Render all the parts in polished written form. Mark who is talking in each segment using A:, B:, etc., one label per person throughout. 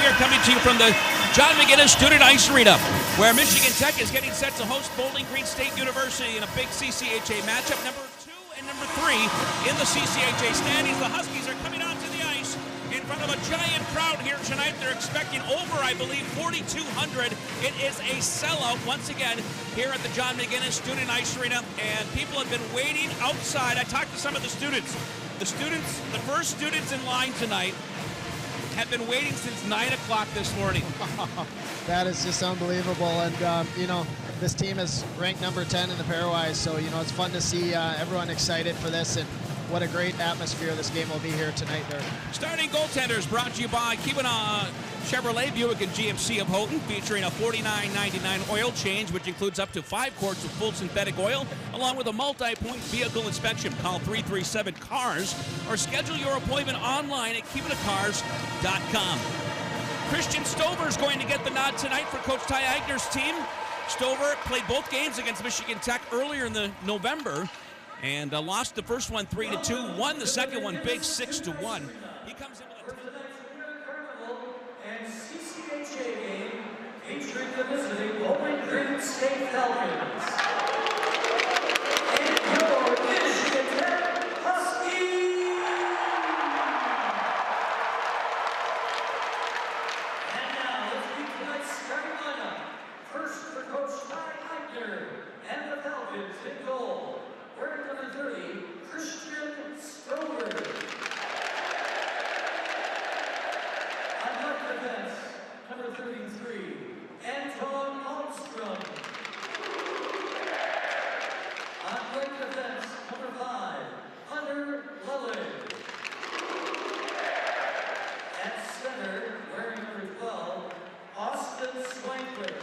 A: are coming to you from the John McGinnis Student Ice Arena, where Michigan Tech is getting set to host Bowling Green State University in a big CCHA matchup. Number 2 and number 3 in the CCHA standings. The Huskies are coming onto the ice in front of a giant crowd here tonight. They're expecting over, I believe, 4,200. It is a sellout once again here at the John McGinnis Student Ice Arena, and people have been waiting outside. I talked to some of the students. The first students in line tonight have been waiting since 9 o'clock this morning.
B: That is just unbelievable. And, this team is ranked number 10 in the pairwise, so, it's fun to see everyone excited for this, and what a great atmosphere this game will be here tonight.
A: Starting goaltenders brought to you by Keweenaw Chevrolet, Buick, and GMC of Houghton, featuring a $49.99 oil change, which includes up to 5 quarts of full synthetic oil, along with a multi-point vehicle inspection. Call 337-CARS or schedule your appointment online at KeweenawCars.com. Christian Stover is going to get the nod tonight for Coach Ty Agner's team. Stover played both games against Michigan Tech earlier in the November and lost the first one 3-2, won the second one big 6-1. He comes in with a
C: Carnival and CCHA game featuring the visiting Bowling Green State Falcons. And your Michigan Tech Huskies. And now let's meet tonight's starting lineup. First for Coach Ty Agner and the Falcons in goal. Wearing number 30, Christian Stover. On left defense, number 33, Anton Almstrom. On right defense, number 5, Hunter Lillard. At center, wearing number 12, Austin Swankler.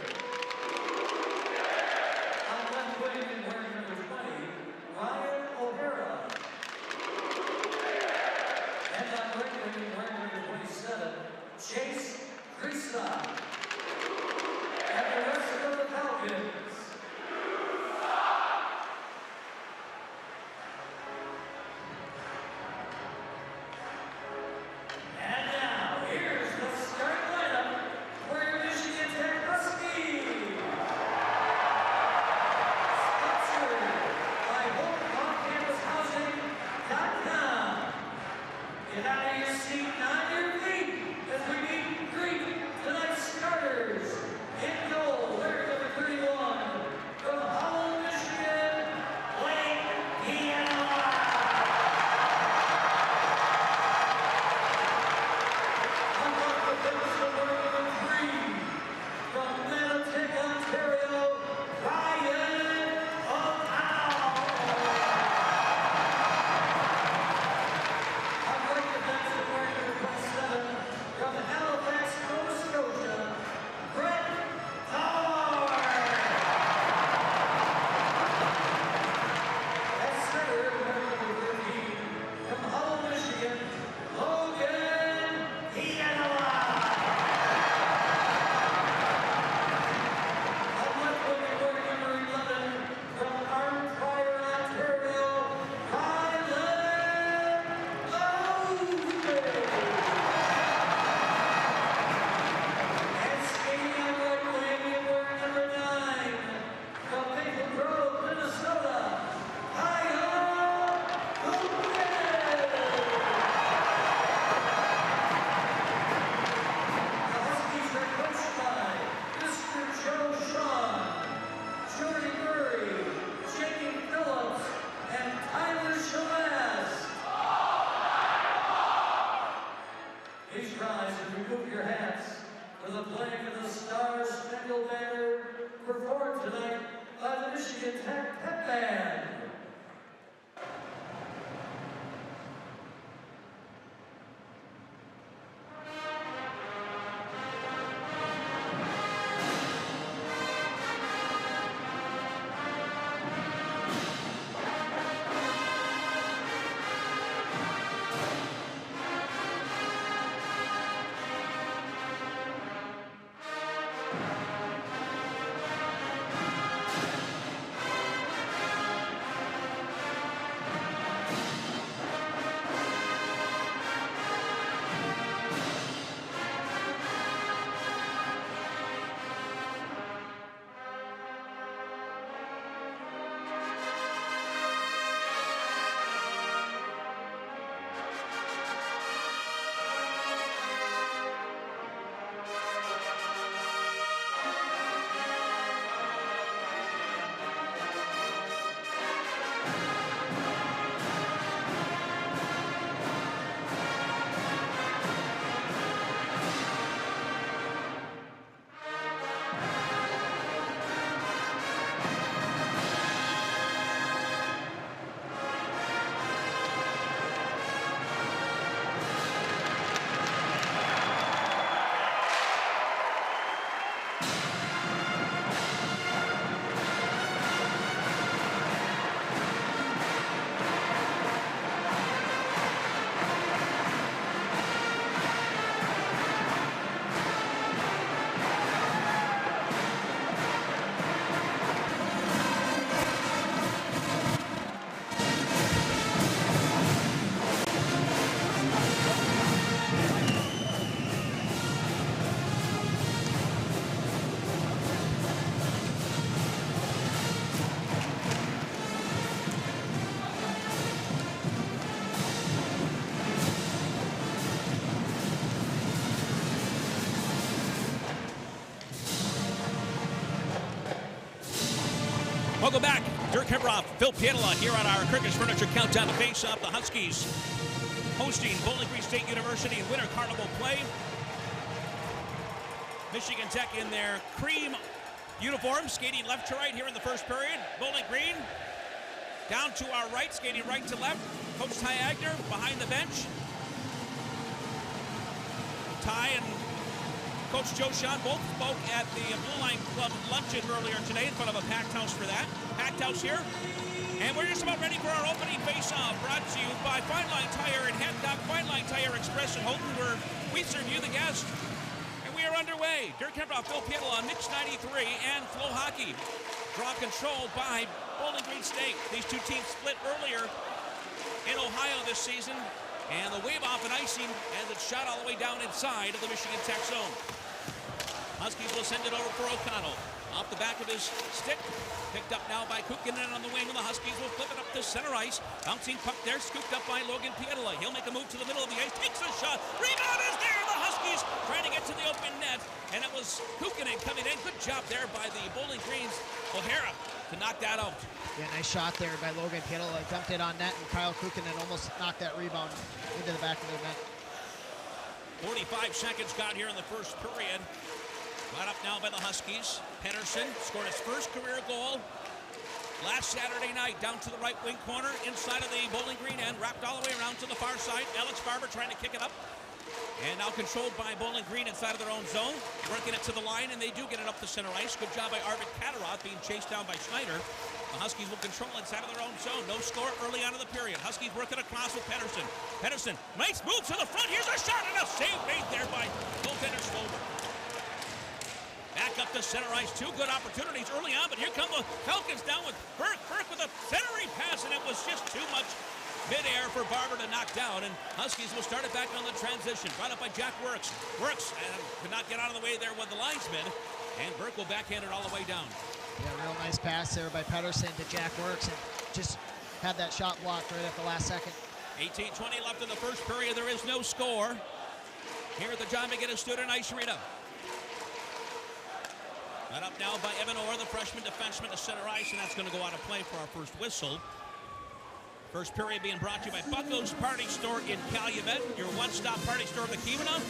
C: On left wing, wearing number 20, Ryan O'Hara. And on right wing, wearing number 27, Chase Kristoff. And the rest of the Falcons. And now, here's the starting lineup for your Michigan Tech Huskies. Sponsored by HomeOnCampusHousing.com. Get out of your seat and on your feet as we meet and greet tonight's starters. In goal, wearing number 31, from Holland, Michigan, Blake Pianola. On left defense, wearing number 3, from Manotick, Ontario, Ryan O'Connell. On right defense, wearing number 27, from Halifax, Nova Scotia, Brett Thor. At center, wearing number 13, from Hull, Michigan, Logan Pianola. On left wing, wearing number 11, from Arnprior, Ontario, Rylan Osgood. And skating on right wing, wearing number 9, from Maple Grove, Minnesota, Kyle Gomez. The Huskies are coached by Mr. Joe Shaw, Jordy Murray, Jamie Phillips, and Tyler Shalaz. Please rise and remove your hats for the playing of the Star-Spangled Banner performed tonight by the Michigan Tech Pep Band.
A: Welcome back. Dirk Hemroff, Phil Pietala here on our Cricket's Furniture Countdown to face off the Huskies hosting Bowling Green State University in Winter Carnival play. Michigan Tech in their cream uniform, skating left to right here in the first period. Bowling Green down to our right, skating right to left. Coach Ty Agner behind the bench. Ty and Coach Joe Sean both spoke at the Blue Line Club luncheon earlier today in front of a packed house for that. Packed house here. And we're just about ready for our opening face-off, brought to you by Fine Line Tire and Head Dock Fine Line Tire Express in Houghton, where we serve you, the guest. And we are underway. Dirk Hemroff, Phil Pietala on Mix 93 and Flow Hockey. Draw controlled by Bowling Green State. These two teams split earlier in Ohio this season. And the wave off and icing as it's shot all the way down inside of the Michigan Tech zone. Huskies will send it over for O'Connell. Off the back of his stick. Picked up now by Kukkonen on the wing, and the Huskies will flip it up to center ice. Bouncing puck there, scooped up by Logan Pietala. He'll make a move to the middle of the ice, takes a shot. Rebound is there. The Huskies trying to get to the open net, and it was Kukkonen coming in. Good job there by the Bowling Greens. O'Hara to knock that out.
B: Yeah, nice shot there by Logan Pietala. Dumped it on net, and Kyle Kukkonen almost knocked that rebound into the back of the net.
A: 45 seconds got here in the first period. Brought up now by the Huskies. Pedersen scored his first career goal last Saturday night, down to the right wing corner, inside of the Bowling Green end, wrapped all the way around to the far side. Alex Barber trying to kick it up. And now controlled by Bowling Green inside of their own zone. Working it to the line, and they do get it up the center ice. Good job by Arvid Kataroth being chased down by Schneider. The Huskies will control inside of their own zone. No score early on in the period. Huskies working across with Pedersen. Pedersen, nice move to the front. Here's a shot and a save made there by goaltender Slover. Back up to center ice. Two good opportunities early on, but here come the Falcons down with Burke. Burke with a centering pass, and it was just too much midair for Barber to knock down, and Huskies will start it back on the transition. Brought up by Jack Works. Works could not get out of the way there with the linesman, and Burke will backhand it all the way down.
B: Yeah, real nice pass there by Pedersen to Jack Works, and just had that shot blocked right at the last second.
A: 18:20 left in the first period. There is no score here at the John McGinnis Student Ice Arena. Got up now by Evan Orr, the freshman defenseman, to center ice, and that's going to go out of play for our first whistle. First period being brought to you by Bucko's Party Store in Calumet, your one-stop party store of the Keweenaw,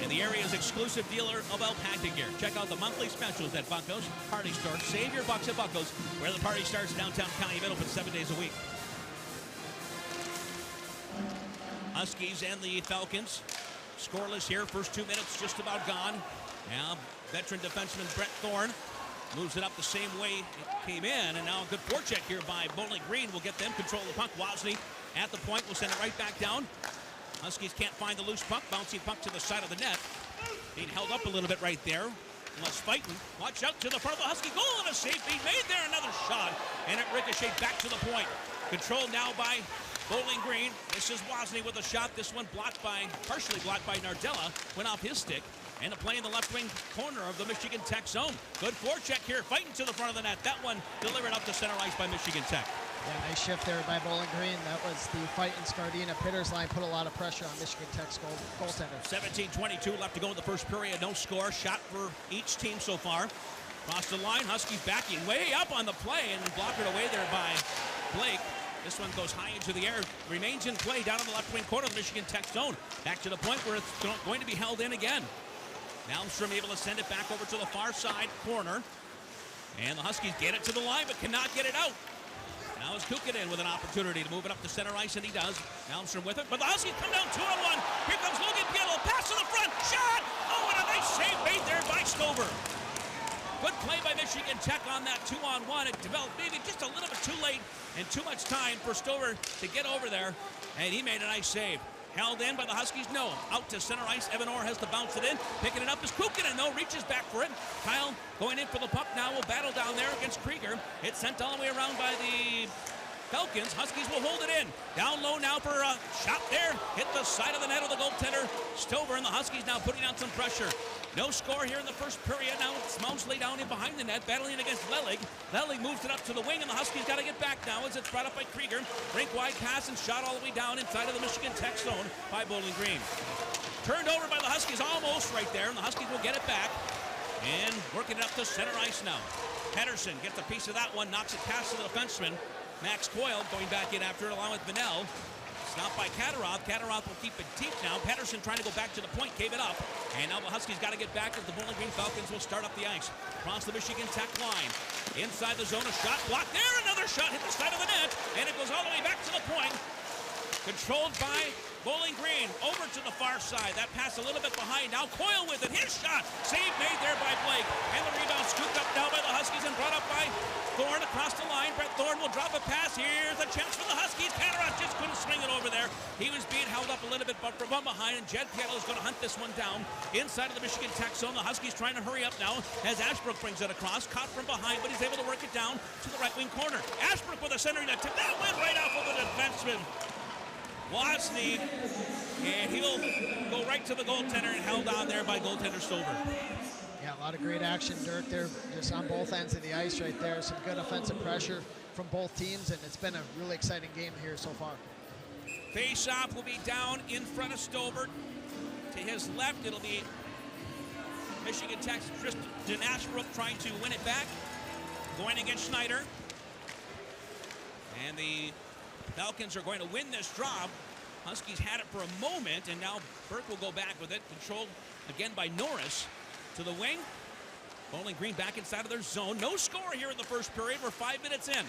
A: and the area's exclusive dealer of alpaca gear. Check out the monthly specials at Bucko's Party Store. Save your bucks at Bucko's, where the party starts in downtown Calumet, open 7 days a week. Huskies and the Falcons scoreless here. First 2 minutes just about gone. Now, veteran defenseman Brett Thorne moves it up the same way it came in, and now a good forecheck here by Bowling Green will get them control of the puck. Wozni at the point will send it right back down. Huskies can't find the loose puck. Bouncing puck to the side of the net. Being held up a little bit right there. Less fighting. Watch out to the front of the Husky goal, and a save being made there. Another shot, and it ricocheted back to the point. Controlled now by Bowling Green. This is Wozni with a shot. This one partially blocked by Nardella. Went off his stick. And a play in the left wing corner of the Michigan Tech zone. Good forecheck here, fighting to the front of the net. That one delivered up to center ice by Michigan Tech.
B: Yeah, nice shift there by Bowling Green. That was the fight in Scardina. Pitter's line put a lot of pressure on Michigan Tech's goaltender.
A: 17:22 left to go in the first period. No score. Shot for each team so far. Across the line, Huskies backing way up on the play and blockered away there by Blake. This one goes high into the air. Remains in play down in the left wing corner of the Michigan Tech zone. Back to the point where it's going to be held in again. Malmstrom able to send it back over to the far side corner. And the Huskies get it to the line, but cannot get it out. Now is Kukkonen with an opportunity to move it up to center ice, and he does. Malmstrom with it, but the Huskies come down 2-on-1. Here comes Logan Pietala, pass to the front, shot! Oh, and a nice save made there by Stover. Good play by Michigan Tech on that 2-on-1. It developed maybe just a little bit too late and too much time for Stover to get over there, and he made a nice save. Held in by the Huskies, no. Out to center ice, Evan Orr has to bounce it in. Picking it up is Kukkonen, though, reaches back for it. Kyle going in for the puck now, will battle down there against Krieger. It's sent all the way around by the Falcons. Huskies will hold it in. Down low now for a shot there. Hit the side of the net of the goaltender, Stover, and the Huskies now putting on some pressure. No score here in the first period. Now it's Mosley down in behind the net, battling against Lelig. Lelig moves it up to the wing, and the Huskies got to get back now as it's brought up by Krieger. Rink-wide pass and shot all the way down inside of the Michigan Tech zone by Bowling Green. Turned over by the Huskies almost right there, and the Huskies will get it back. And working it up to center ice now. Pedersen gets a piece of that one, knocks it past the defenseman. Max Coyle going back in after it along with Vanel. Stopped by Kataroth. Kataroth will keep it deep now. Pedersen trying to go back to the point, gave it up. And now the Huskies got to get back as the Bowling Green Falcons will start up the ice. Across the Michigan Tech line. Inside the zone, a shot blocked there. Another shot hit the side of the net. And it goes all the way back to the point. Controlled by Bowling Green. Over to the far side. That pass a little bit behind. Now Coyle with it. His shot. Save made there by Blake. And the rebound scooped up now by the Huskies and brought up by Thorne across the line. Brett Thorne will drop a pass. Here's a chance for the Huskies. Kataroth just couldn't swing it over there. He was being held up a little bit but from behind. And Jed Pietila is going to hunt this one down inside of the Michigan Tech zone. The Huskies trying to hurry up now as Ashbrook brings it across. Caught from behind, but he's able to work it down to the right wing corner. Ashbrook with a centering attempt. That went right off of the defenseman. Wozni, and he'll go right to the goaltender and held on there by goaltender Stover.
B: Yeah, a lot of great action, Dirk, there, just on both ends of the ice right there. Some good offensive pressure from both teams, and it's been a really exciting game here so far.
A: Face-off will be down in front of Stover. To his left, it'll be Michigan Tech's Tristan Ashbrook trying to win it back. Going against Schneider. And the Falcons are going to win this draw. Huskies had it for a moment, and now Burke will go back with it. Controlled again by Norris to the wing. Bowling Green back inside of their zone. No score here in the first period. We're 5 minutes in.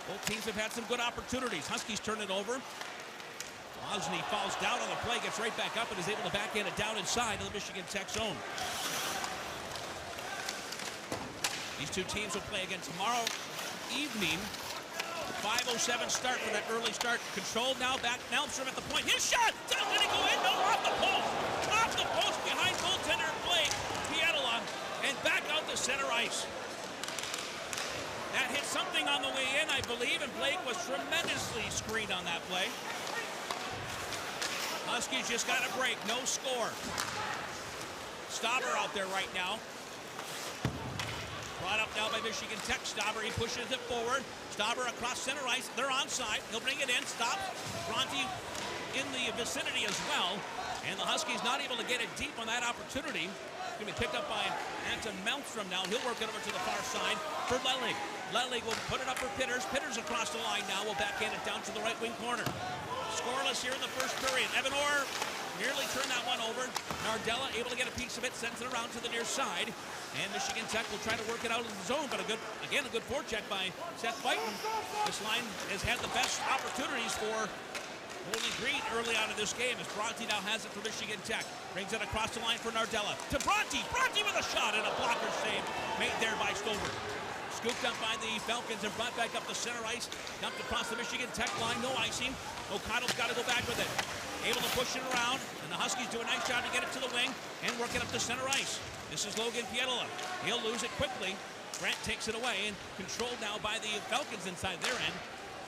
A: Both teams have had some good opportunities. Huskies turn it over. Wozni falls down on the play, gets right back up, and is able to backhand it down inside of the Michigan Tech zone. These two teams will play again tomorrow evening. 5:07 start for that early start. Controlled now, back Malmstrom at the point. His shot! Did it go in? No, off the post! Off the post behind goaltender Blake Pietila and back out to center ice. That hit something on the way in, I believe, and Blake was tremendously screened on that play. Huskies just got a break, no score. Stauber out there right now. Brought up now by Michigan Tech. Stauber, he pushes it forward. Stauber across center ice. They're onside. He'll bring it in. Stops. Bronte in the vicinity as well. And the Huskies not able to get it deep on that opportunity. It's going to be picked up by Anton Malmstrom now. He'll work it over to the far side for Lelig. Lelig will put it up for Pitters. Pitters across the line now. Will backhand it down to the right wing corner. Scoreless here in the first period. Evan Orr nearly turned that one over. Nardella able to get a piece of it, sends it around to the near side. And Michigan Tech will try to work it out of the zone, but a good forecheck by Seth Fighton. This line has had the best opportunities for Bowling Green early on in this game as Bronte now has it for Michigan Tech. Brings it across the line for Nardella. To Bronte. Bronte with a shot and a blocker save made there by Stover. Scooped up by the Falcons and brought back up the center ice. Dumped across the Michigan Tech line. No icing. O'Connell's got to go back with it. Able to push it around, and the Huskies do a nice job to get it to the wing and work it up to center ice. This is Logan Pietila. He'll lose it quickly. Grant takes it away and controlled now by the Falcons inside their end.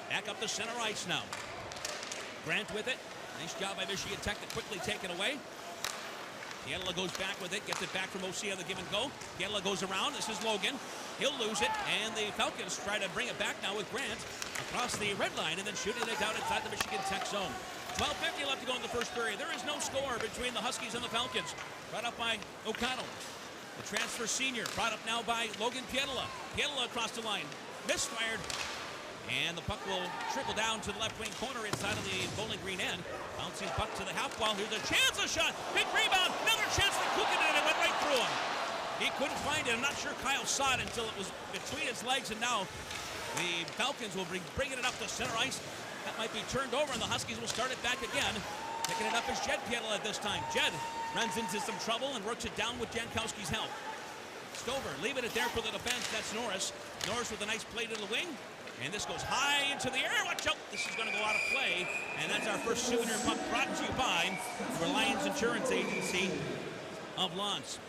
A: Back up the center ice now. Grant with it. Nice job by Michigan Tech to quickly take it away. Pietila goes back with it, gets it back from OC on the give and go. Pietila goes around. This is Logan. He'll lose it, and the Falcons try to bring it back now with Grant across the red line and then shooting it down inside the Michigan Tech zone. 12:50 left to go in the first period. There is no score between the Huskies and the Falcons. Brought up by O'Connell. The transfer senior brought up now by Logan Pietila. Pietila across the line. Misfired. And the puck will trickle down to the left wing corner inside of the Bowling Green end. Bouncing puck to the half wall. Here's a chance, a shot. Big rebound. Another chance for Kukin, and it went right through him. He couldn't find it. I'm not sure Kyle saw it until it was between his legs, and now the Falcons will bringing it up to center ice. That might be turned over, and the Huskies will start it back again. Picking it up is Jed Pietila at this time. Jed runs into some trouble and works it down with Jankowski's help. Stover leaving it there for the defense. That's Norris. Norris with a nice play to the wing. And this goes high into the air. Watch out. This is going to go out of play. And that's our first souvenir puck brought to you by Reliance Insurance Agency of Lawrence.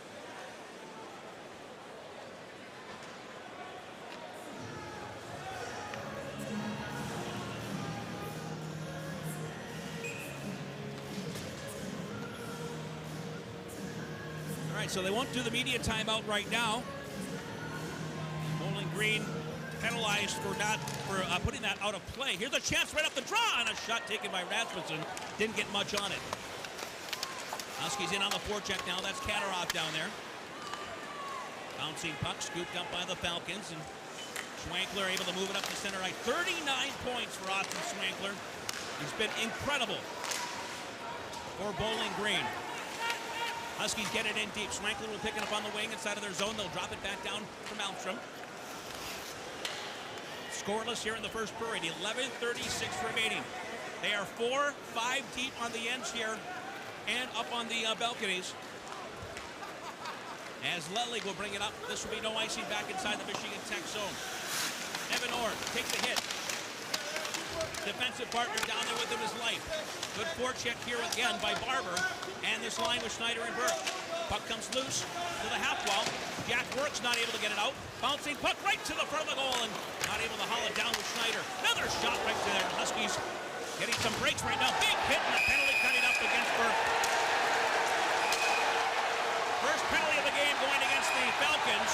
A: All right, so they won't do the media timeout right now. Bowling Green penalized for putting that out of play. Here's a chance right up the draw, and a shot taken by Rasmussen. Didn't get much on it. Huskies in on the forecheck now. That's Kataroth down there. Bouncing puck scooped up by the Falcons, and Schwankler able to move it up to center ice. 39 points for Austin Schwankler. He's been incredible for Bowling Green. Huskies get it in deep. Schwankler will pick it up on the wing inside of their zone. They'll drop it back down for Malmstrom. Scoreless here in the first period. 11:36 remaining. They are 4-5 deep on the ends here and up on the balconies. As Lelig will bring it up, this will be no icing back inside the Michigan Tech zone. Evan Orr takes the hit. Defensive partner down there with him is Life. Good forecheck here again by Barber. And this line with Schneider and Burke. Puck comes loose to the half wall. Jack Works not able to get it out. Bouncing puck right to the front of the goal and not able to haul it down with Schneider. Another shot right to there. Huskies getting some breaks right now. Big hit and a penalty coming up against Burke. First penalty of the game going against the Falcons.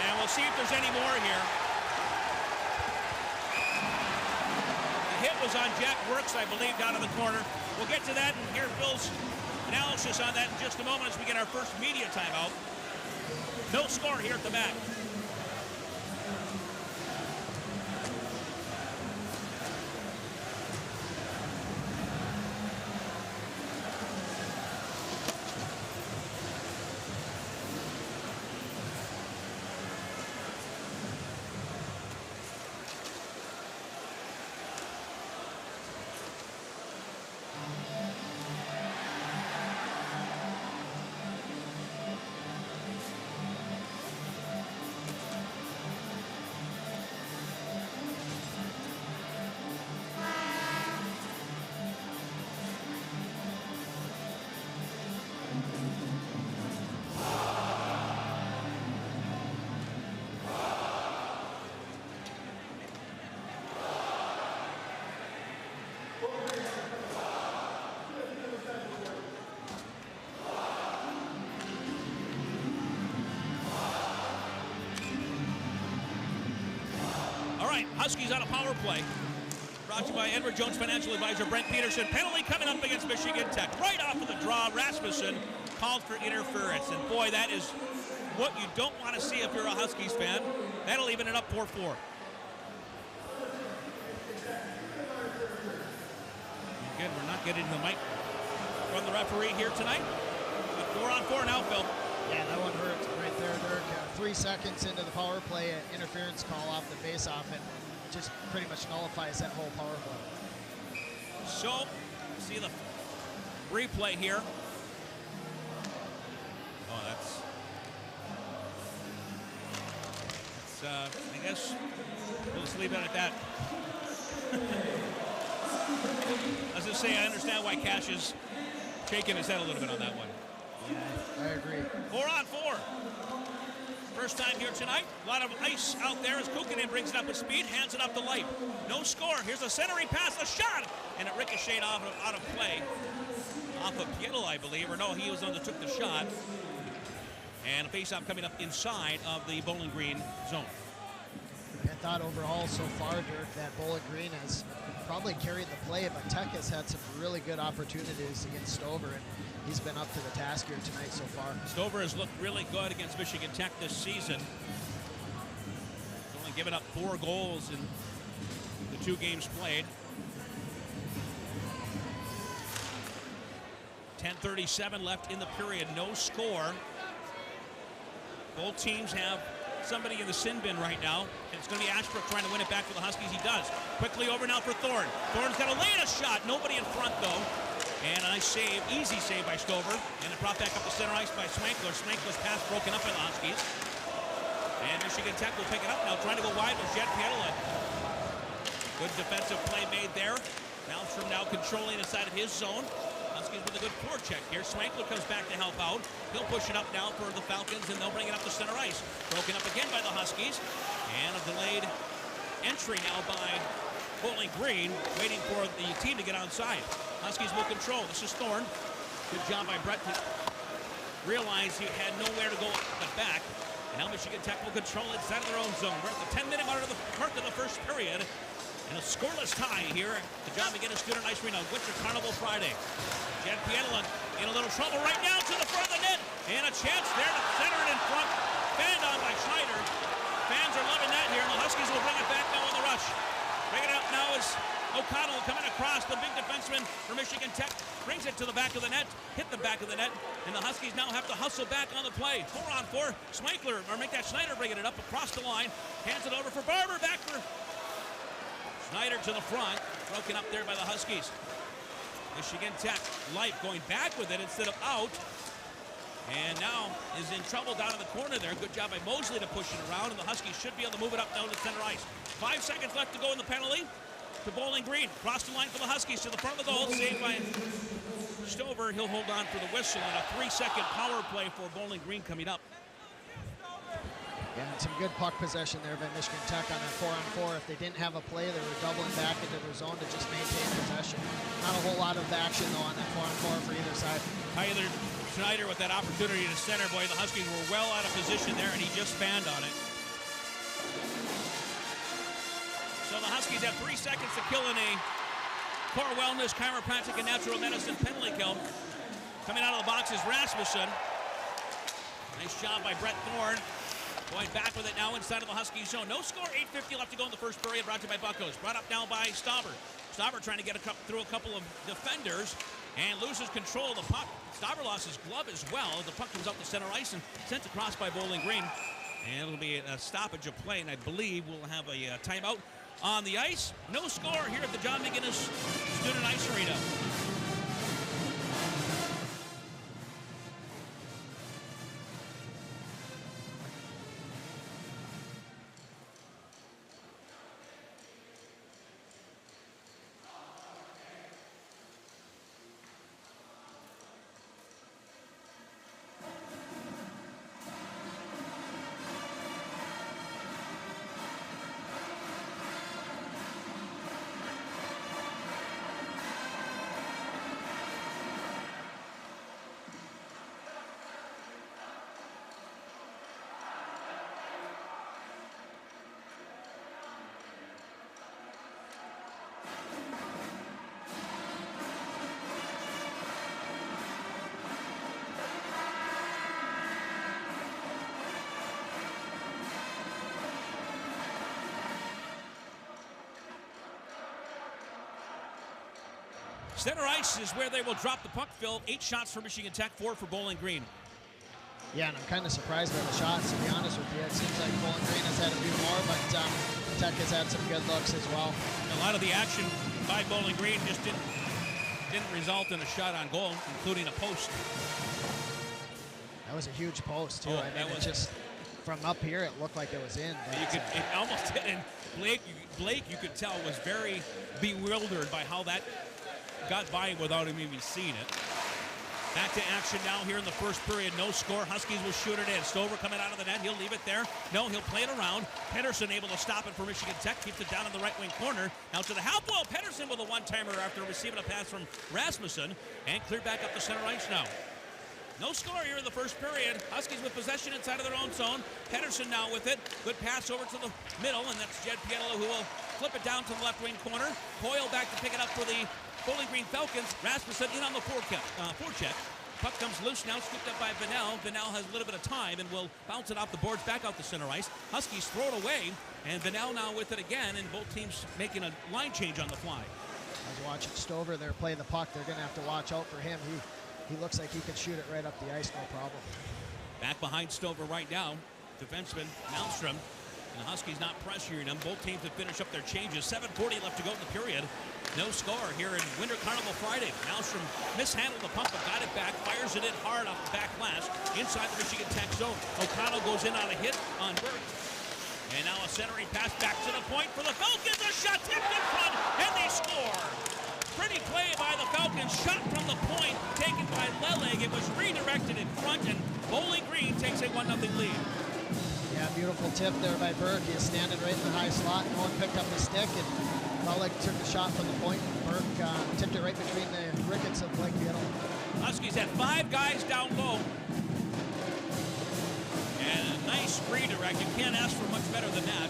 A: And we'll see if there's any more here. The hit was on Jack Works, I believe, down in the corner. We'll get to that and hear Phil's analysis on that in just a moment as we get our first media timeout. No score here at the back. Huskies on a power play. Brought to you by Edward Jones Financial Advisor Brent Peterson. Penalty coming up against Michigan Tech. Right off of the draw, Rasmussen called for interference. And boy, that is what you don't want to see if you're a Huskies fan. That'll even it up 4-4. Again, we're not getting the mic from the referee here tonight. But 4-on-4 now, Phil.
B: Yeah, that one hurt right there, Dirk. 3 seconds into the power play, an interference call off the face-off, and just pretty much nullifies that whole power play.
A: So, see the replay here. Oh, that's I guess we'll just leave it at that. I was just saying, I understand why Cash is shaking his head a little bit on that one.
B: Yeah, I agree.
A: 4-on-4. First time here tonight. A lot of ice out there as Kukkonen brings it up with speed, hands it up to Light. No score. Here's a centering pass, a shot, and it ricocheted out of play. Off of Pietl, I believe, or no, he was the one that took the shot. And a face-off coming up inside of the Bowling Green zone.
B: I thought overall so far, Dirk, that Bowling Green has probably carried the play, but Tech has had some really good opportunities against Stover, and he's been up to the task here tonight so far.
A: Stover has looked really good against Michigan Tech this season. He's only given up 4 goals in the 2 games played. 10:37 left in the period, no score. Both teams have somebody in the sin bin right now, and it's going to be Ashbrook trying to win it back for the Huskies. He does. Quickly over now for Thorne. Thorne's got a lane a shot. Nobody in front, though. And a nice save, easy save by Stover. And it brought back up the center ice by Swankler. Swankler's pass broken up by the Huskies. And Michigan Tech will pick it up now, trying to go wide with Jet Pietl. Good defensive play made there. Malmstrom now controlling inside of his zone. Huskies with a good forecheck here. Swankler comes back to help out. He'll push it up now for the Falcons, and they'll bring it up to center ice. Broken up again by the Huskies. And a delayed entry now by Bowling Green, waiting for the team to get onside. Huskies will control. This is Thorne. Good job by Brett to realize he had nowhere to go but back. And now Michigan Tech will control inside of their own zone. We're at the 10-minute mark of the first period. And a scoreless tie here at the John McGinnis Student Ice Arena, Winter Carnival Friday. Jet Pietl in a little trouble right now to the front of the net. And a chance there to center it in front. Fanned on by Schneider. Fans are loving that here, and the Huskies will bring it back now on the rush. Bringing it up now is O'Connell coming across, the big defenseman for Michigan Tech. Brings it to the back of the net, hit the back of the net, and the Huskies now have to hustle back on the play. 4-on-4, Schmeichler, or make that Schneider bringing it up across the line. Hands it over for Barber, back for Schneider to the front. Broken up there by the Huskies. Michigan Tech, Life going back with it instead of out. And now is in trouble down in the corner there. Good job by Mosley to push it around, and the Huskies should be able to move it up down to center ice. 5 seconds left to go in the penalty to Bowling Green. Cross the line for the Huskies to the front of the goal. Saved by Stover. He'll hold on for the whistle, and a 3-second power play for Bowling Green coming up.
B: Yeah, and some good puck possession there by Michigan Tech on that 4-on-4. If they didn't have a play, they were doubling back into their zone to just maintain possession. Not a whole lot of action, though, on that 4-on-4 for either side.
A: Tyler Schneider with that opportunity to center. Boy, the Huskies were well out of position there, and he just fanned on it. So the Huskies have 3 seconds to kill in a core wellness, chiropractic, and natural medicine penalty kill. Coming out of the box is Rasmussen. Nice job by Brett Thorne. Going back with it now inside of the Huskies zone. No score, 8:50 left to go in the first period. Brought to you by Buccos. Brought up now by Stauber. Stauber trying to get through a couple of defenders and loses control of the puck. Stauber lost his glove as well. The puck comes up to center ice and sent across by Bowling Green. And it'll be a stoppage of play, and I believe we'll have a timeout on the ice. No score here at the John McGinnis Student Ice Arena. Center ice is where they will drop the puck, Phil. 8 shots for Michigan Tech, 4 for Bowling Green.
B: Yeah, and I'm kind of surprised by the shots, to be honest with you. It seems like Bowling Green has had a few more, but Tech has had some good looks as well.
A: A lot of the action by Bowling Green just didn't result in a shot on goal, including a post.
B: That was a huge post, too.
A: Oh,
B: I mean, it just, from up here, it looked like it was in.
A: It almost did, and Blake, you could tell, was very bewildered by how that got by without him even seeing it. Back to action now here in the first period. No score. Huskies will shoot it in. Stover coming out of the net. He'll leave it there. No, he'll play it around. Pedersen able to stop it for Michigan Tech. Keeps it down in the right wing corner. Now to the half wall. Pedersen with a one-timer after receiving a pass from Rasmussen. And cleared back up the center ice now. No score here in the first period. Huskies with possession inside of their own zone. Pedersen now with it. Good pass over to the middle, and that's Jed Pietolo who will flip it down to the left wing corner. Coyle back to pick it up for the Bowling Green Falcons. Rasmussen in on the forecheck. Puck comes loose now, scooped up by Vanel. Vanel has a little bit of time and will bounce it off the boards back out the center ice. Huskies throw it away, and Vanel now with it again, and both teams making a line change on the fly.
B: I was watching Stover there play the puck. They're going to have to watch out for him. He looks like he can shoot it right up the ice, no problem.
A: Back behind Stover right now, defenseman Malmstrom. And the Huskies not pressuring them. Both teams have finished up their changes. 7:40 left to go in the period. No score here in Winter Carnival Friday. Malmstrom mishandled the puck, but got it back. Fires it in hard off the back glass inside the Michigan Tech zone. O'Connell goes in on a hit on Burke. And now a centering pass back to the point for the Falcons. A shot tipped in front, and they score. Pretty play by the Falcons. Shot from the point taken by Lelig. It was redirected in front, and Bowling Green takes a 1-0 lead.
B: Yeah, beautiful tip there by Burke. He is standing right in the high slot. No one picked up the stick, and Lelig took the shot from the point. Burke tipped it right between the rickets of Blake Biddle.
A: Huskies had 5 guys down low. And a nice redirect. You can't ask for much better than that.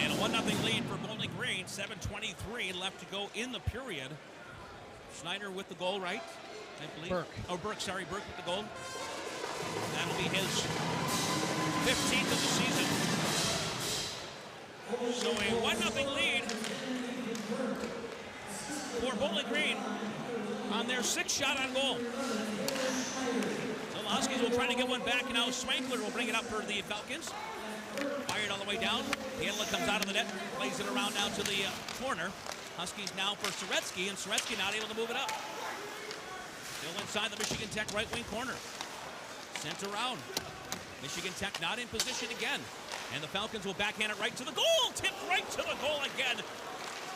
A: And a 1-0 lead for Bowling Green. 7:23 left to go in the period. Schneider with the goal right. I believe.
B: Burke.
A: Oh, Burke, sorry, Burke with the goal. That'll be his 15th of the season. So a 1-0 lead for Bowling Green on their 6th shot on goal. So the Huskies will try to get one back, and now Swankler will bring it up for the Falcons. Fired all the way down. Piedla comes out of the net, plays it around now to the corner. Huskies now for Soretsky, and Soretsky not able to move it up. Still inside the Michigan Tech right wing corner. Sent around. Michigan Tech not in position again. And the Falcons will backhand it right to the goal. Tipped right to the goal again.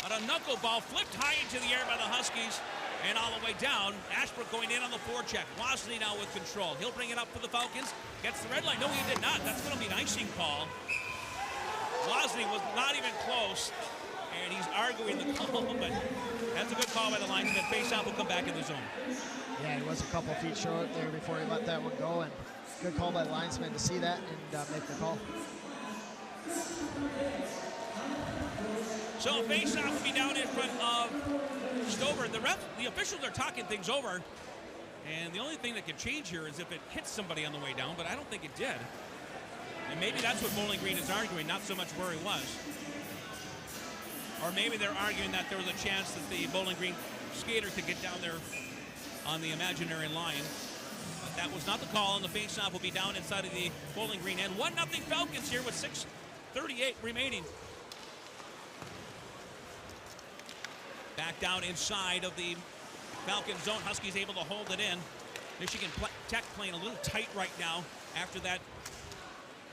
A: But a knuckleball flipped high into the air by the Huskies. And all the way down. Ashbrook going in on the forecheck. Wozni now with control. He'll bring it up for the Falcons. Gets the red line. No, he did not. That's going to be an icing call. Wozni was not even close. And he's arguing the call, but that's a good call by the linesman. Face-off will come back in the zone.
B: Yeah, he was a couple feet short there before he let that one go, and good call by the linesman to see that and make the call.
A: So face-off will be down in front of Stover. The officials are talking things over, and the only thing that could change here is if it hits somebody on the way down, but I don't think it did. And maybe that's what Bowling Green is arguing, not so much where he was. Or maybe they're arguing that there was a chance that the Bowling Green skater could get down there on the imaginary line. But that was not the call, and the face-off will be down inside of the Bowling Green end. 1-0 Falcons here with 6:38 remaining. Back down inside of the Falcon zone. Huskies able to hold it in. Michigan Tech playing a little tight right now after that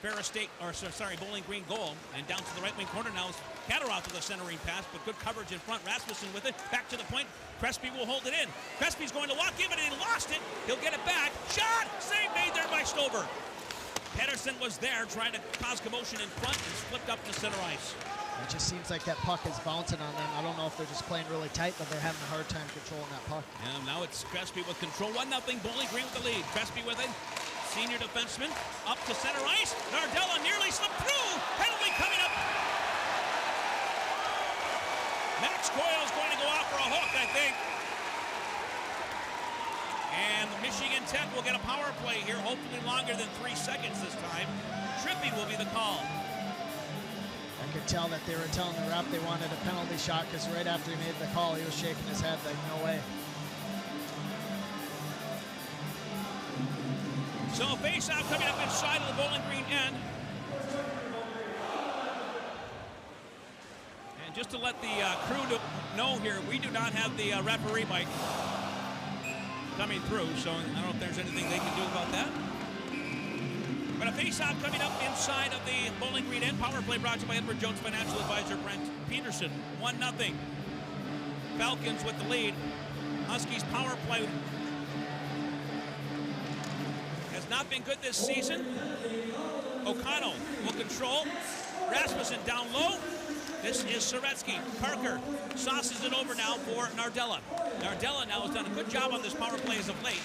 A: Bowling Green goal. And down to the right wing corner now is Kataroff with a centering pass, but good coverage in front. Rasmussen with it. Back to the point. Crespi will hold it in. Crespi's going to walk in, and he lost it. He'll get it back. Shot! Save made there by Stover. Pedersen was there trying to cause commotion in front and flipped up to center ice.
B: It just seems like that puck is bouncing on them. I don't know if they're just playing really tight, but they're having a hard time controlling that puck.
A: And now it's Crespi with control. 1-0 Bowling Green with the lead. Crespi with it. Senior defenseman up to center ice. Nardella nearly slipped through. Penalty coming up. Max Coyle is going to go out for a hook, I think. And Michigan Tech will get a power play here, hopefully longer than 3 seconds this time. Trippy will be the call.
B: I could tell that they were telling the ref they wanted a penalty shot, because right after he made the call, he was shaking his head like, no way.
A: So a face-off coming up inside of the Bowling Green end. And just to let the crew know here, we do not have the referee mic coming through, so I don't know if there's anything they can do about that. But a face-off coming up inside of the Bowling Green end. Power play brought to you by Edward Jones Financial Advisor Brent Peterson. 1-0. Falcons with the lead. Huskies power play has not been good this season. O'Connell will control. Rasmussen down low. This is Soretsky. Parker sauces it over now for Nardella. Nardella now has done a good job on this power play as of late.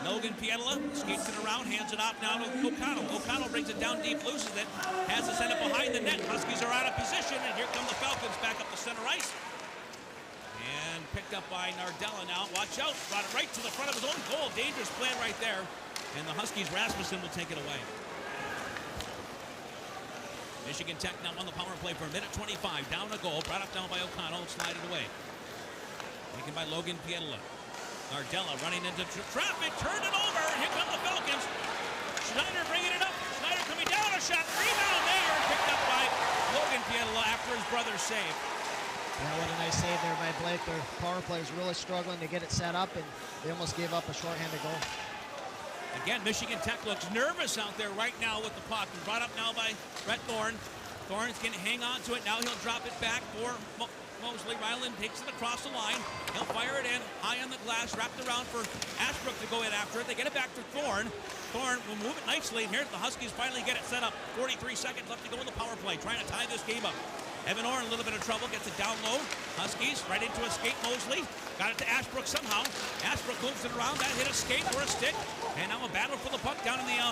A: Logan Pietla skates it around, hands it off now to O'Connell. O'Connell brings it down deep, loses it, has it sent it behind the net. Huskies are out of position, and here come the Falcons back up the center ice. And picked up by Nardella now. Watch out, brought it right to the front of his own goal. Dangerous plan right there. And the Huskies, Rasmussen will take it away. Michigan Tech now on the power play for a minute 25. Down a goal, brought up now by O'Connell, slided away. Taken by Logan Pietla. Nardella running into traffic, turned it over, and here come the Falcons. Schneider bringing it up. Schneider coming down, a shot, rebound there, picked up by Logan Pietla after his brother's save.
B: Yeah, what a nice save there by Blake. Their power play is really struggling to get it set up, and they almost gave up a shorthanded goal.
A: Again, Michigan Tech looks nervous out there right now with the puck. Brought up now by Brett Thorne. Thorne's going to hang on to it. Now he'll drop it back for Mosley. Ryland takes it across the line. He'll fire it in high on the glass, wrapped around for Ashbrook to go in after it. They get it back to Thorne. Thorne will move it nicely, and here the Huskies finally get it set up. 43 seconds left to go in the power play, trying to tie this game up. Evan Orr in a little bit of trouble, gets it down low. Huskies right into a skate. Mosley got it to Ashbrook somehow. Ashbrook moves it around. That hit a skate or a stick. And now a battle for the puck down in the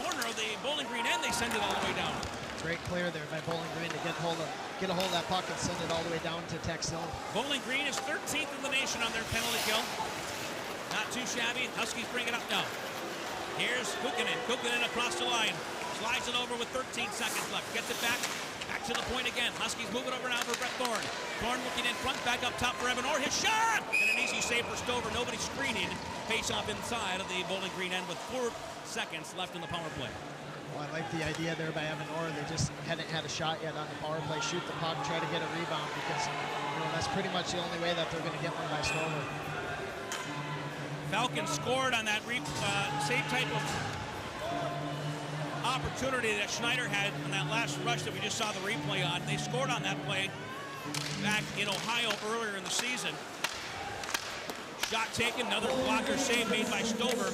A: corner of the Bowling Green end. They send it all the way down.
B: Great clear there by Bowling Green to get a hold of that puck and send it all the way down to Tech zone.
A: Bowling Green is 13th in the nation on their penalty kill. Not too shabby. Huskies bring it up now. Here's Kukkonen. Kukkonen across the line. Slides it over with 13 seconds left. Gets it back. Back to the point again. Huskies move it over now for Brett Thorne. Thorne looking in front. Back up top for Evan Orr. His shot! And an easy save for Stover. Nobody screening. Face off inside of the Bowling Green end with 4 seconds left in the power play.
B: Well, I like the idea there by Evan Orr. They just hadn't had a shot yet on the power play. Shoot the puck, try to get a rebound because that's pretty much the only way that they're going to get one by Stover.
A: Falcons scored on that same type of opportunity that Schneider had on that last rush that we just saw the replay on. They scored on that play back in Ohio earlier in the season. Shot taken, another blocker save made by Stover.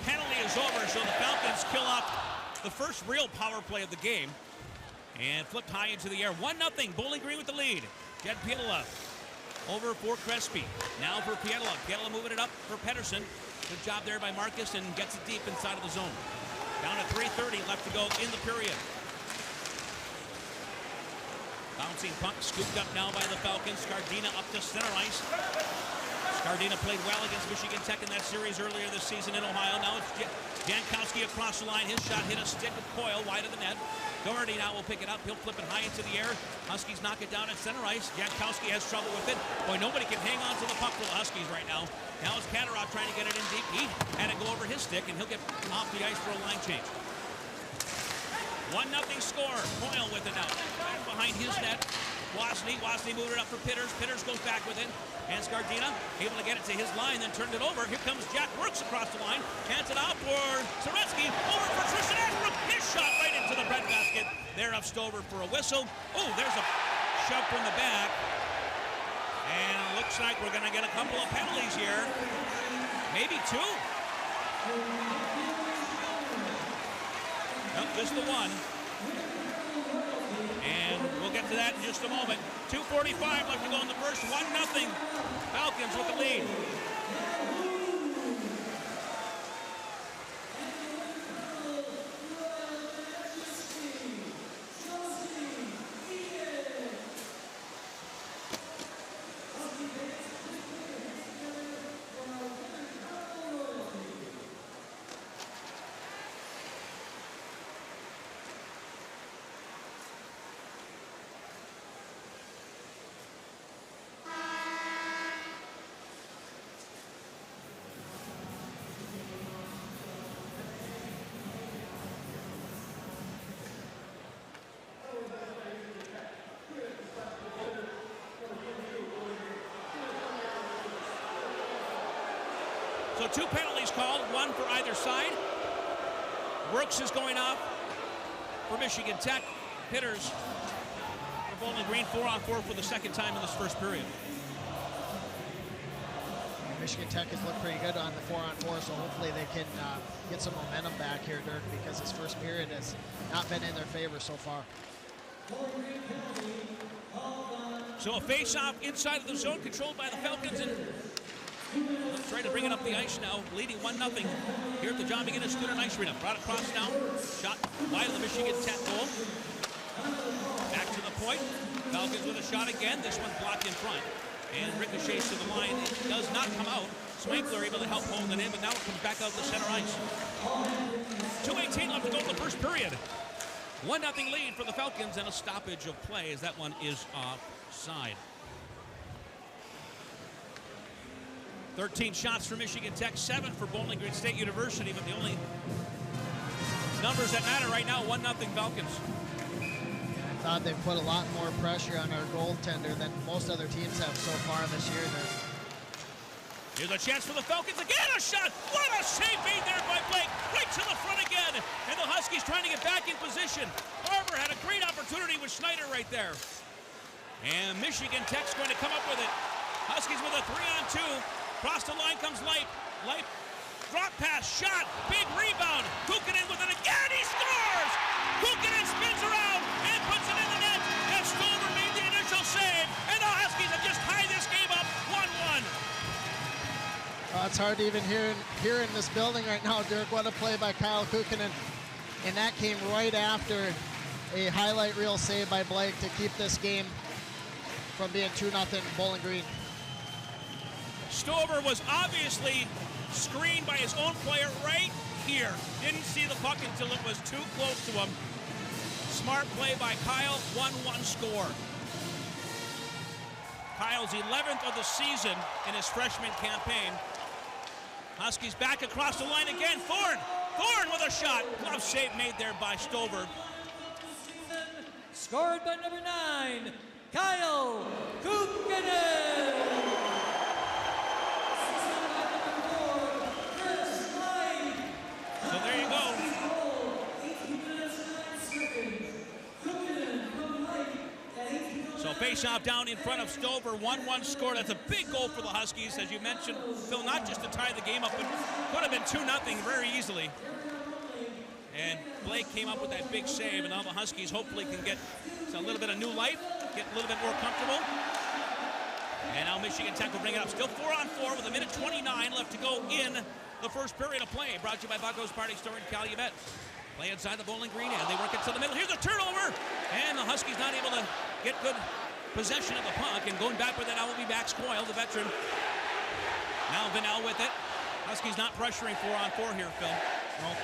A: Penalty is over, so the Falcons kill off the first real power play of the game and flipped high into the air. 1-0, Bowling Green with the lead. Jed Pietila over for Crespi. Now for Pietila. Pietila moving it up for Pedersen. Good job there by Marcus and gets it deep inside of the zone. Down to 3:30 left to go in the period. Bouncing puck scooped up now by the Falcons. Scardina up to center ice. Scardina played well against Michigan Tech in that series earlier this season in Ohio. Now it's Jankowski across the line. His shot hit a stick of Coyle wide of the net. Doherty now will pick it up. He'll flip it high into the air. Huskies knock it down at center ice. Jankowski has trouble with it. Boy, nobody can hang on to the puck for the Huskies right now. Now it's Katarot trying to get it in deep. He had it go over his stick, and he'll get off the ice for a line change. 1-0 score. Coyle with it now. Right behind his net. Wasney moved it up for Pitters. Pitters goes back with it. And Scardina able to get it to his line, then turned it over. Here comes Jack Works across the line. Hands it out for Soretsky. Over for Tristan Ashbrook. His shot right into the breadbasket. There of Stover for a whistle. Oh, there's a shove from the back. And it looks like we're going to get a couple of penalties here. Maybe 2. Nope, just the one. And we'll get to that in just a moment. 2:45 left to go in the first. 1-0. Falcons with the lead. So 2 penalties called, 1 for either side. Works is going off for Michigan Tech. Pitters for Bowling Green, 4-on-4 for the second time in this first period.
B: Michigan Tech has looked pretty good on the 4-on-4, so hopefully they can get some momentum back here, Dirk, because this first period has not been in their favor so far.
A: So a face-off inside of the zone controlled by the Falcons, and let's try to bring it up the ice now, leading 1-0 here at the John McGinnis Student Ice Arena. Brought across now, shot wide of the Michigan Tech goal. Back to the point. Falcons with a shot again. This one blocked in front. And ricochets to the line. It does not come out. Swankler able to help hold it in, but now it comes back out to center ice. 2:18 left to go in the first period. 1-0 lead for the Falcons and a stoppage of play as that one is offside. 13 shots for Michigan Tech, 7 for Bowling Green State University, but the only numbers that matter right now, 1-0 Falcons.
B: I thought they put a lot more pressure on our goaltender than most other teams have so far this year.
A: Here's a chance for the Falcons, again a shot! What a save made there by Blake, right to the front again! And the Huskies trying to get back in position. Barber had a great opportunity with Schneider right there. And Michigan Tech's going to come up with it. Huskies with a 3-on-2. Across the line comes Light. Light, drop pass, shot, big rebound. Kukkonen with it again, he scores! Kukkonen spins around and puts it in the net. And Stover made the initial save. And the Huskies have just tied this game up 1-1.
B: It's hard to even hear in this building right now, Dirk. What a play by Kyle Kukkonen. And that came right after a highlight reel save by Blake to keep this game from being 2-0 Bowling Green.
A: Stover was obviously screen by his own player right here. Didn't see the puck until it was too close to him. Smart play by Kyle, 1-1 score. Kyle's 11th of the season in his freshman campaign. Huskies back across the line again. Thorne with a shot. Glove save made there by Stover.
C: Scored by number 9, Kyle Kukkonen.
A: So there you go. So face-off down in front of Stover, 1-1 score. That's a big goal for the Huskies, as you mentioned, Phil, not just to tie the game up, but could have been 2-0 very easily. And Blake came up with that big save, and now the Huskies hopefully can get a little bit of new life, get a little bit more comfortable. And now Michigan Tech will bring it up. Still 4-on-4 with 1:29 left to go in the first period of play. Brought to you by Bucko's Party Store in Calumet. Play inside the Bowling Green, and they work it to the middle. Here's a turnover, and the Huskies not able to get good possession of the puck. And going back with it, now will be Max Coyle, the veteran. Now Vinnell with it. Huskies not pressuring 4-on-4 here, Phil.
B: Well,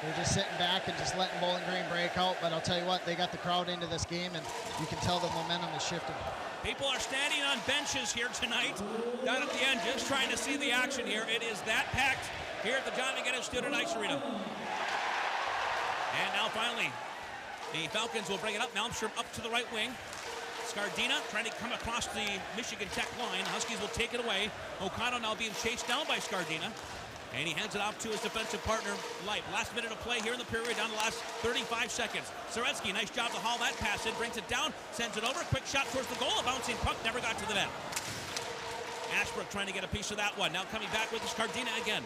B: they're just sitting back and just letting Bowling Green break out. But I'll tell you what, they got the crowd into this game, and you can tell the momentum is shifting.
A: People are standing on benches here tonight, down at the end, just trying to see the action here. It is that packed here at the John McGinnis Student Ice Arena. And now finally, the Falcons will bring it up. Malmstrom up to the right wing. Scardina trying to come across the Michigan Tech line. Huskies will take it away. O'Connell now being chased down by Scardina. And he hands it off to his defensive partner, Light. Last minute of play here in the period, down to the last 35 seconds. Soretsky, nice job to haul that pass in, brings it down, sends it over. Quick shot towards the goal. A bouncing puck never got to the net. Ashbrook trying to get a piece of that one. Now coming back with the Scardina again.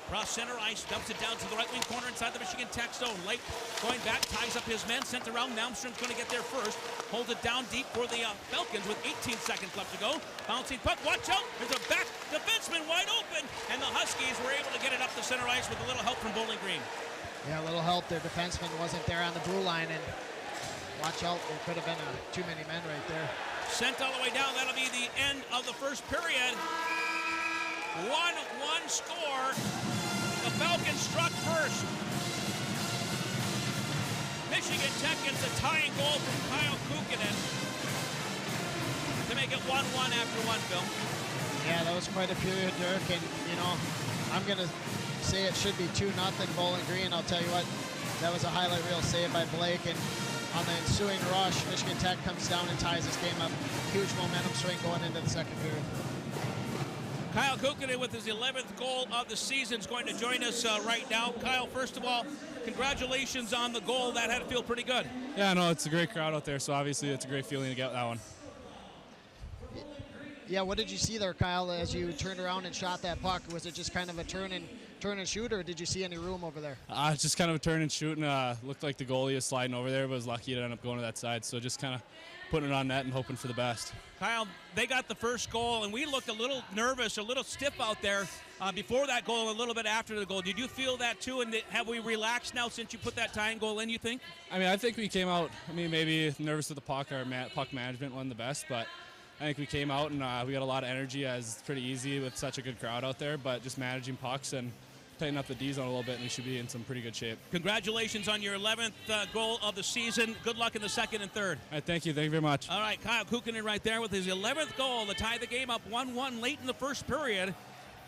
A: Cross center ice, dumps it down to the right wing corner inside the Michigan Tech zone. Light going back, ties up his men, sent around. Malmstrom's going to get there first. Holds it down deep for the Falcons with 18 seconds left to go. Bouncing puck, watch out. There's a back defenseman wide open. And the Huskies were able to get it up the center ice with a little help from Bowling Green.
B: Yeah, a little help. Their defenseman wasn't there on the blue line, and watch out. There could have been too many men right there.
A: Sent all the way down. That'll be the end of the first period. 1-1 score. The Falcons struck first. Michigan Tech gets a tying goal from Kyle Kukkonen to make it 1-1 after one, Phil.
B: Yeah, that was quite a period, Dirk, and, you know, I'm going to say it should be 2-0 Bowling Green. I'll tell you what, that was a highlight reel save by Blake, and on the ensuing rush, Michigan Tech comes down and ties this game up. Huge momentum swing going into the second period.
A: Kyle Kukkonen with his 11th goal of the season is going to join us right now. Kyle, first of all, congratulations on the goal. That had to feel pretty good.
D: Yeah, no, it's a great crowd out there, so obviously it's a great feeling to get that one.
B: Yeah, what did you see there, Kyle, as you turned around and shot that puck? Was it just kind of a turn and shoot, or did you see any room over there?
D: Just kind of a turn and shoot, and looked like the goalie was sliding over there, but was lucky to end up going to that side. So just kind of putting it on net and hoping for the best.
A: Kyle, they got the first goal, and we looked a little nervous, a little stiff out there before that goal, a little bit after the goal. Did you feel that too, and have we relaxed now since you put that tying goal in, you think?
D: I mean, I think we came out, maybe nervous with the puck. Our puck management wasn't the best, but I think we came out and we got a lot of energy, as it's pretty easy with such a good crowd out there, but just managing pucks and tighten up the D zone a little bit, and we should be in some pretty good shape. Congratulations on your 11th goal of the season. Good luck in the second and third. All right, thank you. Thank you very much. All right, Kyle Kukkonen right there with his 11th goal to tie the game up 1-1 late in the first period.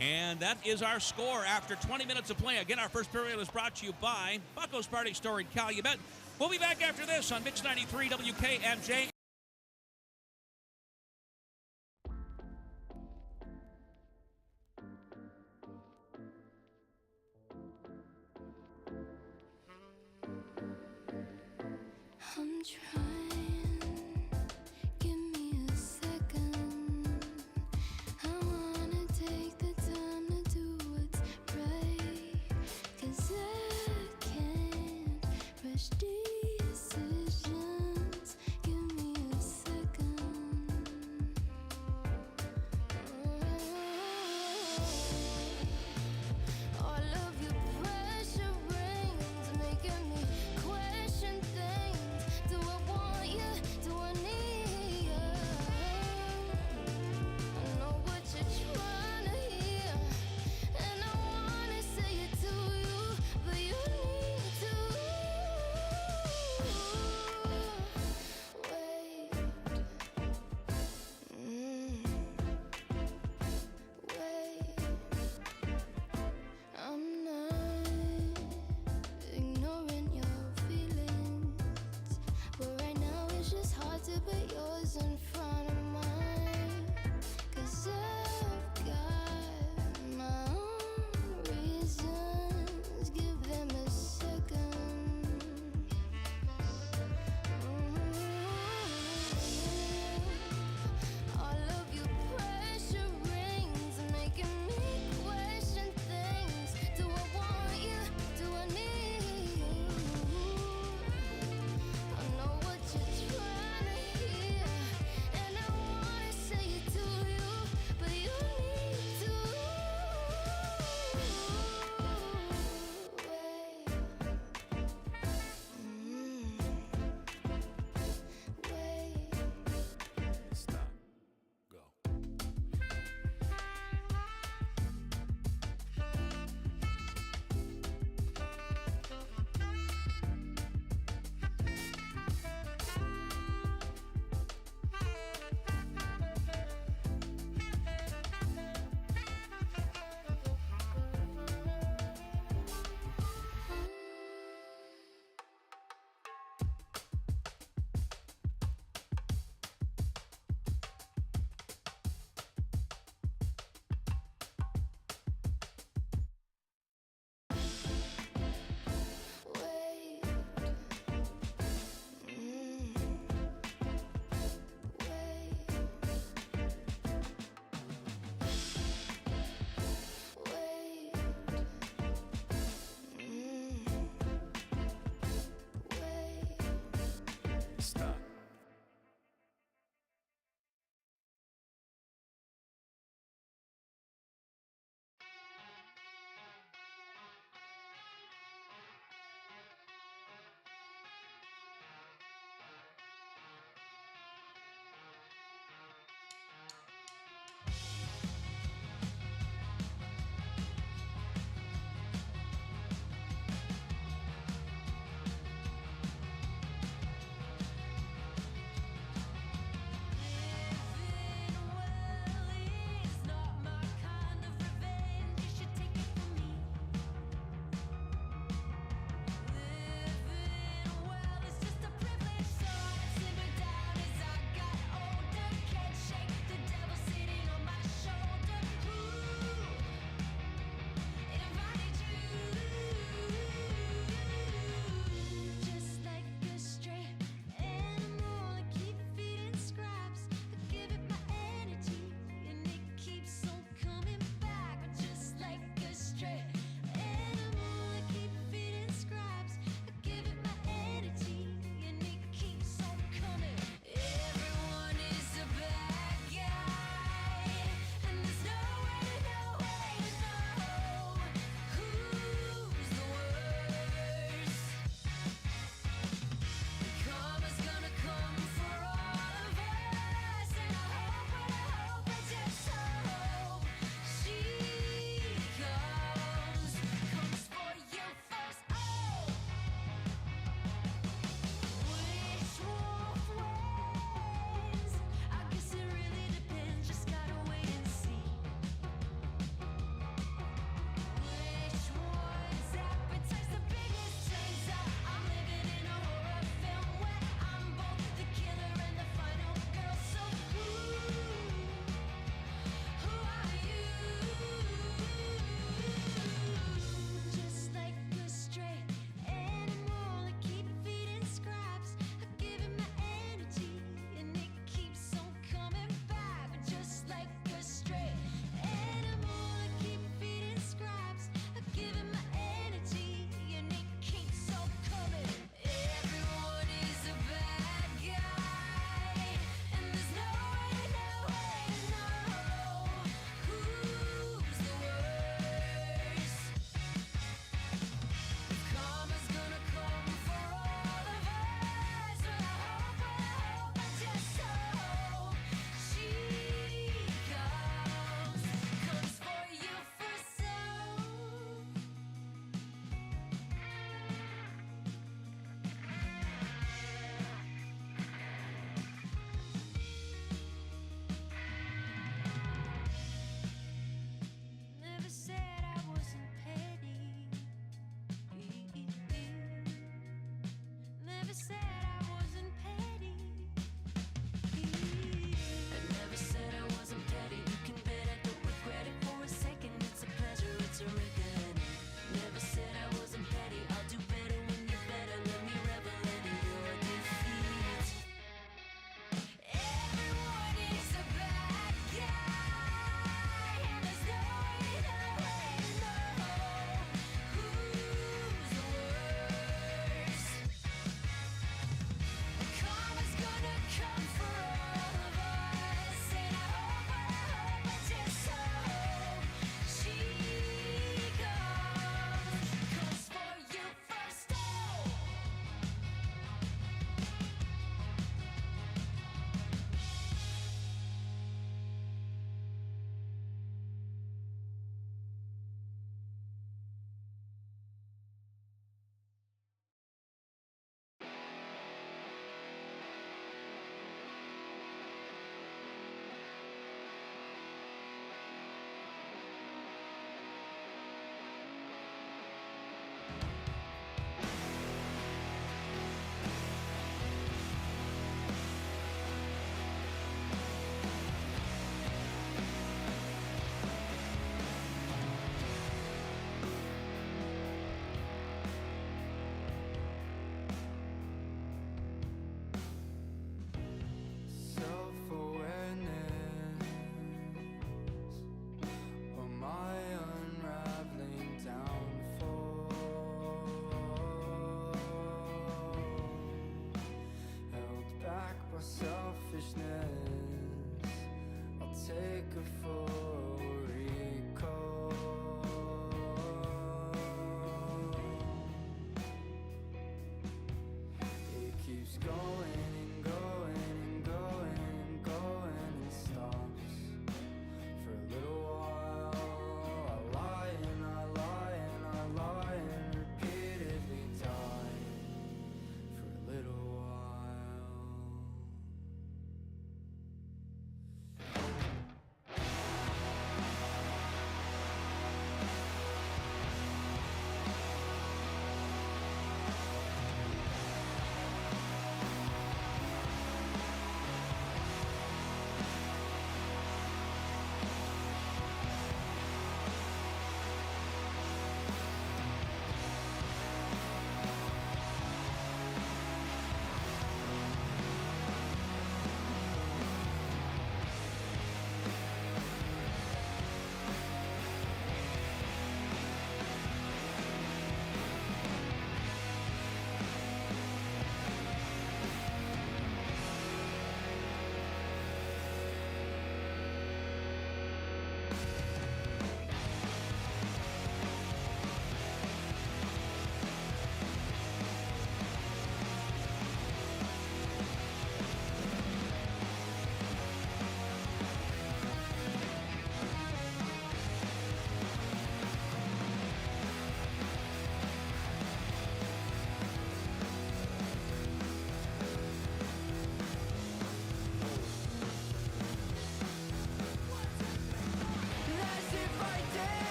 D: And that is our score after 20 minutes of play. Again, our first period was brought to you by Bucko's Party Store in Calumet. We'll be back after this on Mix 93 WKMJ.
E: I'm trying, give me a second. I wanna take the time to do what's right, 'cause I can't rush decisions. Give me a second. All of your pressure rings, making me question things. Do I want in front of mine. 'Cause I've got my own reasons. Give them a second. All of your pressure rings making me question things. Do I want you? Do I need you? I know what you're trying to hear,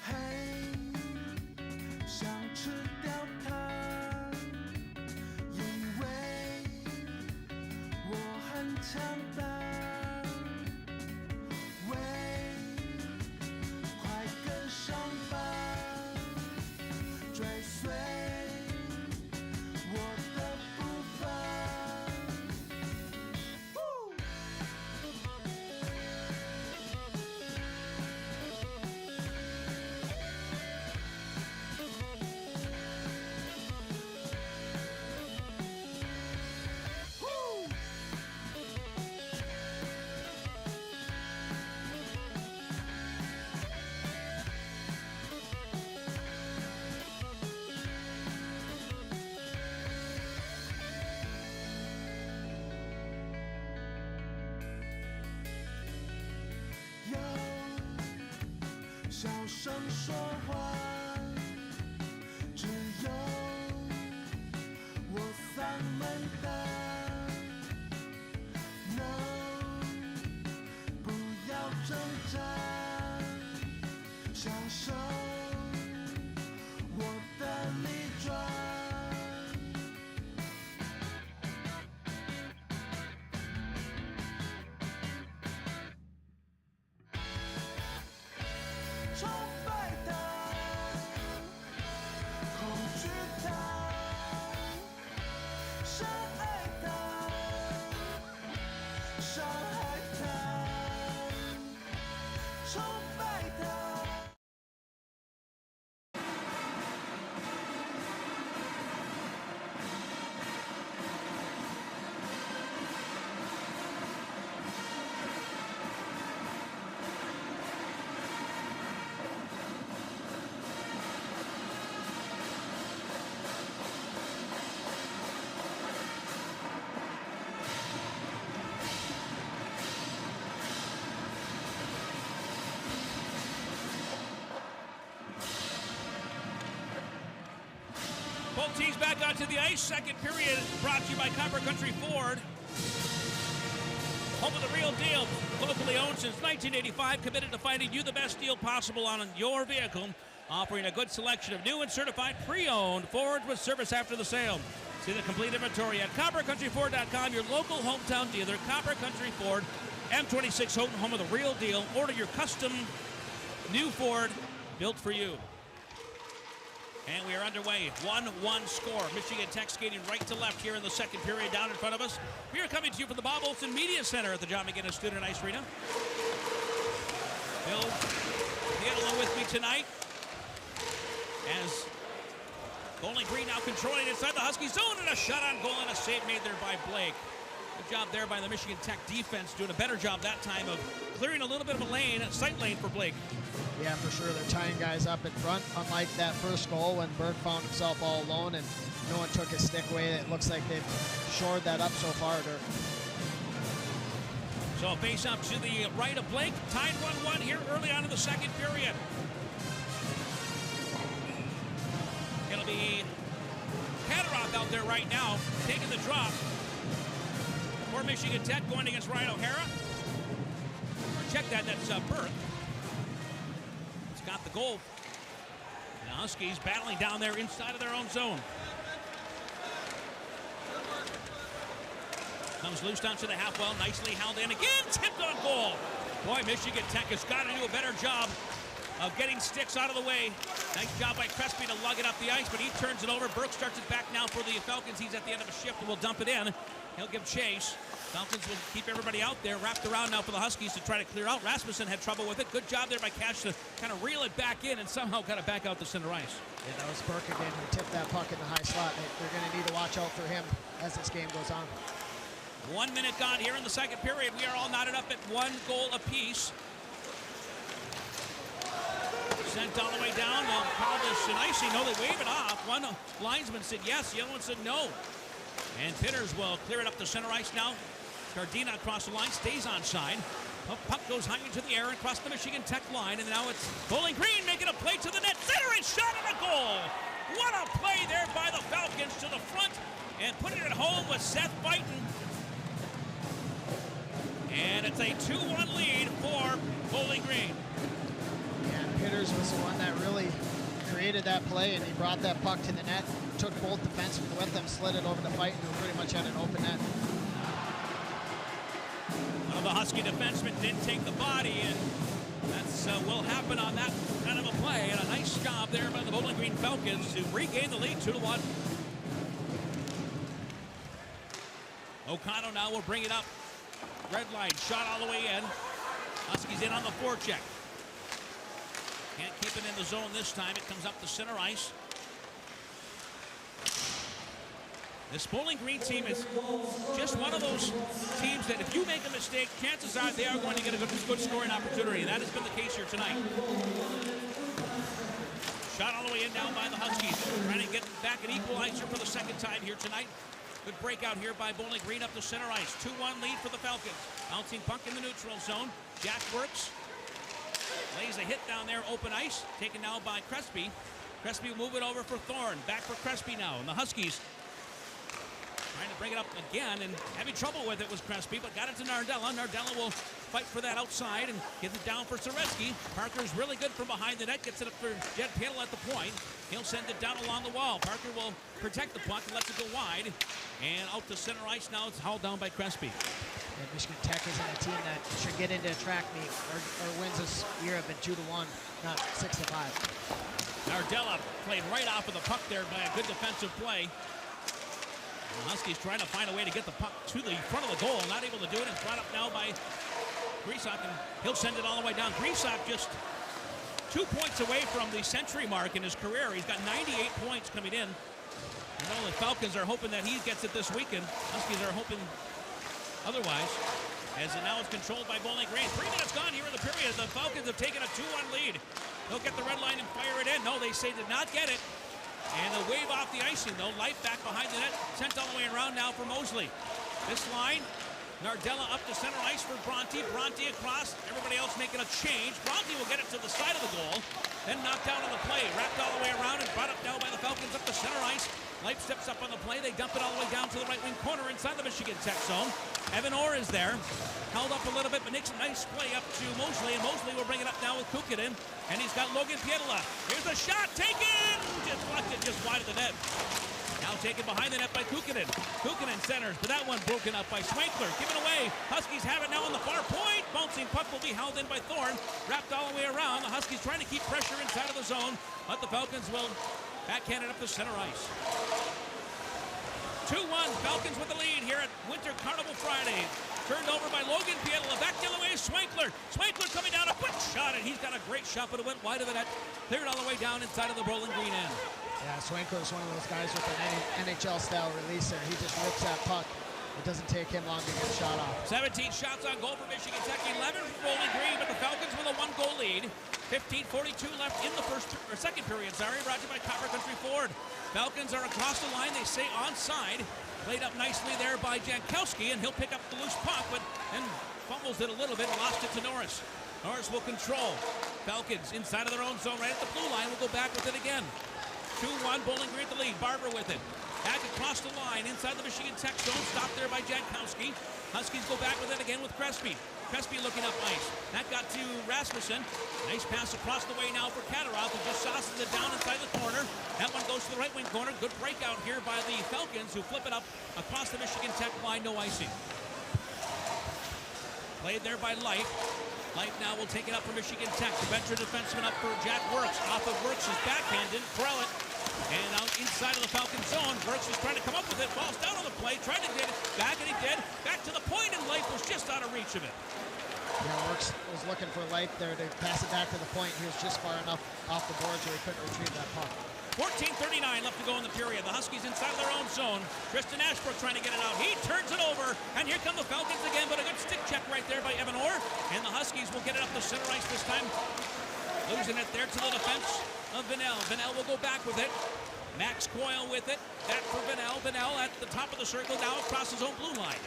F: 嘿，想吃掉它，因为我很强大。喂，快跟上吧，追随我的步伐。要小声说话，只有我嗓门大。No， 不要挣扎，享受我的利爪。崇拜它，恐惧它，深爱它，伤害它，崇拜它。
A: Both teams back onto the ice. Second period brought to you by Copper Country Ford. Home of the real deal. Locally owned since 1985. Committed to finding you the best deal possible on your vehicle. Offering a good selection of new and certified pre-owned Fords with service after the sale. See the complete inventory at CopperCountryFord.com. Your local hometown dealer, Copper Country Ford. M26 Houghton, home of the real deal. Order your custom new Ford built for you. And we are underway. 1-1 score. Michigan Tech skating right to left here in the second period down in front of us. We are coming to you from the Bob Olson Media Center at the John McGinnis Student Ice Arena. Bill Pietolo with me tonight. As Bowling Green now controlling inside the Husky zone, and a shot on goal and a save made there by Blake. Good job there by the Michigan Tech defense, doing a better job that time of clearing a little bit of a lane, sight lane for Blake.
B: Yeah, for sure. They're tying guys up in front, unlike that first goal when Burke found himself all alone and no one took his stick away. It looks like they've shored that up so far, Dirk.
A: So face up to the right of Blake, tied 1-1 here early on in the second period. It'll be Catterock out there right now, taking the drop for Michigan Tech, going against Ryan O'Hara. Check that, that's Burke. He's got the goal. The Huskies battling down there inside of their own zone. Comes loose down to the half wall, nicely held in again, tipped on goal. Boy, Michigan Tech has got to do a better job of getting sticks out of the way. Nice job by Crespi to lug it up the ice, but he turns it over. Burke starts it back now for the Falcons. He's at the end of a shift and will dump it in. He'll give chase. Falcons will keep everybody out there, wrapped around now for the Huskies to try to clear out. Rasmussen had trouble with it. Good job there by Cash to kind of reel it back in and somehow kind of back out to center ice.
B: Yeah, that was Burke again who tipped that puck in the high slot. They're going to need to watch out for him as this game goes on.
A: 1 minute gone here in the second period. We are all knotted up at 1 goal apiece. Sent all the way down. They'll call this an icing. No, they wave it off. One linesman said yes. The other one said no. And Pitters will clear it up to center ice now. Gardina across the line, stays onside. Puck goes high into the air across the Michigan Tech line, and now it's Bowling Green making a play to the net. Center and shot and a goal. What a play there by the Falcons to the front and putting it at home with Seth Fighton. And it's a 2-1 lead for Bowling Green.
B: And Pitters was the one that really created that play, and he brought that puck to the net, took both defensemen with him, slid it over the fight, and pretty much had an open net.
A: One of the Husky defensemen didn't take the body, and that's will happen on that kind of a play. And a nice job there by the Bowling Green Falcons to regain the lead 2-1. O'Connell now will bring it up. Red line, shot all the way in. Huskies in on the forecheck. Can't keep it in the zone this time. It comes up to center ice. This Bowling Green team is just one of those teams that if you make a mistake, chances are they are going to get a good scoring opportunity. And that has been the case here tonight. Shot all the way in down by the Huskies. Trying to get back an equalizer for the second time here tonight. Good breakout here by Bowling Green up to center ice. 2-1 lead for the Falcons. Bouncing puck in the neutral zone. Jack works. Lays a hit down there, open ice. Taken now by Crespi. Crespi will move it over for Thorne. Back for Crespi now. And the Huskies trying to bring it up again and having trouble with it was Crespi, but got it to Nardella. Nardella will fight for that outside and gets it down for Zareski. Parker's really good from behind the net. Gets it up for Jed Pittle at the point. He'll send it down along the wall. Parker will protect the puck and lets it go wide. And out to center ice now. It's hauled down by Crespi.
B: And Michigan Tech isn't a team that should get into a track meet or wins this year have been 2-1, not 6-5.
A: Nardella played right off of the puck there by a good defensive play. The Huskies trying to find a way to get the puck to the front of the goal. Not able to do it. It's brought up now by Grisak, and he'll send it all the way down. Grisak just 2 points away from the century mark in his career. He's got 98 points coming in. You know, the Falcons are hoping that he gets it this weekend. Huskies are hoping otherwise, as it now is controlled by Bowling Green. 3 minutes gone here in the period. The Falcons have taken a 2-1 lead. They'll get the red line and fire it in. No, they say did not get it. And they'll wave off the icing, though. Light back behind the net. Sent all the way around now for Mosley. This line, Nardella up to center ice for Bronte. Bronte across. Everybody else making a change. Bronte will get it to the side of the goal. Then knocked out on the play. Wrapped all the way around and brought up now by the Falcons up to center ice. Light steps up on the play. They dump it all the way down to the right wing corner inside the Michigan Tech zone. Evan Orr is there. Held up a little bit, but makes a nice play up to Mosley. And Mosley will bring it up now with Kukunin. And he's got Logan Pietila. Here's a shot. Taken! Deflected just wide of the net. Now taken behind the net by Kukunin. Kukunin centers, but that one broken up by Swankler. Given away. Huskies have it now on the far point. Bouncing puck will be held in by Thorne. Wrapped all the way around. The Huskies trying to keep pressure inside of the zone, but the Falcons will backhand it up to center ice. 2-1, Falcons with the lead here at Winter Carnival Friday. Turned over by Logan Pietila. Back the other way is Swankler. Swankler coming down a quick shot, and he's got a great shot, but it went wide of the net. Cleared all the way down inside of the Bowling Green end.
B: Yeah, Swankler is one of those guys with an NHL-style releaser. He just rips that puck. It doesn't take him long to get a shot off.
A: 17 shots on goal for Michigan Tech, 11 for Bowling Green, but the Falcons with a 1-goal lead. 15:42 left in the second period. Brought to you by Copper Country Ford. Falcons are across the line. They say onside. Played up nicely there by Jankowski, and he'll pick up the loose puck, but then fumbles it a little bit and lost it to Norris. Norris will control. Falcons inside of their own zone, right at the blue line. Will go back with it again. 2-1, Bowling Green at the lead. Barber with it. Back across the line, inside the Michigan Tech zone. Stopped there by Jankowski. Huskies go back with it again with Crespi. Crespi looking up ice. That got to Rasmussen. Nice pass across the way now for Katarov, who just sauces it down inside the corner. That one goes to the right wing corner. Good breakout here by the Falcons, who flip it up across the Michigan Tech line. No icing. Played there by Light. Light now will take it up for Michigan Tech. The veteran defenseman up for Jack Works. Off of Works is backhanded. Corral it. And out inside of the Falcon zone. Works is trying to come up with it. Falls down on the play. Trying to get it back, and he did. Back to the point, and Light was just out of reach of it.
B: Yeah, Works was looking for Light there to pass it back to the point. He was just far enough off the boards where he couldn't retrieve that puck.
A: 14:39 left to go in the period. The Huskies inside of their own zone. Tristan Ashbrook trying to get it out. He turns it over, and here come the Falcons again, but a good stick check right there by Evan Orr. And the Huskies will get it up to center ice this time. Losing it there to the defense of Vanel. Vanel will go back with it. Max Coyle with it. Back for Vanel. Vanel at the top of the circle now across his own blue line.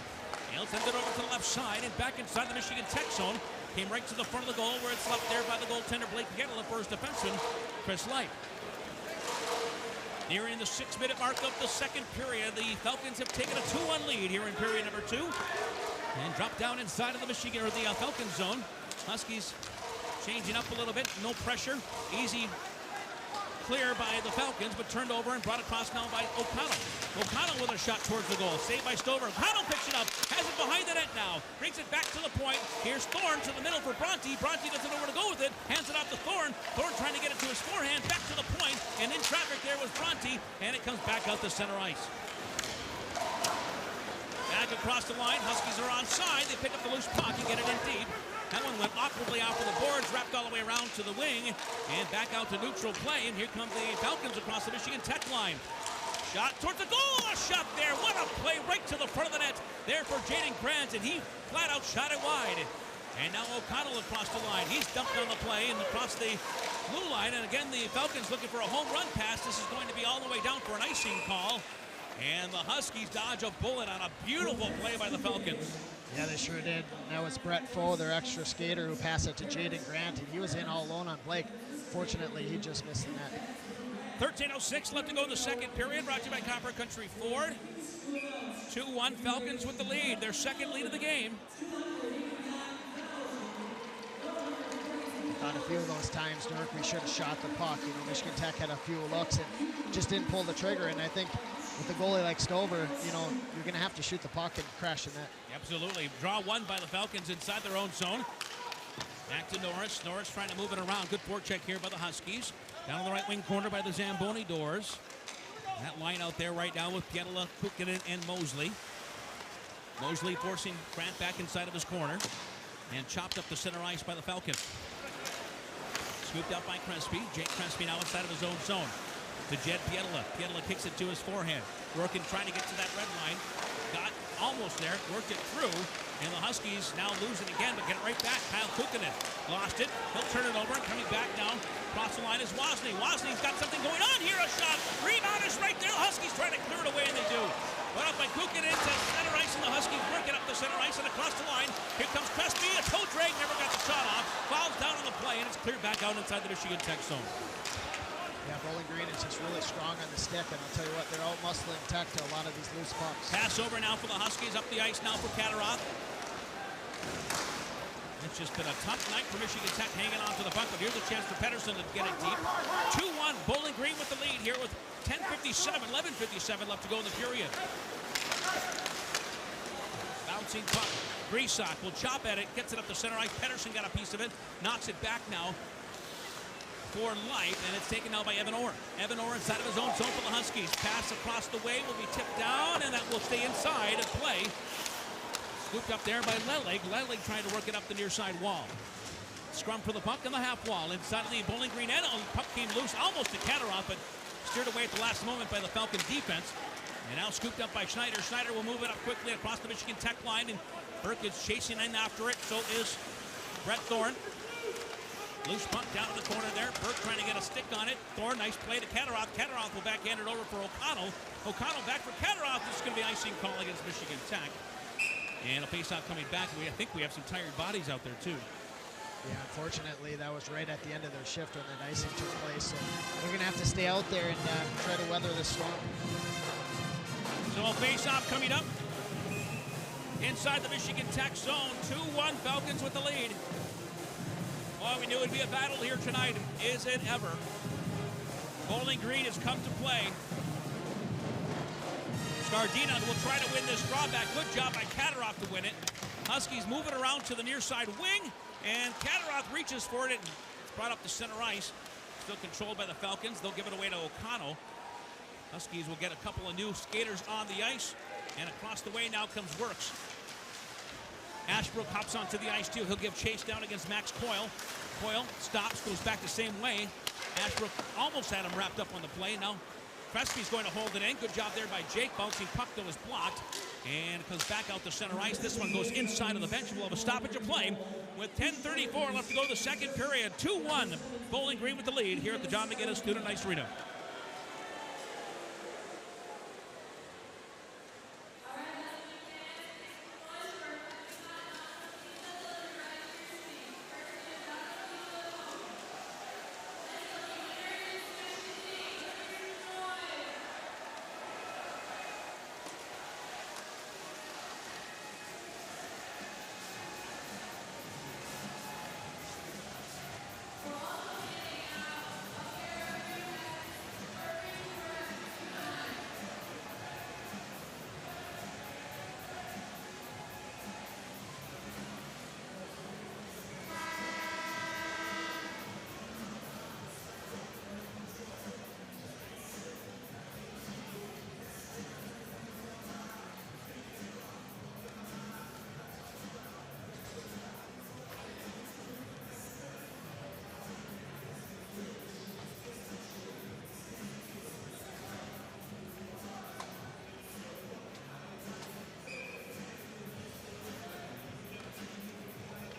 A: He'll send it over to the left side and back inside the Michigan Tech zone. Came right to the front of the goal where it's left there by the goaltender Blake Gettle for his defenseman, Chris Light. Nearing the 6-minute mark of the second period, the Falcons have taken a 2-1 lead here in period number 2. And drop down inside of the Michigan or the Falcon zone. Huskies changing up a little bit. No pressure. Easy clear by the Falcons, but turned over and brought across now by O'Connell. O'Connell with a shot towards the goal. Saved by Stover. O'Connell picks it up. Has it behind the net now. Brings it back to the point. Here's Thorne to the middle for Bronte. Bronte doesn't know where to go with it. Hands it off to Thorne. Thorne trying to get it to his forehand. Back to the point. And in traffic there was Bronte. And it comes back out to center ice. Back across the line. Huskies are onside. They pick up the loose puck and get it in deep. That one went awkwardly off of the boards, wrapped all the way around to the wing, and back out to neutral play. And here come the Falcons across the Michigan Tech line. Shot towards the goal. A shot there. What a play right to the front of the net there for Jaden Kranz, and he flat out shot it wide. And now O'Connell across the line. He's dumped on the play and across the blue line. And again, the Falcons looking for a home run pass. This is going to be all the way down for an icing call. And the Huskies dodge a bullet on a beautiful play by the Falcons.
B: Yeah, they sure did. That was Brett Foe, their extra skater, who passed it to Jaden Grant, and he was in all alone on Blake. Fortunately, he just missed the net.
A: 13:06 left to go in the second period. Brought to you by Copper Country Ford. 2-1 Falcons with the lead. Their second lead of the game.
B: On a few of those times, Dirk, we should have shot the puck. You know, Michigan Tech had a few looks and just didn't pull the trigger. And I think with a goalie like Stover, you know, you're going to have to shoot the puck and crash the net.
A: Absolutely. Draw one by the Falcons inside their own zone. Back to Norris. Norris trying to move it around. Good forecheck here by the Huskies. Down on the right wing corner by the Zamboni doors. That line out there right now with Pietila, Kukkonen, and Mosley. Mosley forcing Grant back inside of his corner. And chopped up the center ice by the Falcons. Scooped up by Crespi. Jake Crespi now inside of his own zone. To Jed Pietila. Pietila kicks it to his forehand. Working, trying to get to that red line. Got almost there. Worked it through. And the Huskies now lose it again, but get it right back. Kyle Kukkonen lost it. He'll turn it over. Coming back down. Across the line is Wozni. Wozny's got something going on here. A shot. Rebound is right there. The Huskies trying to clear it away, and they do. Put up by Kukkonen to center ice, and the Huskies work it up the center ice and across the line. Here comes Crespi. A toe drag. Never got the shot off. Falls down on the play, and it's cleared back out inside the Michigan Tech zone.
B: Yeah, Bowling Green is just really strong on the stick, and I'll tell you what, they're out muscling Tech to a lot of these loose pucks.
A: Pass over now for the Huskies, up the ice now for Kataroth. It's just been a tough night for Michigan Tech hanging on to the puck, but here's a chance for Pedersen to get it deep. 2-1, Bowling Green with the lead here with 11:57 left to go in the period. Bouncing puck. Grisak will chop at it, gets it up the center ice. Pedersen got a piece of it, knocks it back now for life, and it's taken now by Evan Orr. Evan Orr inside of his own zone for the Huskies. Pass across the way will be tipped down, and that will stay inside and play. Scooped up there by Lelig. Lelig trying to work it up the near side wall. Scrum for the puck on the half wall. Inside of the Bowling Green end. Oh, puck came loose almost to Kataroff, but steered away at the last moment by the Falcon defense. And now scooped up by Schneider. Schneider will move it up quickly across the Michigan Tech line, and Burke is chasing in after it. So is Brett Thorne. Loose puck down in the corner there. Burke trying to get a stick on it. Thorne, nice play to Kataroff. Kataroff will backhand it over for O'Connell. O'Connell back for Kataroff. This is going to be icing call against Michigan Tech. And a face-off coming back. I think we have some tired bodies out there, too.
B: Yeah, unfortunately, that was right at the end of their shift when that icing took place. So they're going to have to stay out there and try to weather this storm.
A: So a face-off coming up inside the Michigan Tech zone. 2-1 Falcons with the lead. Boy, we knew it would be a battle here tonight. Is it ever? Bowling Green has come to play. Scardina will try to win this drawback. Good job by Kataroff to win it. Huskies move it around to the near side wing, and Kataroff reaches for it. It's brought up to center ice. Still controlled by the Falcons. They'll give it away to O'Connell. Huskies will get a couple of new skaters on the ice, and across the way now comes Works. Ashbrook hops onto the ice, too. He'll give chase down against Max Coyle. Coyle stops, goes back the same way. Ashbrook almost had him wrapped up on the play. Now Crespi's going to hold it in. Good job there by Jake. Bouncing puck that was blocked. And it comes back out to center ice. This one goes inside of the bench. We'll have a stoppage of play with 10:34 left to go the second period. 2-1. Bowling Green with the lead here at the John McGinnis Student Ice Arena.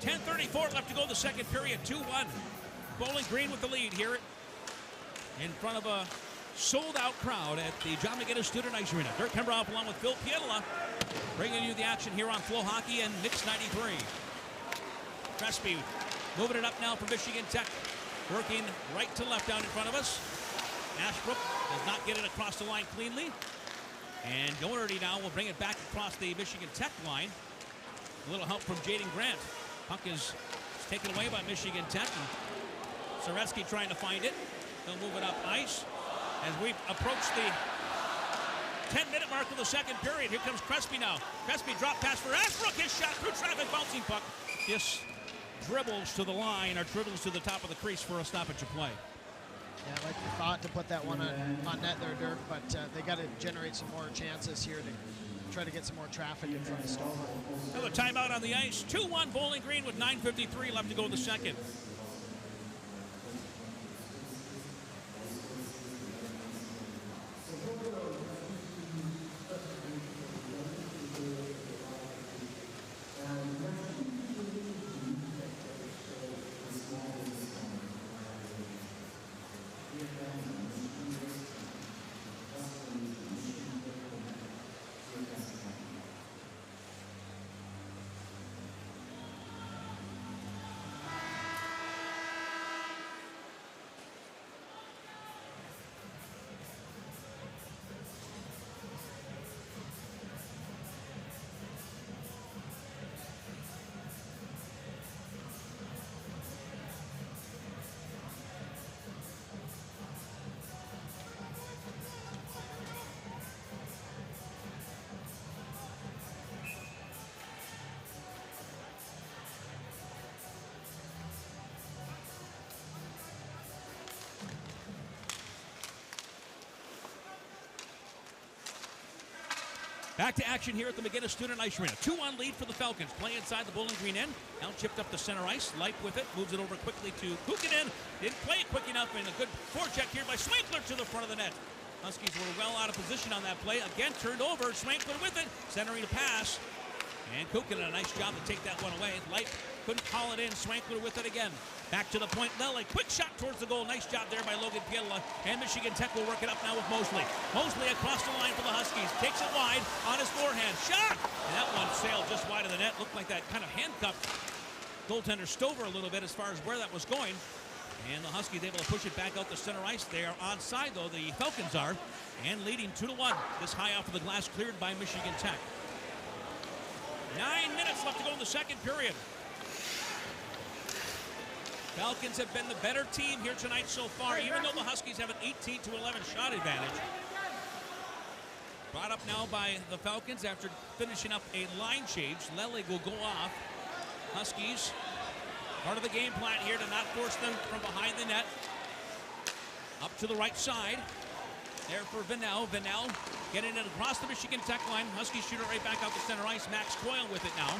A: 10:34 left to go the second period. 2-1. Bowling Green with the lead here in front of a sold-out crowd at the John McGinnis Student Ice Arena. Dirk Pembroke along with Phil Pietola bringing you the action here on Flow Hockey and Mix 93. Crespi moving it up now for Michigan Tech. Working right to left down in front of us. Ashbrook does not get it across the line cleanly. And Doherty now will bring it back across the Michigan Tech line. A little help from Jaden Grant. Puck is taken away by Michigan Tech. And Soretsky trying to find it. They'll move it up ice. As we approach the 10-minute mark of the second period, here comes Crespi now. Crespi drop pass for Ashbrook. His shot through traffic, bouncing puck. Just dribbles to the line or dribbles to the top of the crease for a stoppage of play.
B: Yeah, like we thought to put that one on net there, Dirk, but they got to generate some more chances here to try to get some more traffic in front of Stover.
A: Another timeout on the ice. 2-1 Bowling Green with 9:53 left to go in the second. Back to action here at the McGinnis Student Ice Arena. 2-1 lead for the Falcons. Play inside the Bowling Green end. Now chipped up to center ice. Light with it. Moves it over quickly to Kukkonen. Didn't play it quick enough, and a good forecheck here by Swinkler to the front of the net. Huskies were well out of position on that play. Again, turned over. Swinkler with it. Centering a pass. And Kukkonen, a nice job to take that one away. Light couldn't call it in. Swankler with it again. Back to the point. Lely, quick shot towards the goal. Nice job there by Logan Pietola. And Michigan Tech will work it up now with Mosley. Mosley across the line for the Huskies. Takes it wide on his forehand. Shot! And that one sailed just wide of the net. Looked like that kind of handcuffed goaltender Stover a little bit as far as where that was going. And the Huskies able to push it back out the center ice. They are onside, though. The Falcons are. And leading 2-1. This high off of the glass cleared by Michigan Tech. 9 minutes left to go in the second period. Falcons have been the better team here tonight so far, even though the Huskies have an 18-11 shot advantage. Brought up now by the Falcons after finishing up a line change. Lely will go off. Huskies, part of the game plan here to not force them from behind the net. Up to the right side. There for Venell. Venell getting it across the Michigan Tech line. Huskies shoot it right back out the center ice. Max Coyle with it now.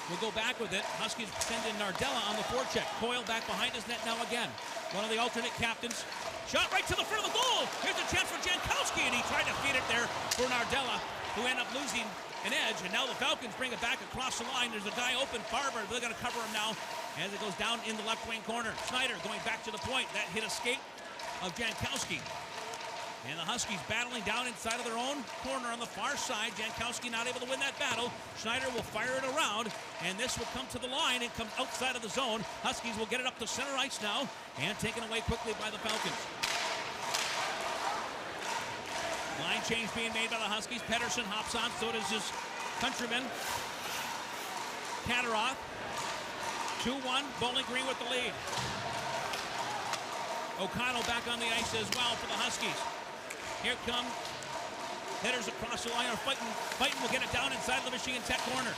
A: We'll go back with it. Huskies send in Nardella on the forecheck. Coyle back behind his net now again. One of the alternate captains. Shot right to the front of the goal. Here's a chance for Jankowski, and he tried to feed it there for Nardella, who ended up losing an edge. And now the Falcons bring it back across the line. There's a guy open, Farber. They're going to cover him now as it goes down in the left wing corner. Snyder going back to the point. That hit a skate of Jankowski. And the Huskies battling down inside of their own corner on the far side. Jankowski not able to win that battle. Schneider will fire it around, and this will come to the line and come outside of the zone. Huskies will get it up to center ice now, and taken away quickly by the Falcons. Line change being made by the Huskies. Pedersen hops on, so does his countryman, Kataroff. 2-1, Bowling Green with the lead. O'Connell back on the ice as well for the Huskies. Here come headers across the line. Fighting will get it down inside the Michigan Tech corner.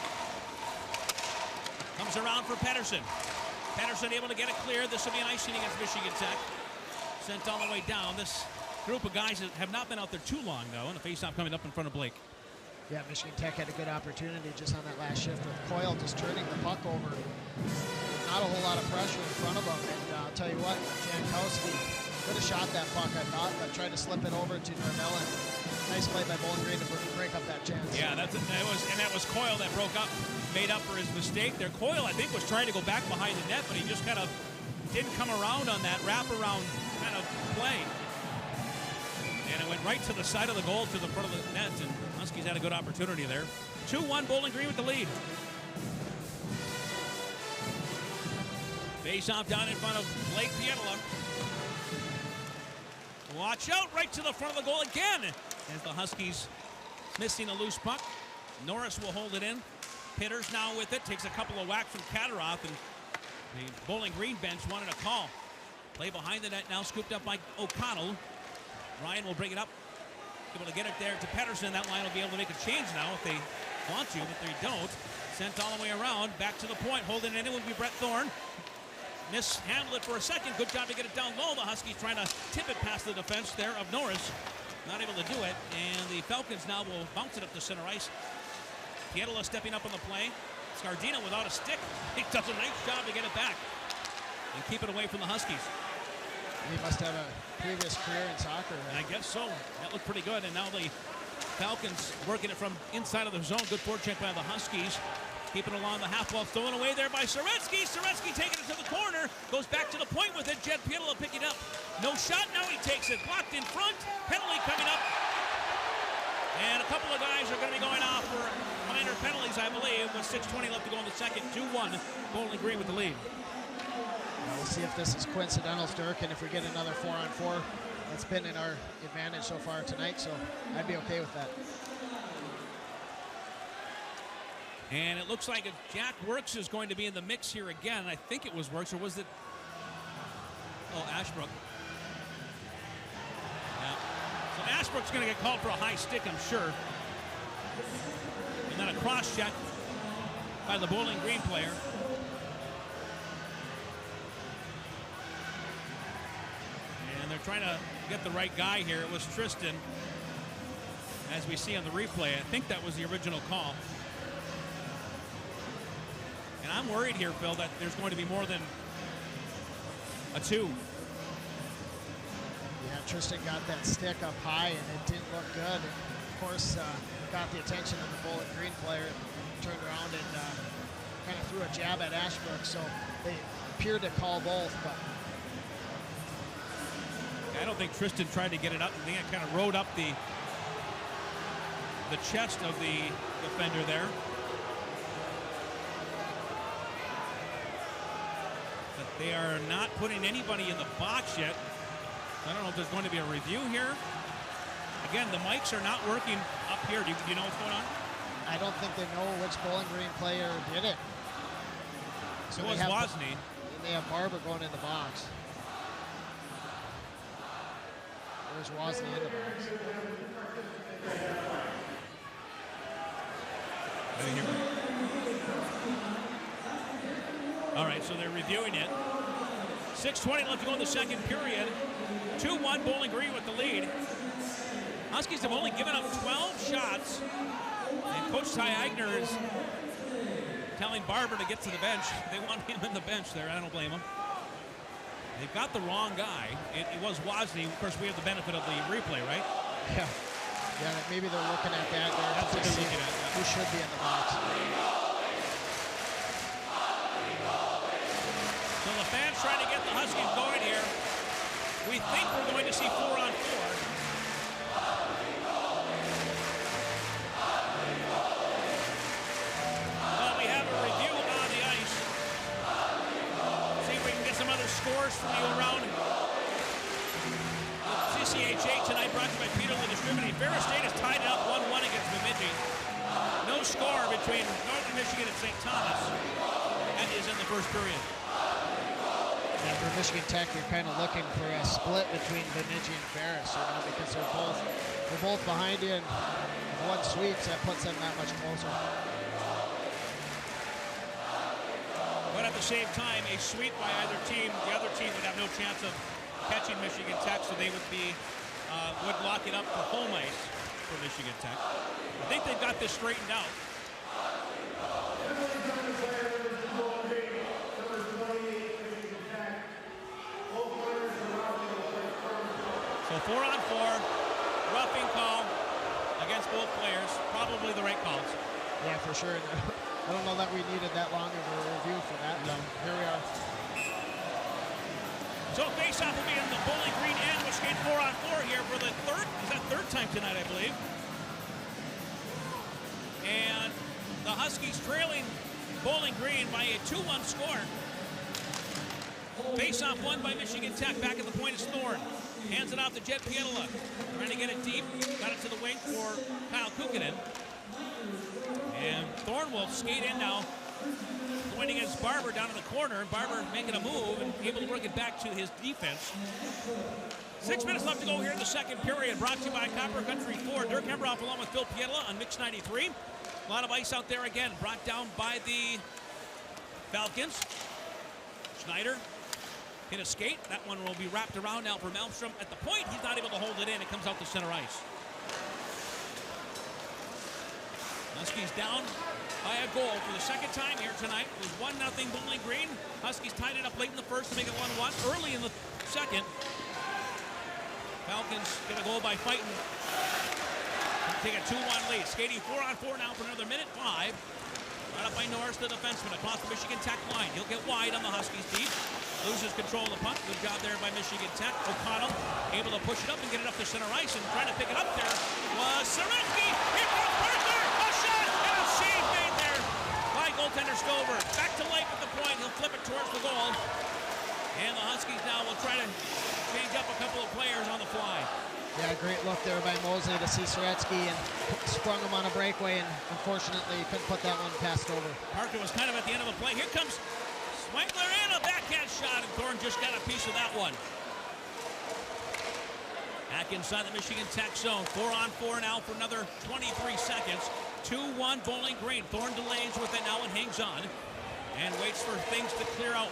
A: Comes around for Pedersen. Pedersen able to get it clear. This will be an icing against Michigan Tech. Sent all the way down. This group of guys that have not been out there too long, though, and the faceoff coming up in front of Blake.
B: Yeah, Michigan Tech had a good opportunity just on that last shift with Coyle just turning the puck over. Not a whole lot of pressure in front of him. And I'll tell you what, Jankowski Could have shot that puck, I thought, but tried to slip it over to Norvell. And nice play by Bowling Green to break up that chance.
A: Yeah, that was Coyle that broke up, made up for his mistake there. Coyle, I think, was trying to go back behind the net, but he just kind of didn't come around on that wraparound kind of play. And it went right to the side of the goal, to the front of the net, and Huskies had a good opportunity there. 2-1, Bowling Green with the lead. Face off down in front of Blake Pietola. Watch out, right to the front of the goal again, as the Huskies missing a loose puck. Norris will hold it in. Pitters now with it, takes a couple of whacks from Kataroff, and the Bowling Green bench wanted a call. Play behind the net now, scooped up by O'Connell. Ryan will bring it up, able to get it there to Pettersson. That line will be able to make a change now if they want to, but they don't. Sent all the way around, back to the point, holding it in will be Brett Thorne. Mishandled it for a second, good job to get it down low. The Huskies trying to tip it past the defense there of Norris. Not able to do it, and the Falcons now will bounce it up to center ice. Pietola stepping up on the play. Scardina without a stick. He does a nice job to get it back and keep it away from the Huskies.
B: He must have a previous career in soccer.
A: I guess so. That looked pretty good, and now the Falcons working it from inside of the zone. Good forecheck by the Huskies. Keeping along the half wall, thrown away there by Soretsky. Soretsky taking it to the corner, goes back to the point with it. Jed Pietola picking it up. No shot, now he takes it. Blocked in front, penalty coming up. And a couple of guys are going to be going off for minor penalties, I believe, with 6:20 left to go in the second. 2-1, Bowling Green with the lead.
B: We'll see if this is coincidental, Dirk, and if we get another 4-on-4, that's been in our advantage so far tonight, so I'd be okay with that.
A: And it looks like Jack Works is going to be in the mix here again. I think it was Works, or was it? Oh, Ashbrook. Yeah. So Ashbrook's going to get called for a high stick, I'm sure. And then a cross check by the Bowling Green player. And they're trying to get the right guy here. It was Tristan, as we see on the replay. I think that was the original call. And I'm worried here, Phil, that there's going to be more than a 2.
B: Yeah, Tristan got that stick up high, and it didn't look good. And of course, got the attention of the Bowling Green player, turned around and kind of threw a jab at Ashbrook. So they appeared to call both, but
A: I don't think Tristan tried to get it up. I think it kind of rode up the chest of the defender there. But they are not putting anybody in the box yet. I don't know if there's going to be a review here. Again, the mics are not working up here. Do you know what's going on?
B: I don't think they know which Bowling Green player did it.
A: So it was Wozni.
B: They have Barber going in the box. There's Wozni in the box.
A: All right, so they're reviewing it. 6:20 left to go in the second period. 2-1 Bowling Green with the lead. Huskies have only given up 12 shots. And Coach Ty Eigner is telling Barber to get to the bench. They want him in the bench there. I don't blame him. They've got the wrong guy. It was Wozni. Of course, we have the benefit of the replay, right?
B: Yeah. Yeah, maybe they're looking at that there.
A: That's what
B: to
A: they're
B: see
A: looking at, yeah.
B: who should be in the box.
A: So the fans trying to get the Huskies going here. We think we're going to see 4-on-4. Well, we have a review on the ice. See if we can get some other scores from you around. CCHA tonight brought to you by Peter the Distributing. Ferris State has tied it up 1-1 against Bemidji. No score between Northern Michigan and St. Thomas. That is in the first period.
B: Yeah, for Michigan Tech, you're kind of looking for a split between Bemidji and Ferris, because they're both behind you, and if one sweeps, that puts them that much closer.
A: But at the same time, a sweep by either team, the other team would have no chance of catching Michigan Tech, so they would lock it up for home ice for Michigan Tech. I think they've got this straightened out. So 4-on-4, roughing call against both players. Probably the right calls.
B: Yeah, for sure. I don't know that we needed that long of a review for that.
A: No.
B: Here we are.
A: So face-off will be in the Bowling Green end. We'll skate 4-on-4 here for the third time tonight, I believe. And the Huskies trailing Bowling Green by a 2-1 score. Face-off won by Michigan Tech. Back at the point is Thorne. Hands it off to Jed Pietola. Trying to get it deep. Got it to the wing for Kyle Kukkonen. And Thorne will skate in now. Going against Barber down in the corner. Barber making a move and able to work it back to his defense. 6 minutes left to go here in the second period. Brought to you by Copper Country Ford. Dirk Hemroff along with Phil Pietola on Mix 93. A lot of ice out there again. Brought down by the Falcons. Schneider hit a skate. That one will be wrapped around now for Malmstrom. At the point, he's not able to hold it in. It comes out to center ice. Huskies down by a goal for the second time here tonight. It was 1-0 Bowling Green. Huskies tied it up late in the first to make it 1-1. Early in the second, Falcons get a goal by Fighton. Take a 2-1 lead. Skating 4-on-4 now for another minute 5. Right up by Norris, the defenseman, across the Michigan Tech line. He'll get wide on the Huskies deep. Loses control of the puck. Good job there by Michigan Tech. O'Connell able to push it up and get it up to center ice, and trying to pick it up there was Serensky. Here comes Parker. A shot and a save made there by goaltender Stover. Back to Lake at the point. He'll flip it towards the goal. And the Huskies now will try to change up a couple of players on the fly.
B: Yeah, great look there by Mosley to see Soretsky and sprung him on a breakaway, and unfortunately couldn't put that one past over.
A: Parker was kind of at the end of the play. Here comes Swangler in a backhand shot, and Thorne just got a piece of that one. Back inside the Michigan Tech zone. 4-on-4 now for another 23 seconds. 2-1 Bowling Green. Thorne delays with it now and hangs on and waits for things to clear out.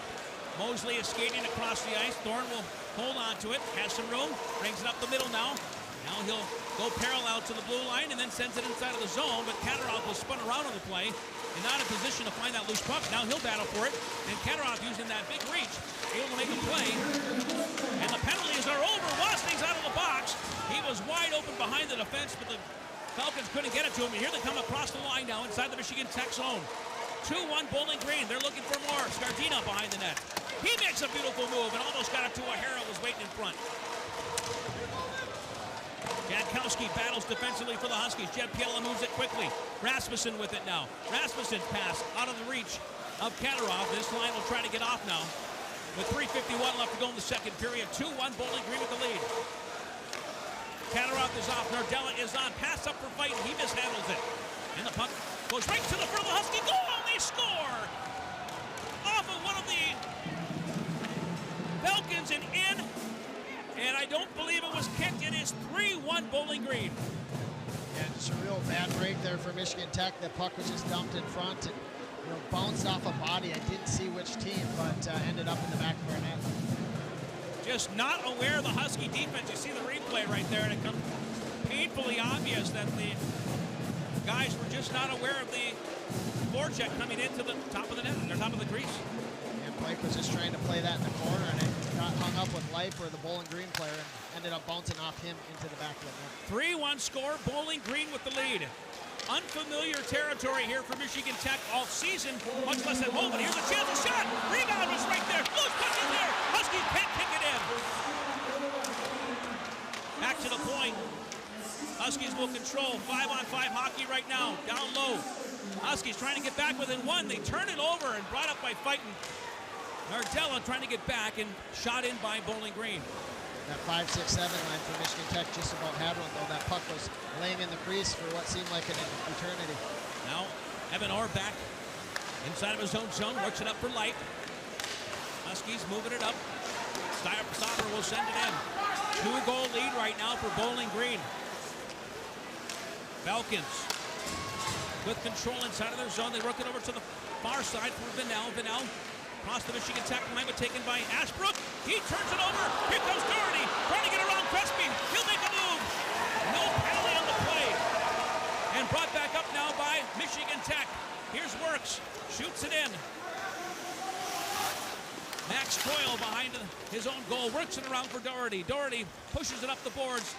A: Mosley is skating across the ice. Thorne will hold on to it, has some room, brings it up the middle now. Now he'll go parallel to the blue line and then sends it inside of the zone, but Katarov will spun around on the play and not in position to find that loose puck. Now he'll battle for it, and Katarov using that big reach, able to make a play. And the penalties are over. Wasning's out of the box. He was wide open behind the defense, but the Falcons couldn't get it to him. And here they come across the line now inside the Michigan Tech zone. 2-1 Bowling Green. They're looking for more. Scardina behind the net. He makes a beautiful move and almost got it to O'Hara, was waiting in front. Jankowski battles defensively for the Huskies. Jed Pietola moves it quickly. Rasmussen with it now. Rasmussen pass out of the reach of Katarov. This line will try to get off now. With 3:51 left to go in the second period. 2-1 Bowling Green with the lead. Katarov is off. Nardella is on. Pass up for Fighton. He mishandles it. And the puck goes right to the front of the Husky goal. They score off of one of the Falcons and in. And I don't believe it was kicked. It is 3-1 Bowling Green.
B: Yeah, just a real bad break there for Michigan Tech. The puck was just dumped in front and bounced off a body. I didn't see which team, but ended up in the back of our net.
A: Just not aware of the Husky defense. You see the replay right there, and it comes painfully obvious that the guys were just not aware of the forecheck coming into the top of the net, or top of the crease.
B: And Blake was just trying to play that in the corner, and it got hung up with Life or the Bowling Green player, and ended up bouncing off him into the back of the net.
A: 3-1 score, Bowling Green with the lead. Unfamiliar territory here for Michigan Tech all season, much less at home. But here's a chance, a shot. Rebound was right there. Loose puck in there. Huskies can't kick it in. Back to the point. Huskies will control 5-on-5 hockey right now. Down low. Huskies trying to get back within one. They turn it over and brought up by Fighton. Nardella trying to get back and shot in by Bowling Green.
B: That 5-6-7 line for Michigan Tech just about had one, though. That puck was laying in the crease for what seemed like an eternity.
A: Now, Evan Orr back inside of his own zone, works it up for Light. Huskies moving it up. Stopper will send it in. 2-goal lead right now for Bowling Green. Falcons with control inside of their zone. They work it over to the far side for Vinnell. Vinnell across the Michigan Tech line, but taken by Ashbrook. He turns it over. Here comes Doherty, trying to get around Crespi. He'll make a move. No penalty on the play. And brought back up now by Michigan Tech. Here's Works, shoots it in. Max Coyle behind his own goal, works it around for Doherty. Doherty pushes it up the boards.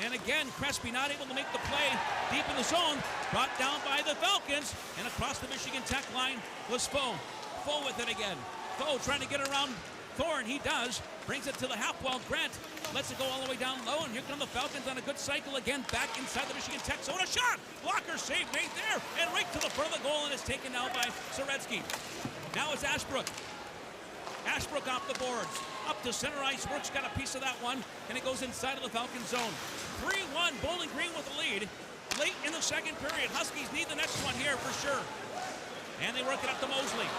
A: And again, Crespi not able to make the play deep in the zone. Brought down by the Falcons. And across the Michigan Tech line was Foe. Foe with it again. Foe trying to get around Thorne. He does. Brings it to the half wall. Grant lets it go all the way down low. And here come the Falcons on a good cycle again. Back inside the Michigan Tech zone. A shot! Blocker save made there. And right to the front of the goal. And it's taken now by Soretsky. Now it's Ashbrook. Ashbrook off the boards. Up to center ice. Works got a piece of that one. And it goes inside of the Falcon zone. 3-1. Bowling Green with the lead. Late in the second period. Huskies need the next one here for sure. And they work it up to Mosley.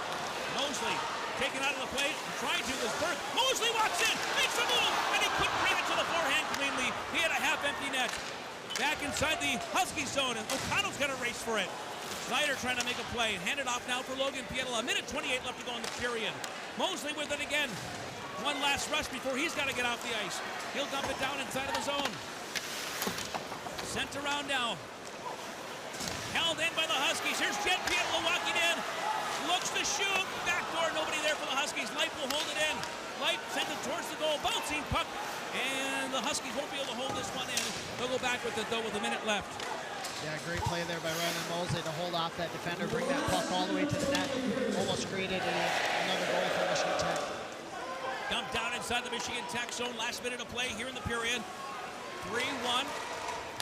A: Mosley taken out of the plate. Trying to was Burke. Mosley walks in. Makes a move. And he couldn't bring it to the forehand cleanly. He had a half-empty net. Back inside the Husky zone. And O'Connell's got to race for it. Snyder trying to make a play. Hand it off now for Logan Pietila. 1:28 left to go in the period. Mosley with it again. One last rush before he's got to get off the ice. He'll dump it down inside of the zone. Sent around now. Held in by the Huskies. Here's Jed Pietila walking in. Looks to shoot. Backdoor, nobody there for the Huskies. Light will hold it in. Light sends it towards the goal. Bouncing puck. And the Huskies won't be able to hold this one in. They'll go back with it, though, with a minute left.
B: Yeah, great play there by Ryan Mosley to hold off that defender, bring that puck all the way to the net. Almost created another goal for Michigan Tech.
A: Dumped down inside the Michigan Tech zone. Last minute of play here in the period. 3-1.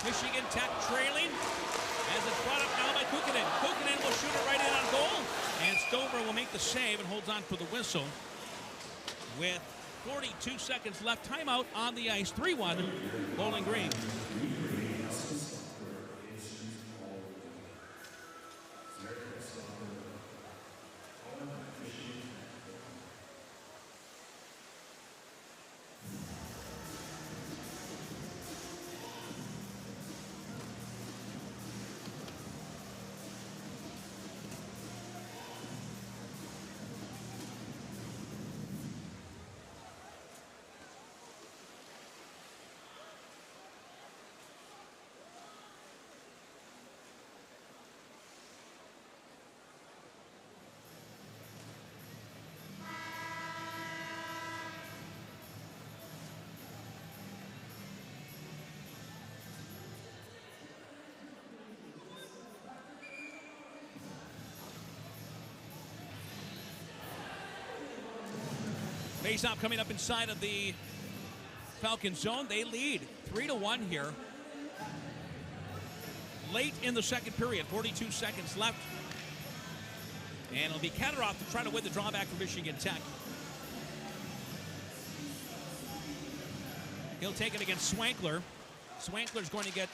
A: Michigan Tech trailing. As it's brought up now by Kukkonen. Kukkonen will shoot it right in on goal. And Stover will make the save and holds on for the whistle. With 42 seconds left. Timeout on the ice. 3-1. Bowling Green. Faceoff coming up inside of the Falcon zone. They lead 3-1 here. Late in the second period, 42 seconds left. And it'll be Katarov to try to win the drawback for Michigan Tech. He'll take it against Swankler. Swankler's going to get,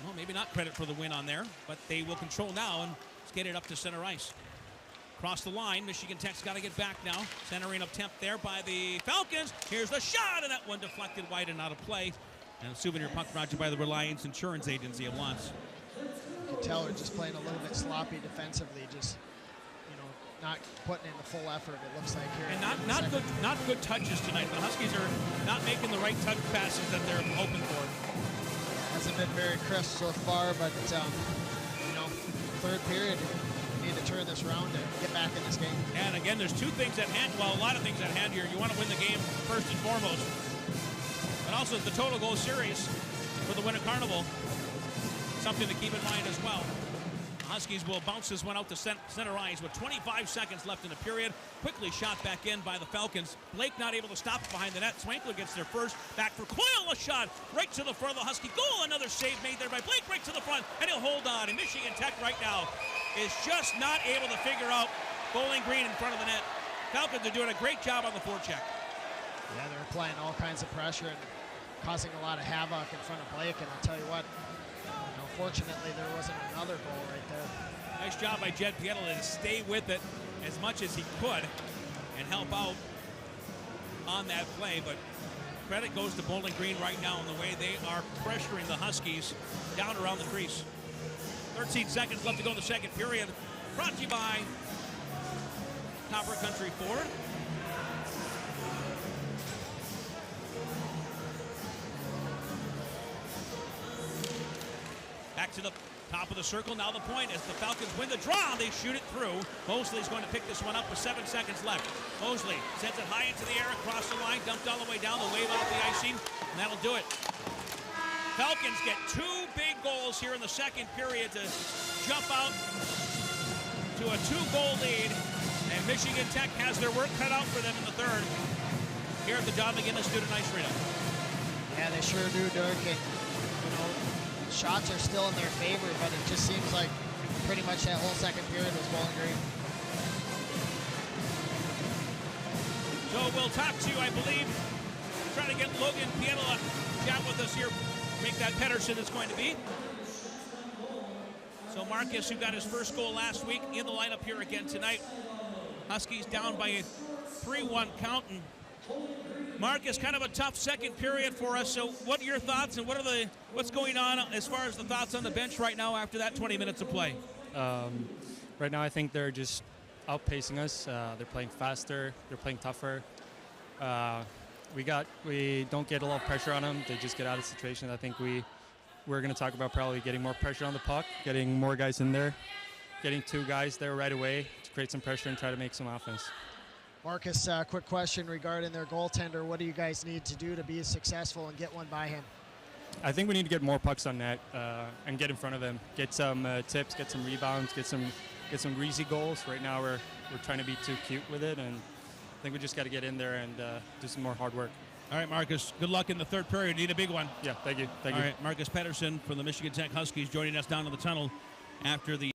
A: well, maybe not credit for the win on there, but they will control now and skate it up to center ice. Across the line, Michigan Tech's got to get back now. Centering attempt there by the Falcons. Here's the shot, and that one deflected wide and out of play. And a souvenir puck brought to you by the Reliance Insurance Agency of Lance.
B: You can tell they're just playing a little bit sloppy defensively, just, you know, not putting in the full effort, it looks like here.
A: And not good touches tonight. The Huskies are not making the right touch passes that they're hoping for.
B: Hasn't been very crisp so far, but, you know, third period, need to turn this around and get back in this game.
A: And again, there's two things at hand. Well, a lot of things at hand here. You want to win the game first and foremost. But also the total goal series for the Winter Carnival. Something to keep in mind as well. The Huskies will bounce this one out to center ice with 25 seconds left in the period. Quickly shot back in by the Falcons. Blake not able to stop it behind the net. Swankler gets there first. Back for Coyle, a shot right to the front of the Husky goal. Another save made there by Blake right to the front, and he'll hold on. And Michigan Tech right now is just not able to figure out Bowling Green in front of the net. Falcons are doing a great job on the forecheck.
B: Yeah, they're applying all kinds of pressure and causing a lot of havoc in front of Blake, and I'll tell you what, you know, fortunately there wasn't another goal right there.
A: Nice job by Jed Pietila to stay with it as much as he could and help out on that play, but credit goes to Bowling Green right now in the way they are pressuring the Huskies down around the crease. 13 seconds left to go in the second period. Brought to you by Copper Country Ford. Back to the Top of the circle, now the point as the Falcons win the draw. They shoot it through. Mosley's going to pick this one up with 7 seconds left. Mosley sends it high into the air, across the line, dumped all the way down, the wave off the icing, and that'll do it. Falcons get 2 big goals here in the second period to jump out to a 2-goal lead, and Michigan Tech has their work cut out for them in the third here at the John McGinnis Student Ice Arena.
B: Yeah, they sure do, Dirk. And, you know, shots are still in their favor, but it just seems like pretty much that whole second period was Bowling Green.
A: So we'll talk to, I believe, trying to get Logan Pianola chat with us here. Make that Pedersen is going to be. So Marcus, who got his first goal last week, in the lineup here again tonight. Huskies down by a 3-1 count. And Marcus, kind of a tough second period for us. So what are your thoughts, and what's going on as far as the thoughts on the bench right now after that 20 minutes of play?
G: Right now I think they're just outpacing us. They're playing faster. They're playing tougher. We don't get a lot of pressure on them. They just get out of situations. I think we're going to talk about probably getting more pressure on the puck, getting more guys in there, getting 2 guys there right away to create some pressure and try to make some offense.
B: Marcus, quick question regarding their goaltender. What do you guys need to do to be successful and get one by him?
G: I think we need to get more pucks on net and get in front of him. Get some tips, get some rebounds, get some greasy goals. Right now we're trying to be too cute with it, and I think we just got to get in there and do some more hard work.
A: All right, Marcus, good luck in the third period. Need a big one.
G: Yeah, thank you.
A: All right, Marcus Pedersen from the Michigan Tech Huskies joining us down in the tunnel after the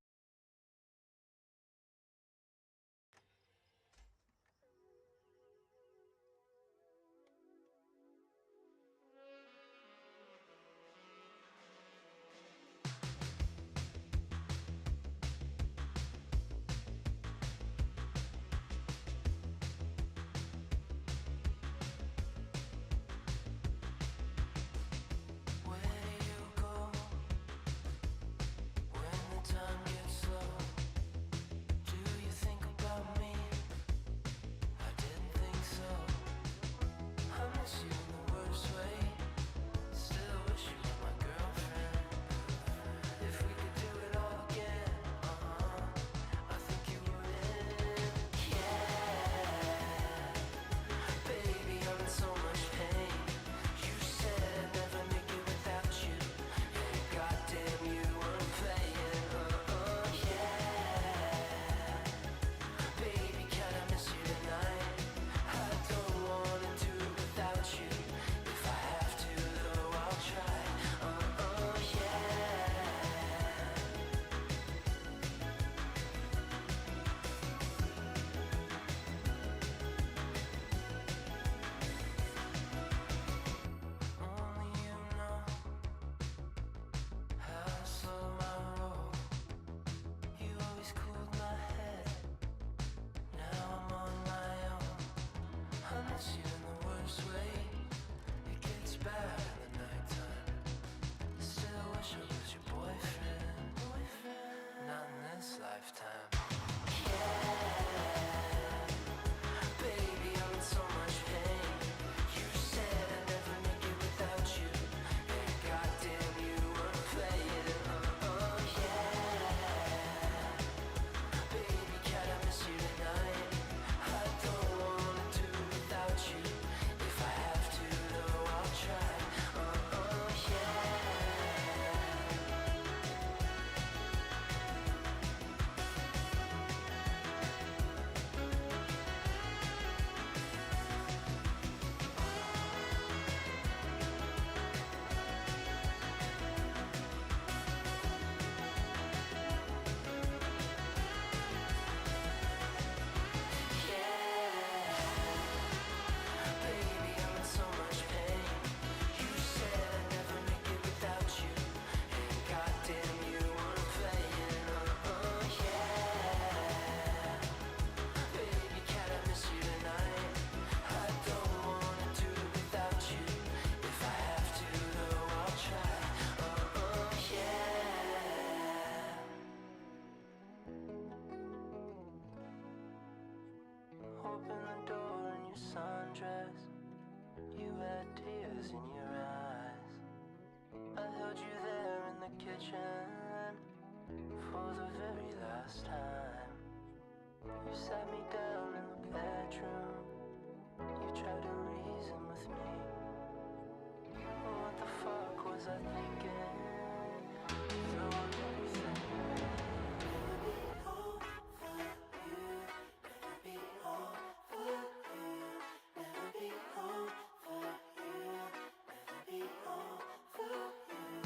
F: Where do you go when the time gets slow? Do you think about me? I didn't think so. I miss you in the worst way. Still wish you were my girlfriend. If we could do it all again, I think you would. Yeah, baby, I'm in so much pain. You said I'd never make it without you, and goddamn you weren't playing. Yeah, baby, can I miss you tonight? I don't wanna do it without you. If I have to, though, I'll try. Yeah. Only you know how slow my roll. You always cooled my head. Now I'm on my own. I miss you in the worst way. It gets bad in the nighttime. Still wish I was your boyfriend. Not in this lifetime. Yeah, baby, I'm in so much pain. You said I'd never make it without you, and goddamn you weren't playing. Yeah, baby, can I miss you tonight? I don't wanna do it without you. If I have to, though, I'll try. Yeah. Baby, I'm in so much pain. You said I'd never make it without you, and goddamn you weren't playing. Yeah, baby, can I miss you tonight? I don't wanna do it without you. If I have to, though, I'll try. Yeah. Open the door in your sundress. You had tears in your eyes. I held you there in the kitchen. for the very last time. You sat me down in the bedroom. You tried to reason with me. What the fuck was I thinking? Throwing everything away. Never be over you. Never be over you. Never be over you. Never be over you.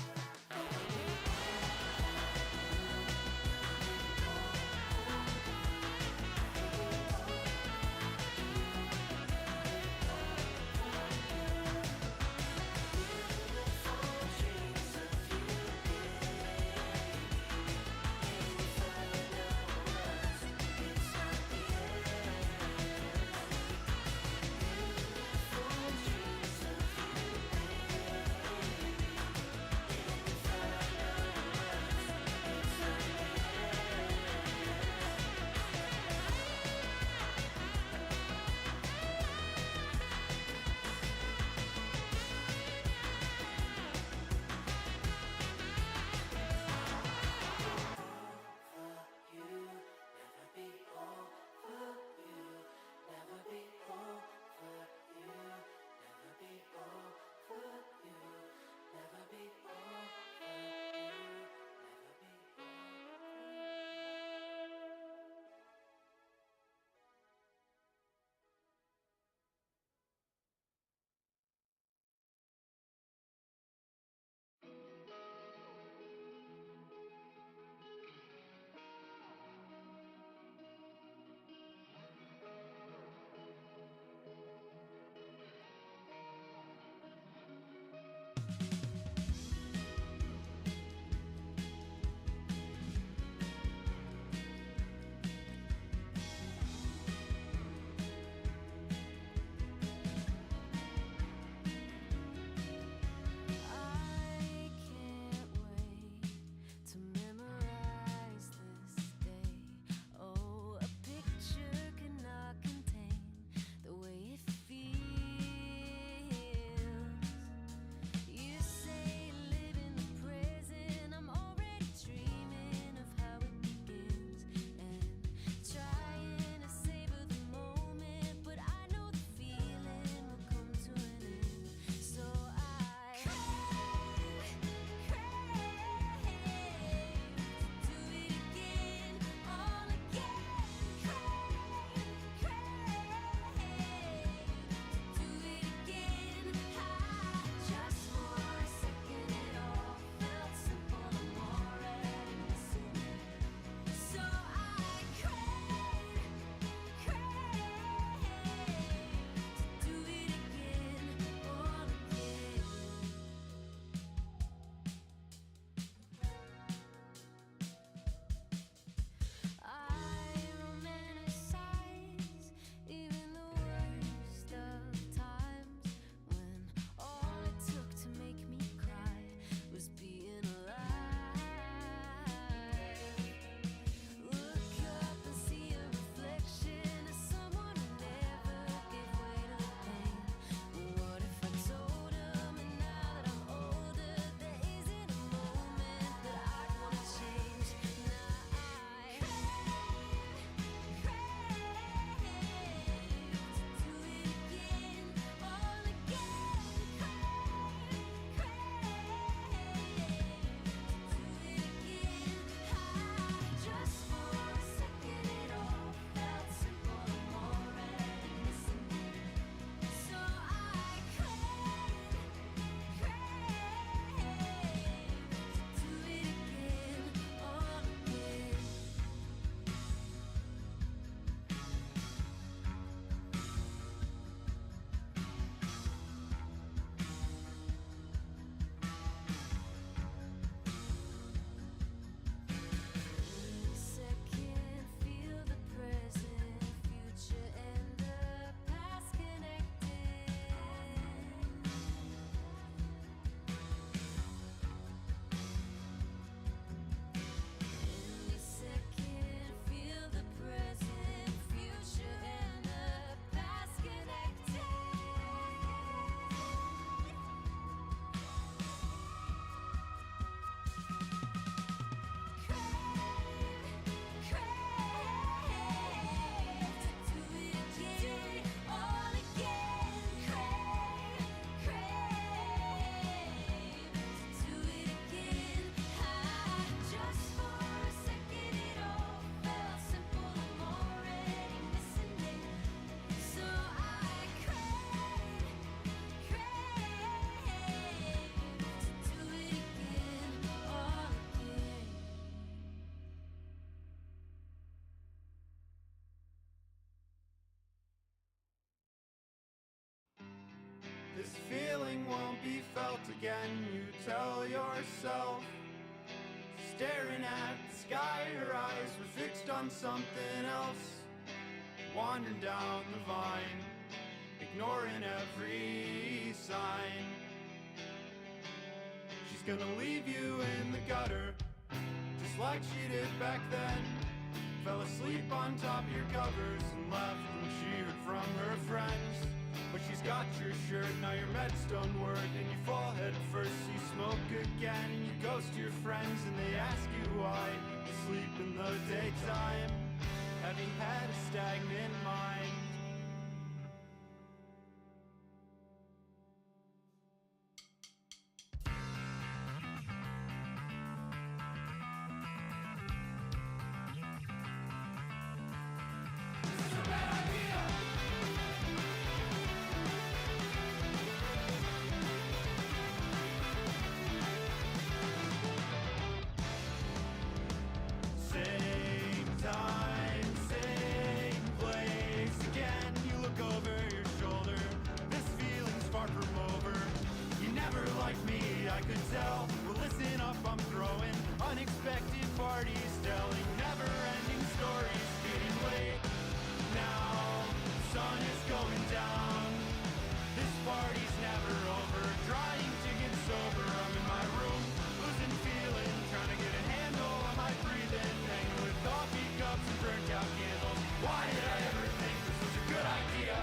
H: This feeling won't be felt again, you tell yourself. Staring at the sky, her eyes were fixed on something else. Wandering down the vine, ignoring every sign. She's gonna leave you in the gutter, just like she did back then. Fell asleep on top of your covers and left when she heard from her friends. But she's got your shirt, now your meds don't work, and you fall head first, you smoke again, and you ghost your friends, and they ask you why you sleep in the daytime, having had a stagnant mind. Same time, same place again. You look over your shoulder. This feeling's far from over. You never liked me, I could tell. Well, listen up, I'm throwing unexpected parties, telling never-ending stories. Getting late now, the sun is going down. This party's never over. Trying to get sober, I'm in my room, losing feeling, trying to get a handle on my breathing, hanging with coffee cups and burnt out candles. Why did I ever think this was a good idea?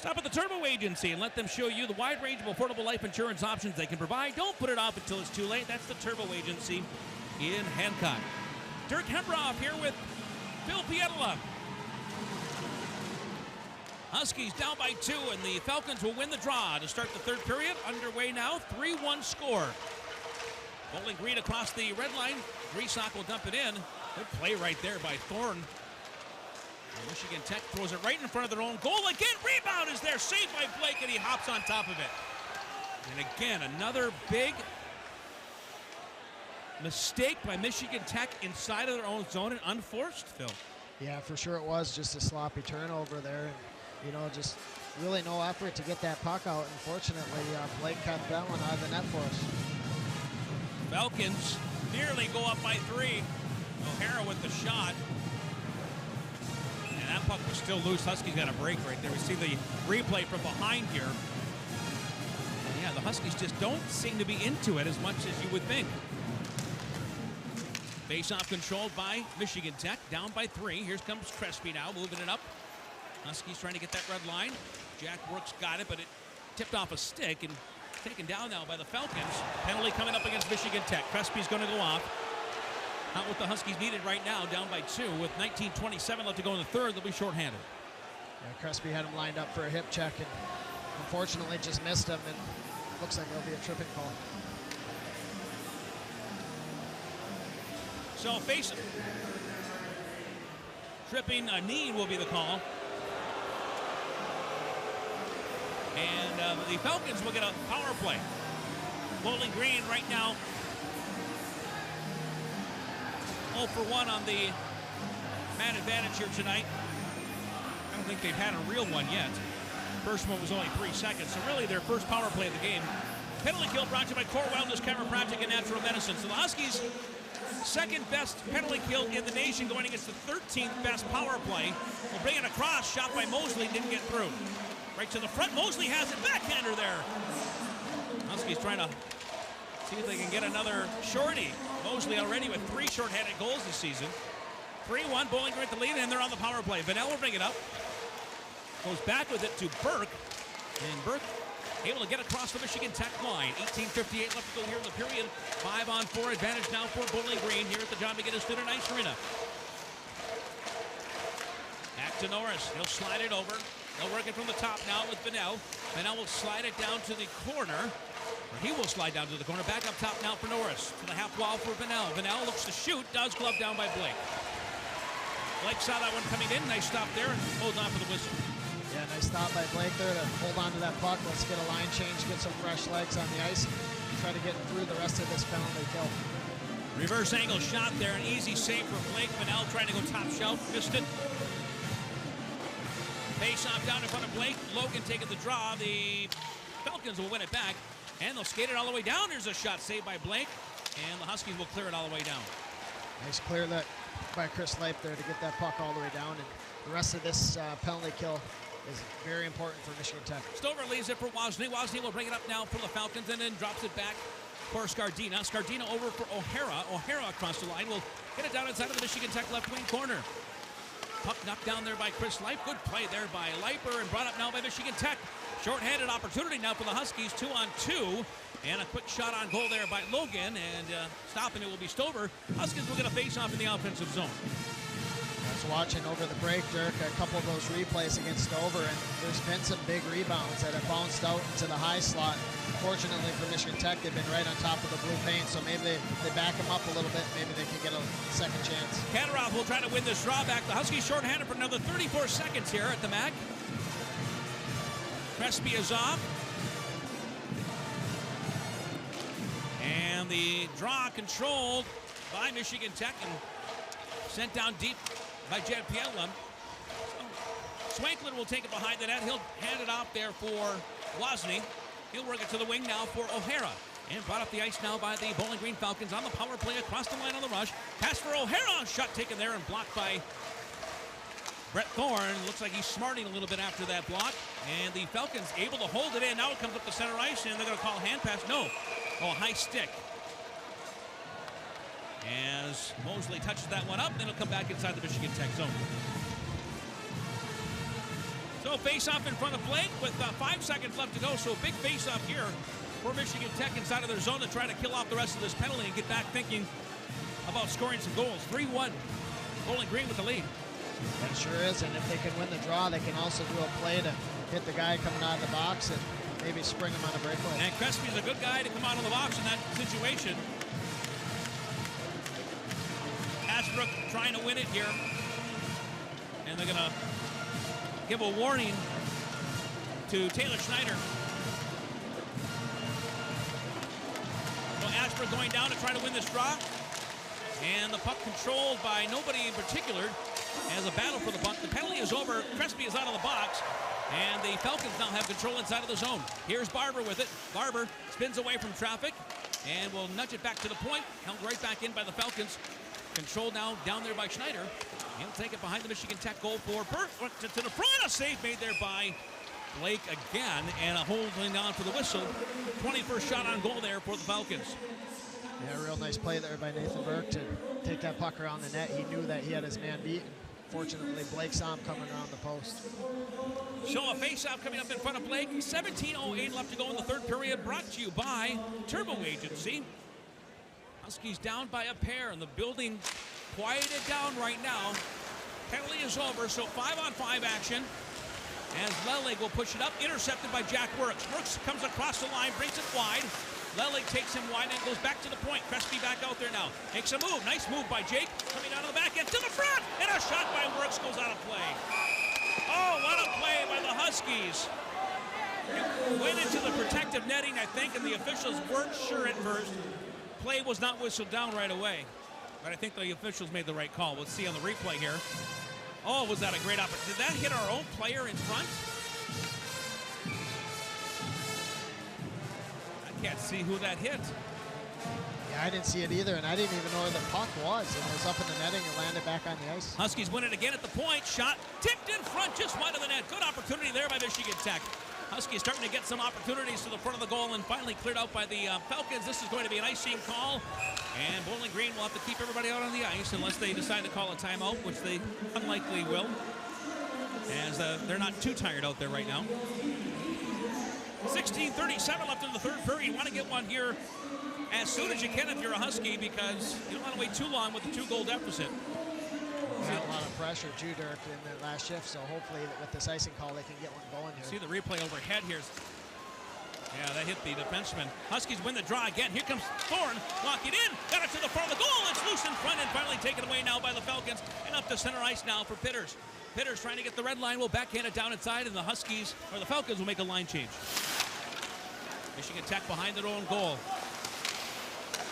A: Stop at the Turbo Agency and let them show you the wide range of affordable life insurance options they can provide. Don't put it off until it's too late. That's the Turbo Agency in Hancock. Dirk Hembroff here with Phil Pietala. Huskies down by 2, and the Falcons will win the draw to start the third period. Underway now, 3-1 score. Bowling Green across the red line. Greasock will dump it in. Good play right there by Thorne. And Michigan Tech throws it right in front of their own goal. Again, rebound is there. Saved by Blake, and he hops on top of it. And again, another big mistake by Michigan Tech inside of their own zone and unforced, Phil.
B: Yeah, for sure it was just a sloppy turnover there. And, you know, just really no effort to get that puck out. Unfortunately, Blake cut that one out of the net for us.
A: Falcons nearly go up by 3. O'Hara with the shot. And that puck was still loose. Huskies got a break right there. We see the replay from behind here. And yeah, the Huskies just don't seem to be into it as much as you would think. Face-off controlled by Michigan Tech, down by 3. Here comes Crespi now, moving it up. Huskies trying to get that red line. Jack Brooks got it, but it tipped off a stick and taken down now by the Falcons. Penalty coming up against Michigan Tech. Crespi's going to go off. Not what the Huskies needed right now, down by 2 with 19:27 left to go in the third. They'll be shorthanded.
B: Yeah, Crespi had him lined up for a hip check and unfortunately just missed him, and looks like it'll be a tripping call.
A: So face tripping, a knee will be the call. And the Falcons will get a power play. Bowling Green right now 0 for 1 on the man advantage here tonight. I don't think they've had a real one yet. First one was only 3 seconds, so really their first power play of the game. Penalty kill brought to you by Core Wellness Chiropractic and Natural Medicine. So the Huskies' second best penalty kill in the nation, going against the 13th best power play. Will bring it across, shot by Mosley, didn't get through. Right to the front, Mosley has it, backhander there. Huskies trying to see if they can get another shorty. Mosley already with 3 shorthanded goals this season. 3-1, Bowling Green at the lead, and they're on the power play. Vanel will bring it up. Goes back with it to Burke. And Burke able to get across the Michigan Tech line. 18:58 left to go here in the period. 5-on-4 advantage now for Bowling Green here at the John McGinnis Student Ice Arena. Back to Norris. He'll slide it over. They'll work it from the top now with Vanel. Vanel will slide it down to the corner. Or he will slide down to the corner. Back up top now for Norris. To the half wall for Vanel. Vanel looks to shoot. Does glove down by Blake. Blake saw that one coming in. Nice stop there and holds on for the whistle.
B: Yeah, nice stop by Blake there to hold on to that puck. Let's get a line change, get some fresh legs on the ice, and try to get through the rest of this penalty kill.
A: Reverse angle shot there. An easy save for Blake. Vanel trying to go top shelf. Missed it. Face off down in front of Blake. Logan taking the draw. The Falcons will win it back. And they'll skate it all the way down. There's a shot saved by Blake. And the Huskies will clear it all the way down.
B: Nice clear that by Chris Leip there to get that puck all the way down. And the rest of this penalty kill is very important for Michigan Tech.
A: Stover leaves it for Wozni. Wozni will bring it up now for the Falcons and then drops it back for Scardina. Scardina over for O'Hara. O'Hara across the line will get it down inside of the Michigan Tech left wing corner. Puck knocked down there by Chris Leip. Good play there by Leiper and brought up now by Michigan Tech. Short-handed opportunity now for the Huskies. 2-on-2. And a quick shot on goal there by Logan. And stopping it will be Stover. Huskies will get a face-off in the offensive zone.
B: I was watching over the break, Dirk, a couple of those replays against Stover, and there's been some big rebounds that have bounced out into the high slot. Fortunately for Michigan Tech, they've been right on top of the blue paint, so maybe they back them up a little bit. Maybe they can get a second chance.
A: Katarov will try to win this draw back. The Huskies shorthanded for another 34 seconds here at the MAC. Crespi is off. And the draw controlled by Michigan Tech and sent down deep by Jed Pietla. So Swanklin will take it behind the net. He'll hand it off there for Wozni. He'll work it to the wing now for O'Hara. And brought up the ice now by the Bowling Green Falcons on the power play across the line on the rush. Pass for O'Hara. Shot taken there and blocked by Brett Thorne. Looks like he's smarting a little bit after that block. And the Falcons able to hold it in. Now it comes up the center ice, and they're going to call a hand pass. No. Oh, high stick. As Mosley touches that one up, then it'll come back inside the Michigan Tech zone. So So face-off in front of Blake with 5 seconds left to go. So big face-off here for Michigan Tech inside of their zone to try to kill off the rest of this penalty and get back thinking about scoring some goals. 3-1. Bowling Green with the lead.
B: That sure is, and if they can win the draw, they can also do a play to hit the guy coming out of the box and maybe spring him on a breakaway.
A: And Crespi's a good guy to come out of the box in that situation. Ashbrook trying to win it here. And they're going to give a warning to Taylor Schneider. So Ashbrook going down to try to win this draw. And the puck controlled by nobody in particular as a battle for the puck. The penalty is over. Crespi is out of the box. And the Falcons now have control inside of the zone. Here's Barber with it. Barber spins away from traffic and will nudge it back to the point. Held right back in by the Falcons. Controlled now down there by Schneider. He'll take it behind the Michigan Tech goal for Burt. To the front. A save made there by Blake again. And a holding on for the whistle. 21st shot on goal there for the Falcons.
B: Yeah, a real nice play there by Nathan Burke to take that puck around the net. He knew that he had his man beat. Fortunately, Blake saw him coming around the post.
A: So a face-off coming up in front of Blake. 17:08 left to go in the third period. Brought to you by Turbo Agency. Huskies down by a pair, and the building quieted down right now. Penalty is over, so 5-on-5 action. As Lelig will push it up, intercepted by Jack Works. Works comes across the line, brings it wide. Lelig takes him wide and goes back to the point. Crespi back out there now. Makes a move. Nice move by Jake. Coming down to the back end to the front. And a shot by Works goes out of play. Oh, what a play by the Huskies. It went into the protective netting, I think, and the officials weren't sure at first. Play was not whistled down right away. But I think the officials made the right call. We'll see on the replay here. Oh, was that a great opportunity. Did that hit our own player in front? Can't see who that hit.
B: Yeah, I didn't see it either, and I didn't even know where the puck was. It was up in the netting and landed back on the ice.
A: Huskies win it again at the point. Shot tipped in front, just wide of the net. Good opportunity there by Michigan Tech. Huskies starting to get some opportunities to the front of the goal and finally cleared out by the Falcons. This is going to be an icing call, and Bowling Green will have to keep everybody out on the ice unless they decide to call a timeout, which they unlikely will, as they're not too tired out there right now. 16:37 left in the third period. You want to get one here as soon as you can if you're a Husky, because you don't want to wait too long with the 2-goal deficit.
B: Had a lot of pressure, too, Dirk, in the last shift, so hopefully with this icing call they can get one going here.
A: See the replay overhead here. Yeah, that hit the defenseman. Huskies win the draw again. Here comes Thorne, walking in, got it to the front of the goal. It's loose in front and finally taken away now by the Falcons. And up to center ice now for Pitters. Pitters trying to get the red line, will backhand it down inside, and the Huskies, or the Falcons, will make a line change. Michigan Tech behind their own goal.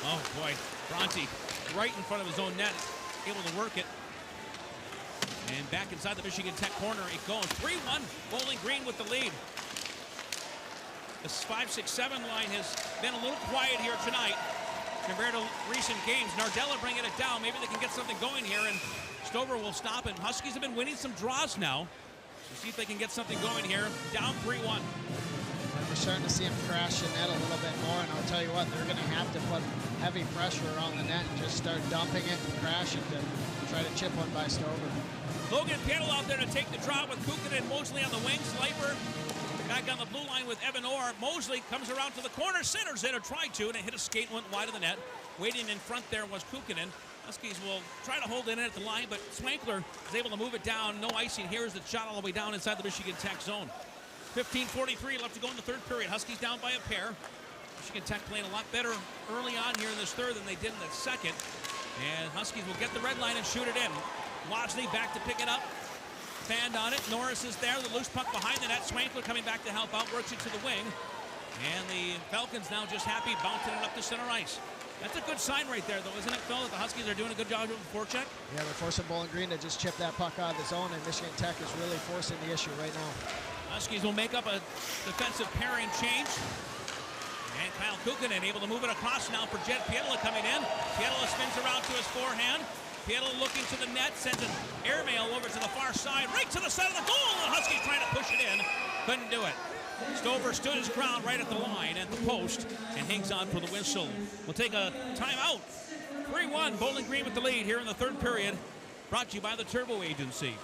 A: Oh boy, Bronte right in front of his own net, able to work it. And back inside the Michigan Tech corner it goes. 3-1, Bowling Green with the lead. This 5-6-7 line has been a little quiet here tonight compared to recent games. Nardella bringing it down. Maybe they can get something going here, and Stover will stop it. Huskies have been winning some draws now. So see if they can get something going here. Down 3-1.
B: We're starting to see him crash the net a little bit more, and I'll tell you what, they're going to have to put heavy pressure around the net and just start dumping it and crashing to try to chip one by Stover.
A: Logan Piettel out there to take the draw with Kukin and Mosley on the wing. Slifer back on the blue line with Evan Orr. Mosley comes around to the corner, centers it, or tried to, and it hit a skate, went wide of the net. Waiting in front there was Kukinen. Huskies will try to hold it in at the line, but Swankler is able to move it down. No icing. Here's the shot all the way down inside the Michigan Tech zone. 15:43 left to go in the third period. Huskies down by a pair. Michigan Tech playing a lot better early on here in this third than they did in the second. And Huskies will get the red line and shoot it in. Losley back to pick it up. Fanned on it. Norris is there. The loose puck behind the net. Swankler coming back to help out. Works it to the wing. And the Falcons now just happy bouncing it up to center ice. That's a good sign right there, though, isn't it, Phil, that the Huskies are doing a good job with the forecheck?
B: Yeah, they're forcing Bowling Green to just chip that puck out of the zone, and Michigan Tech is really forcing the issue right now.
A: Huskies will make up a defensive pairing change. And Kyle Kukinen able to move it across now for Jed Pietila coming in. Pietila spins around to his forehand. Pietila looking to the net, sends an airmail over to the far side, right to the side of the goal. The Huskies trying to push it in. Couldn't do it. Stover stood his ground right at the line at the post and hangs on for the whistle. We'll take a timeout. 3-1, Bowling Green with the lead here in the third period. Brought to you by the Turbo Agency.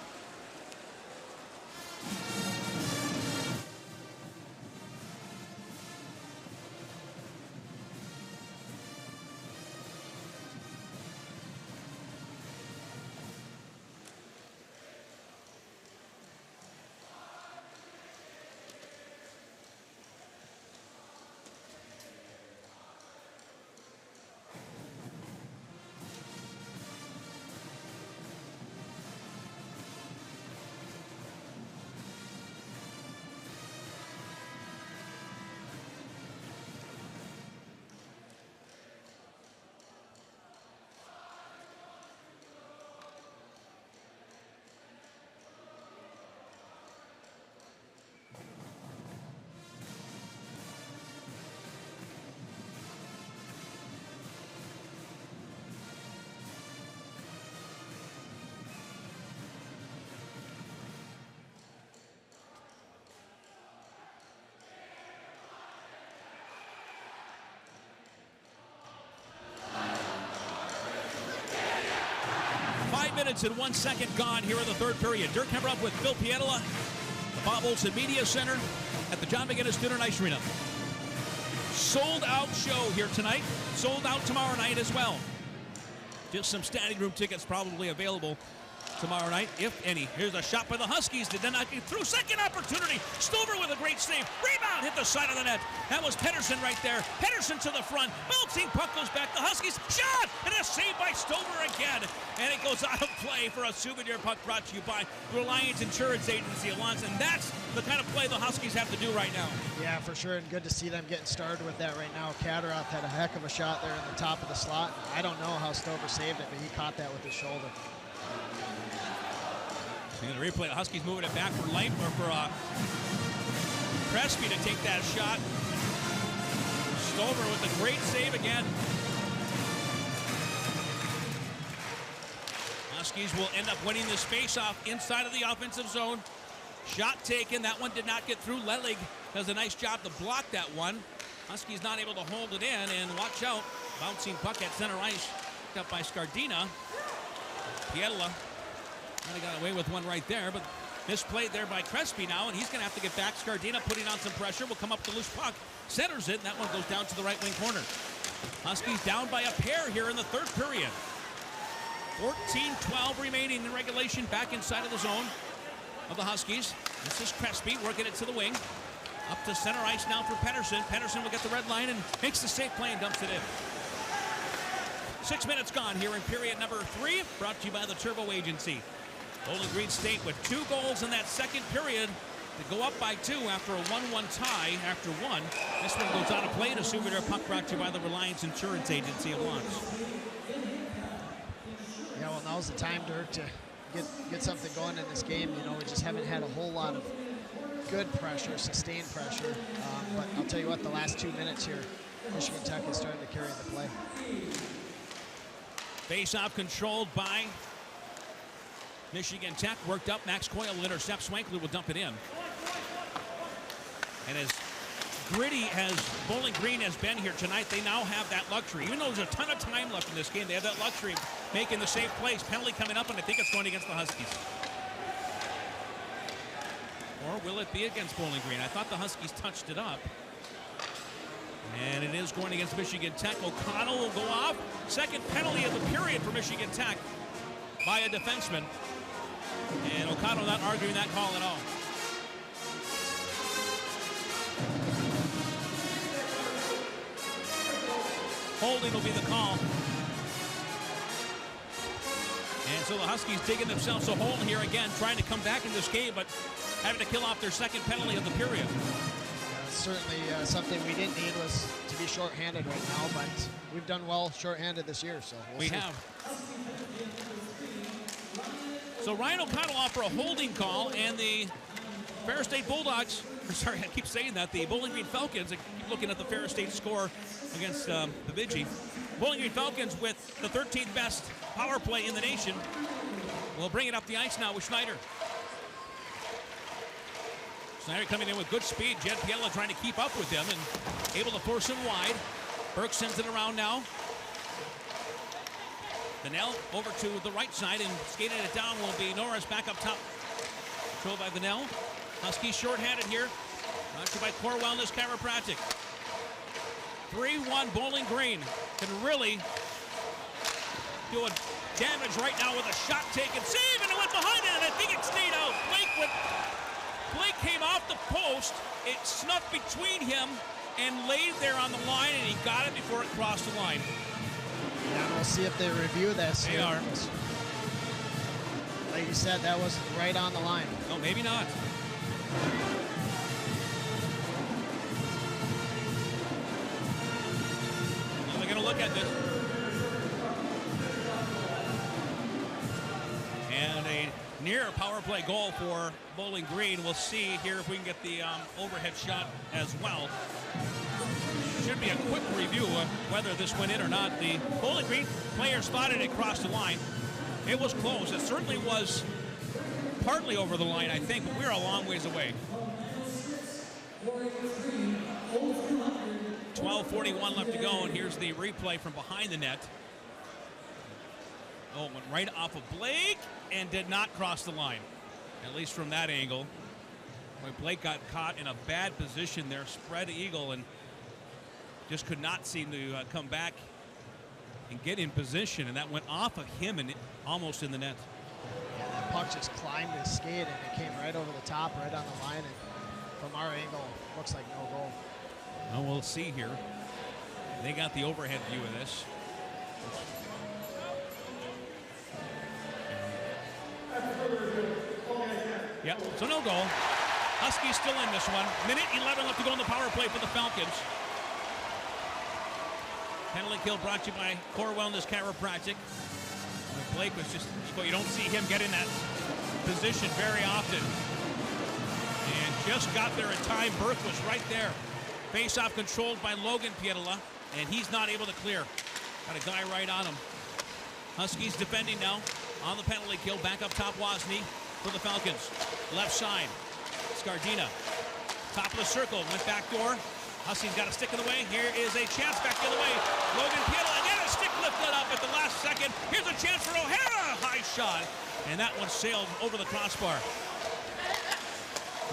A: minutes and 1 second gone here in the third period. Dirk Hemmerup with Phil Pietola, the Bob Olson Media Center at the John McGinnis Dinner and Ice Arena. Sold out show here tonight. Sold out tomorrow night as well. Just some standing room tickets probably available tomorrow night, if any. Here's a shot by the Huskies. Did not get through. Second opportunity. Stover with a great save. Rebound hit the side of the net. That was Pettersson right there. Pettersson to the front. Bouncing puck goes back. The Huskies shot and a save by Stover again. And it goes out of play for a souvenir puck brought to you by Reliance Insurance Agency Alliance. And that's the kind of play the Huskies have to do right now.
B: Yeah, for sure, and good to see them getting started with that right now. Kaderoff had a heck of a shot there in the top of the slot. I don't know how Stover saved it, but he caught that with his shoulder.
A: In the replay, the Huskies moving it back for Light or for Crespi to take that shot. Stover with a great save again. Huskies will end up winning this face-off inside of the offensive zone. Shot taken. That one did not get through. Lelig does a nice job to block that one. Huskies not able to hold it in, and watch out. Bouncing puck at center ice. Picked up by Scardina. Pietola. Kind of got away with one right there, but misplayed there by Crespi now, and he's going to have to get back. Scardina putting on some pressure. Will come up the loose puck. Centers it, and that one goes down to the right wing corner. Huskies down by a pair here in the third period. 14-12 remaining in regulation, back inside of the zone of the Huskies. This is Crespi working it to the wing. Up to center ice now for Pettersson. Pettersson will get the red line and makes the safe play and dumps it in. 6 minutes gone here in period number 3, brought to you by the Turbo Agency. Bowling Green State with 2 goals in that second period to go up by 2 after a 1-1 tie after 1. This one goes out of play to souvenir puck brought to you by the Reliance Insurance Agency of Lawrence.
B: Yeah, well, now's the time, Dirk, to get something going in this game. You know, we just haven't had a whole lot of good pressure, sustained pressure. But I'll tell you what, the last 2 minutes here, Michigan Tech is starting to carry the play.
A: Face-off controlled by Michigan Tech. Worked up. Max Coyle will intercept. Swankler will dump it in. And as gritty as Bowling Green has been here tonight, they now have that luxury. Even though there's a ton of time left in this game, they have that luxury of making the safe plays. Penalty coming up, and I think it's going against the Huskies. Or will it be against Bowling Green? I thought the Huskies touched it up. And it is going against Michigan Tech. O'Connell will go off. Second penalty of the period for Michigan Tech by a defenseman. And O'Connell not arguing that call at all. Holding will be the call. And so the Huskies digging themselves a hole here again, trying to come back in this game, but having to kill off their second penalty of the period.
B: Certainly something we didn't need was to be shorthanded right now, but we've done well shorthanded this year, so we'll see.
A: Have. So Ryan O'Connell off for a holding call, and the Ferris State Bulldogs, sorry, I keep saying that, the Bowling Green Falcons, I keep looking at the Ferris State score against Bemidji. Bowling Green Falcons with the 13th best power play in the nation will bring it up the ice now with Schneider. Snyder coming in with good speed. Jed Piella trying to keep up with him and able to force him wide. Burke sends it around now. Vanell over to the right side and skating it down will be Norris back up top. Controlled by Vanell. Huskies short-handed here. Brought to you by Corwellness Chiropractic. 3-1 Bowling Green can really do a damage right now with a shot taken. Save, and it went behind it, and I think it stayed out. Blake came off the post. It snuck between him and laid there on the line, and he got it before it crossed the line.
B: Yeah, we'll see if they review this.
A: They are.
B: Like you said, that was right on the line.
A: No, maybe not. Now they're going to look at this. And a near power play goal for Bowling Green. We'll see here if we can get the overhead shot as well. Should be a quick review of whether this went in or not. The Bowling Green players thought it had crossed the line. It was close. It certainly was partly over the line, I think, but we're a long ways away. 12:41 left to go, and here's the replay from behind the net. Oh, went right off of Blake and did not cross the line, at least from that angle. Boy, Blake got caught in a bad position there, spread eagle, and just could not seem to come back and get in position, and that went off of him and almost in the net.
B: Yeah, that puck just climbed his skate and it came right over the top, right on the line, and from our angle, looks like no goal.
A: Well, we'll see here. They got the overhead view of this. Yep, so no goal. Huskies still in this one. Minute 11 left to go in the power play for the Falcons. Penalty kill brought to you by Core Wellness Chiropractic. Blake was just, well, you don't see him get in that position very often. And just got there in time. Burke was right there. Face-off controlled by Logan Pietola, and he's not able to clear. Got a guy right on him. Huskies defending now on the penalty kill. Back up top, Wozni for the Falcons. Left side, Scardina. Top of the circle, went back door. Huskies got a stick in the way. Here is a chance back the other way. Logan Pietola again, a stick lifted up at the last second. Here's a chance for O'Hara. High shot. And that one sailed over the crossbar.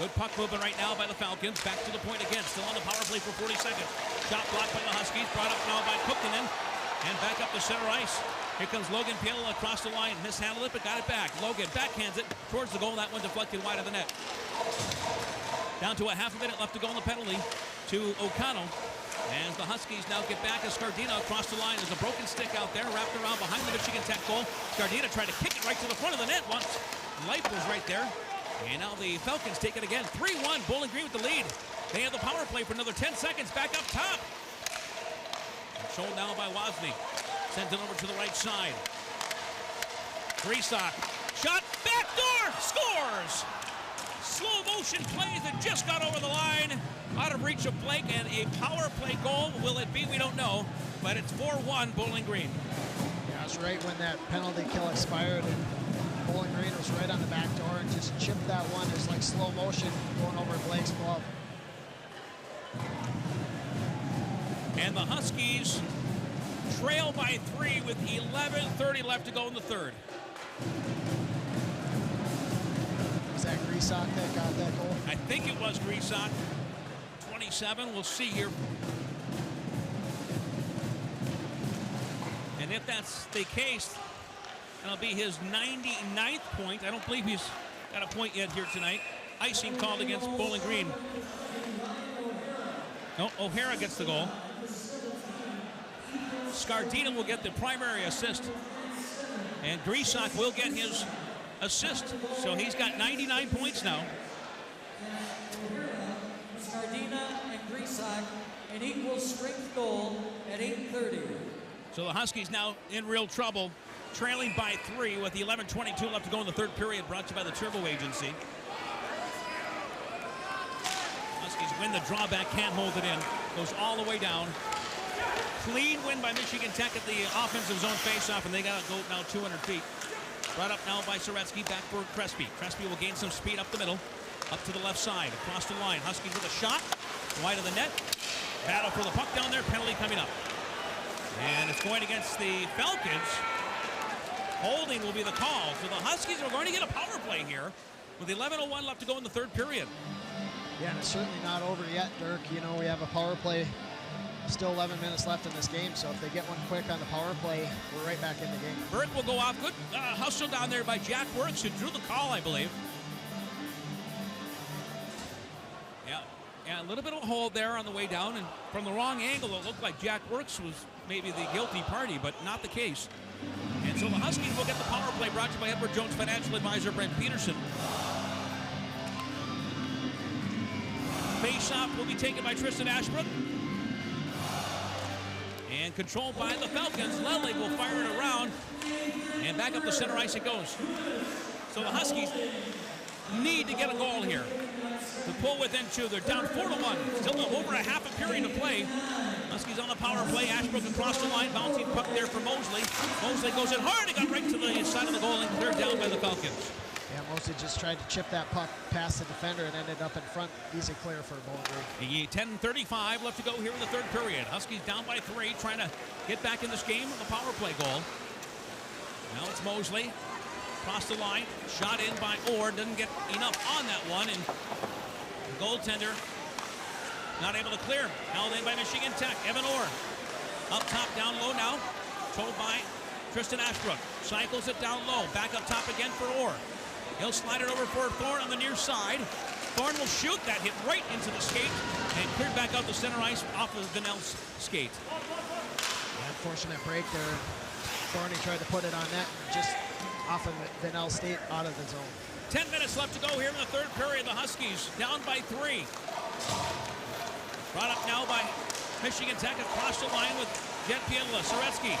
A: Good puck movement right now by the Falcons. Back to the point again. Still on the power play for 40 seconds. Shot blocked by the Huskies. Brought up now by Kukkinen. And back up to center ice. Here comes Logan Pietola across the line. Mishandled it, but got it back. Logan backhands it towards the goal. That one deflected wide of the net. Down to a half a minute left to go in the penalty to O'Connell. As the Huskies now get back as Scardina across the line. There's a broken stick out there, wrapped around behind the Michigan Tech goal. Scardina tried to kick it right to the front of the net once. Life was right there. And now the Falcons take it again. 3-1, Bowling Green with the lead. They have the power play for another 10 seconds. Back up top. Controlled now by Wozni. Sent it over to the right side. Grisak. Shot. Backdoor. Scores. Slow motion plays that just got over the line. Out of reach of Blake, and a power play goal. Will it be? We don't know. But it's 4-1 Bowling Green.
B: Yeah, that's right when that penalty kill expired, and Bowling Green was right on the back door and just chipped that one. It's like slow motion going over Blake's glove.
A: And the Huskies trail by 3 with 11:30 left to go in the third.
B: Was that Grisak that got that goal?
A: I think it was Grisak. 27, we'll see here. And if that's the case, that'll be his 99th point. I don't believe he's got a point yet here tonight. Icing called against Bowling Green. No, O'Hara gets the goal. Scardina will get the primary assist. And Grisak will get his assist. So he's got 99 points now.
C: Scardina and Grisak, an equal strength goal at 8:30.
A: So the Huskies now in real trouble, trailing by 3 with the 11:22 left to go in the third period, brought to you by the Turbo Agency. Huskies win the drawback, can't hold it in. Goes all the way down. Clean win by Michigan Tech at the offensive zone faceoff, and they got to go now 200 feet. Brought up now by Soretsky, back for Crespi. Crespi will gain some speed up the middle, up to the left side, across the line. Huskies with a shot, wide of the net. Battle for the puck down there, penalty coming up. And it's going against the Falcons. Holding will be the call. So the Huskies are going to get a power play here with 11:01 left to go in the third period.
B: Yeah, and it's certainly not over yet, Dirk. You know, we have a power play. Still 11 minutes left in this game, so if they get one quick on the power play, we're right back in the game.
A: Burke will go off. Good hustle down there by Jack Works, who drew the call, I believe. Yeah, a little bit of a hold there on the way down, and from the wrong angle, it looked like Jack Works was maybe the guilty party, but not the case. And so the Huskies will get the power play, brought to you by Edward Jones financial advisor Brent Peterson. Face-off will be taken by Tristan Ashbrook. And controlled by the Falcons. Lelig will fire it around. And back up the center ice it goes. So the Huskies need to get a goal here to pull within 2. They're down 4-1. Still over a half a period to play. Huskies on the power play. Ashbrook across the line. Bouncing puck there for Mosley. Mosley goes in hard. It got right to the side of the goal and cleared down by the Falcons.
B: Yeah, Mosley just tried to chip that puck past the defender and ended up in front. Easy clear for Bowling Green.
A: 10:35 left to go here in the third period. Huskies down by 3, trying to get back in this game with a power play goal. Now it's Mosley. Across the line. Shot in by Orr. Doesn't get enough on that one. And the goaltender not able to clear. Held in by Michigan Tech. Evan Orr. Up top, down low now. Told by Tristan Ashbrook. Cycles it down low. Back up top again for Orr. He'll slide it over for Thorne on the near side. Thorne will shoot. That hit right into the skate and cleared back out the center ice off of Vanel's skate.
B: Unfortunate break there. Thorne tried to put it on net, just off of Vanel's skate out of the zone.
A: 10 minutes left to go here in the third period. The Huskies down by 3. Brought up now by Michigan Tech across the line with Jet Pietla. Soretsky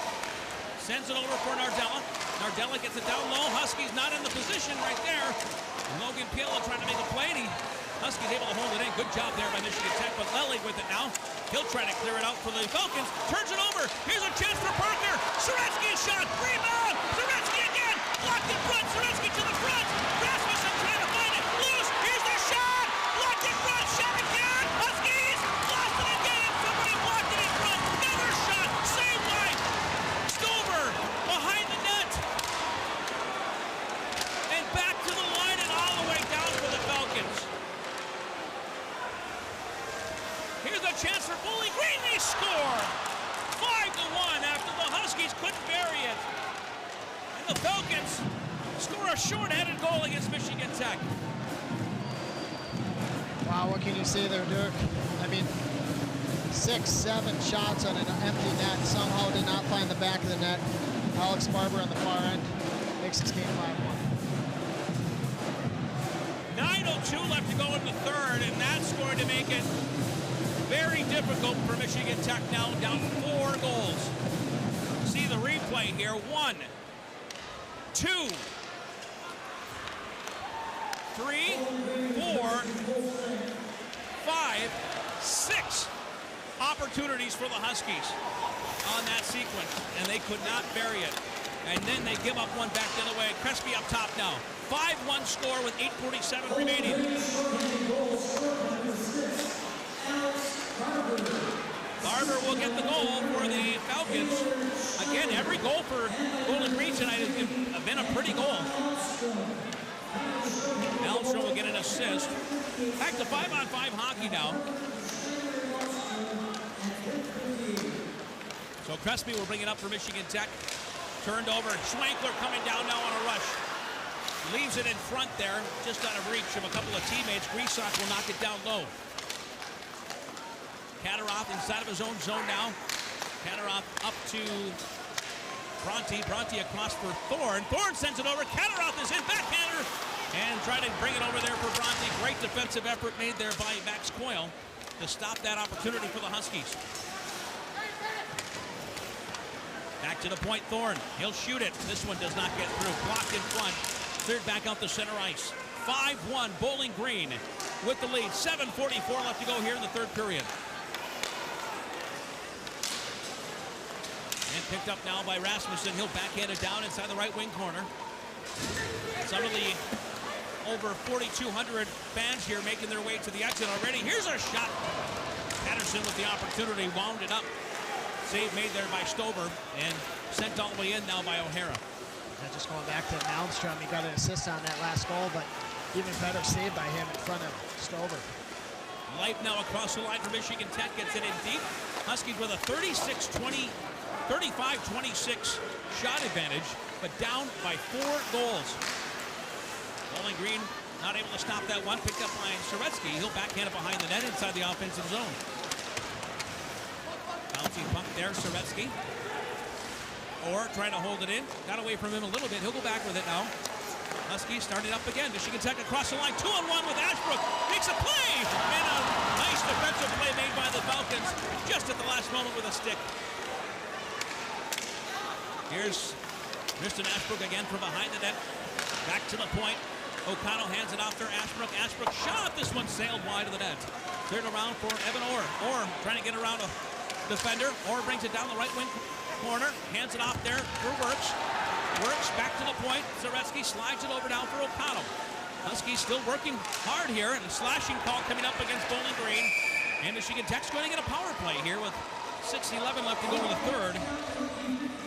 A: sends it over for Nardella. Nardella gets it down low. Huskies not in the position right there. Logan Pietla trying to make a play, and Huskies able to hold it in. Good job there by Michigan Tech, but Lely with it now. He'll try to clear it out for the Falcons. Turns it over. Here's a chance for Parker. Soretsky shot. Rebound. Soretsky again. Blocked in front. Soretsky to the front. Rasmussen trying to find it. Loose. Here's the shot. Blocked in front. Shot again. Huskies lost it again. Somebody blocked it in front. Another shot. Saved by Stover behind the net. And back to the line and all the way down for the Falcons. Here's a chance for Bowling Green. They score 5-1 after the Huskies couldn't bury it. And the Falcons score a short-handed goal against Michigan Tech.
B: Wow, what can you say there, Dirk? I mean, 6-7 shots on an empty net. Somehow did not find the back of the net. Alex Barber on the far end makes this game 5-1.
A: 9:02 left to go in the third, and that's going to make it very difficult for Michigan Tech now, down 4 goals. See the replay here. 1, 2, 3, 4, 5, 6 opportunities for the Huskies on that sequence, and they could not bury it. And then they give up one back the other way. Crespi up top now. 5-1 score with 8:47 remaining. Barber will get the goal for the Falcons. Again, every goal for Bowling Green tonight has been a pretty goal. Elstrom will get an assist. Back to 5-on-5 hockey now. So Crespi will bring it up for Michigan Tech. Turned over. Schwankler coming down now on a rush. Leaves it in front there, just out of reach of a couple of teammates. Griesach will knock it down low. Kataroff inside of his own zone now. Kataroff up to Bronte. Bronte across for Thorne. Thorne sends it over. Kataroff is in. Backhander. And try to bring it over there for Bronte. Great defensive effort made there by Max Coyle to stop that opportunity for the Huskies. Back to the point, Thorne. He'll shoot it. This one does not get through. Blocked in front. Cleared back out the center ice. 5-1 Bowling Green with the lead. 7:44 left to go here in the third period. And picked up now by Rasmussen. He'll backhand it down inside the right wing corner. Some of the over 4,200 fans here making their way to the exit already. Here's a shot. Patterson with the opportunity, wound it up. Save made there by Stover and sent all the way in now by O'Hara.
B: Just going back to Malmstrom, he got an assist on that last goal, but even better save by him in front of Stover.
A: Life now across the line for Michigan Tech, gets it in deep. Huskies with a 35-26 shot advantage, but down by 4 goals. Bowling Green not able to stop that one, picked up by Soretsky. He'll backhand it behind the net inside the offensive zone. Bouncing puck there, Soretsky. Or trying to hold it in. Got away from him a little bit. He'll go back with it now. Huskies starting up again. Michigan Tech across the line. 2-on-1 with Ashbrook. Makes a play. And a nice defensive play made by the Falcons just at the last moment with a stick. Here's Tristan Ashbrook again from behind the net. Back to the point. O'Connell hands it off to Ashbrook. Ashbrook shot. This one sailed wide of the net. Cleared around for Evan Orr. Orr trying to get around a defender. Orr brings it down the right wing corner, hands it off there for Works. Works back to the point. Soretsky slides it over down for O'Connell. Huskies still working hard here, and a slashing call coming up against Bowling Green. And Michigan Tech's going to get a power play here with 6:11 left to go in the third.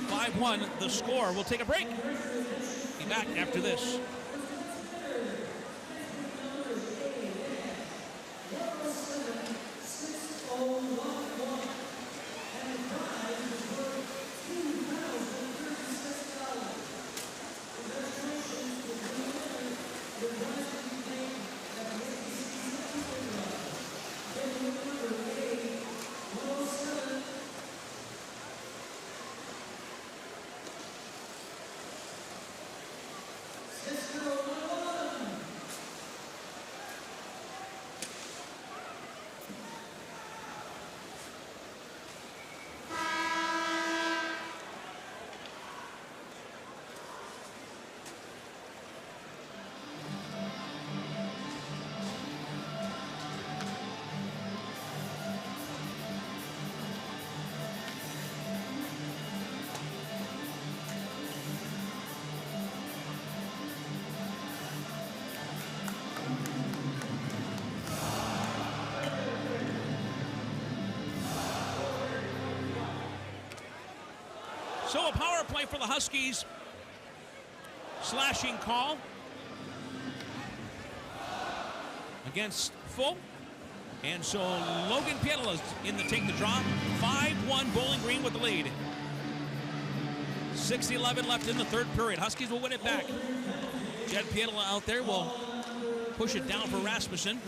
A: 5-1 the score. We'll take a break. Be back after this. So a power play for the Huskies. Slashing call against Full. And so Logan Pietala's in the take the draw. 5-1 Bowling Green with the lead. 6:11 left in the third period. Huskies will win it back. Jed Pietala out there will push it down for Rasmussen.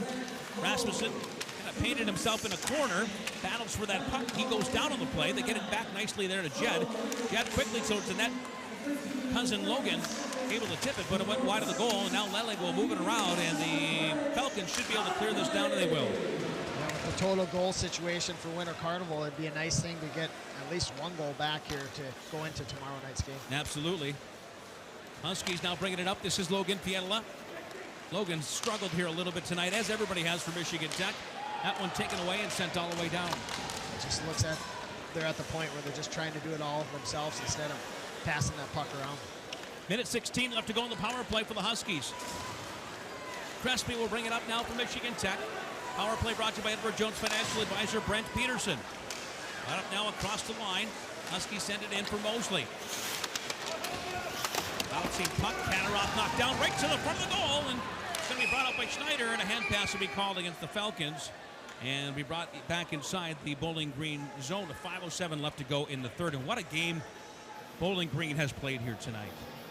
A: Rasmussen kind of painted himself in a corner. Battles for that puck. He goes down on the play. They get it back nicely there to Jed. Jed quickly towards the net. Cousin Logan able to tip it, but it went wide of the goal. And now Lelig will move it around, and the Falcons should be able to clear this down, and they will.
B: Yeah, with the total goal situation for Winter Carnival, it'd be a nice thing to get at least one goal back here to go into tomorrow night's game.
A: Absolutely. Huskies now bringing it up. This is Logan Pietala. Logan struggled here a little bit tonight, as everybody has for Michigan Tech. That one taken away and sent all the way down.
B: It just looks at they're at the point where they're just trying to do it all themselves instead of passing that puck around.
A: Minute 16 left to go in the power play for the Huskies. Crespi will bring it up now for Michigan Tech. Power play brought to you by Edward Jones Financial Advisor Brent Peterson. Right up now across the line. Huskies send it in for Mosley. Bouncing puck, Kataroff knocked down right to the front of the goal, and it's going to be brought up by Schneider, and a hand pass will be called against the Falcons and be brought back inside the Bowling Green zone. 5:07 left to go in the third, and what a game Bowling Green has played here tonight.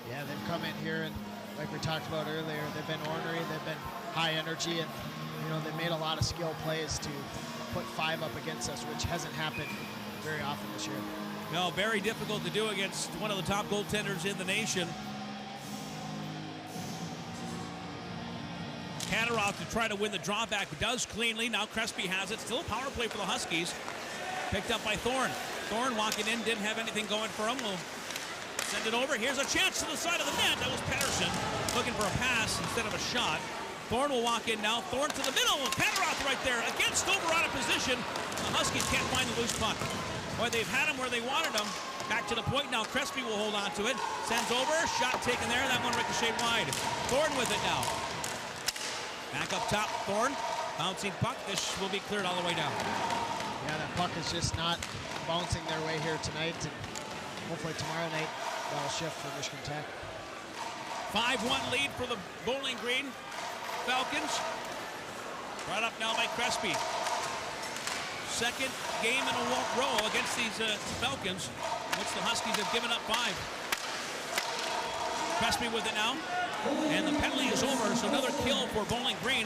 B: Yeah, they've come in here, and like we talked about earlier, they've been ornery, they've been high energy, and they've made a lot of skill plays to put 5 up against us, which hasn't happened very often this year.
A: No, very difficult to do against one of the top goaltenders in the nation. Kataroff to try to win the drawback, does cleanly. Now Crespi has it. Still a power play for the Huskies. Picked up by Thorne. Thorne walking in, didn't have anything going for him. We'll send it over. Here's a chance to the side of the net. That was Pettersson looking for a pass instead of a shot. Thorne will walk in now. Thorne to the middle. Kataroff right there against over out of position. The Huskies can't find the loose puck. Boy, they've had him where they wanted him. Back to the point now. Crespi will hold on to it. Sends over. Shot taken there. That one ricocheted wide. Thorne with it now. Back up top, Thorne. Bouncing puck. This will be cleared all the way down.
B: Yeah, that puck is just not bouncing their way here tonight, and hopefully tomorrow night that'll shift for Michigan Tech.
A: 5-1 lead for the Bowling Green Falcons. Brought up now by Crespi. Second game in a row against these Falcons, which the Huskies have given up 5. Crespi with it now. And the penalty is over, so another kill for Bowling Green.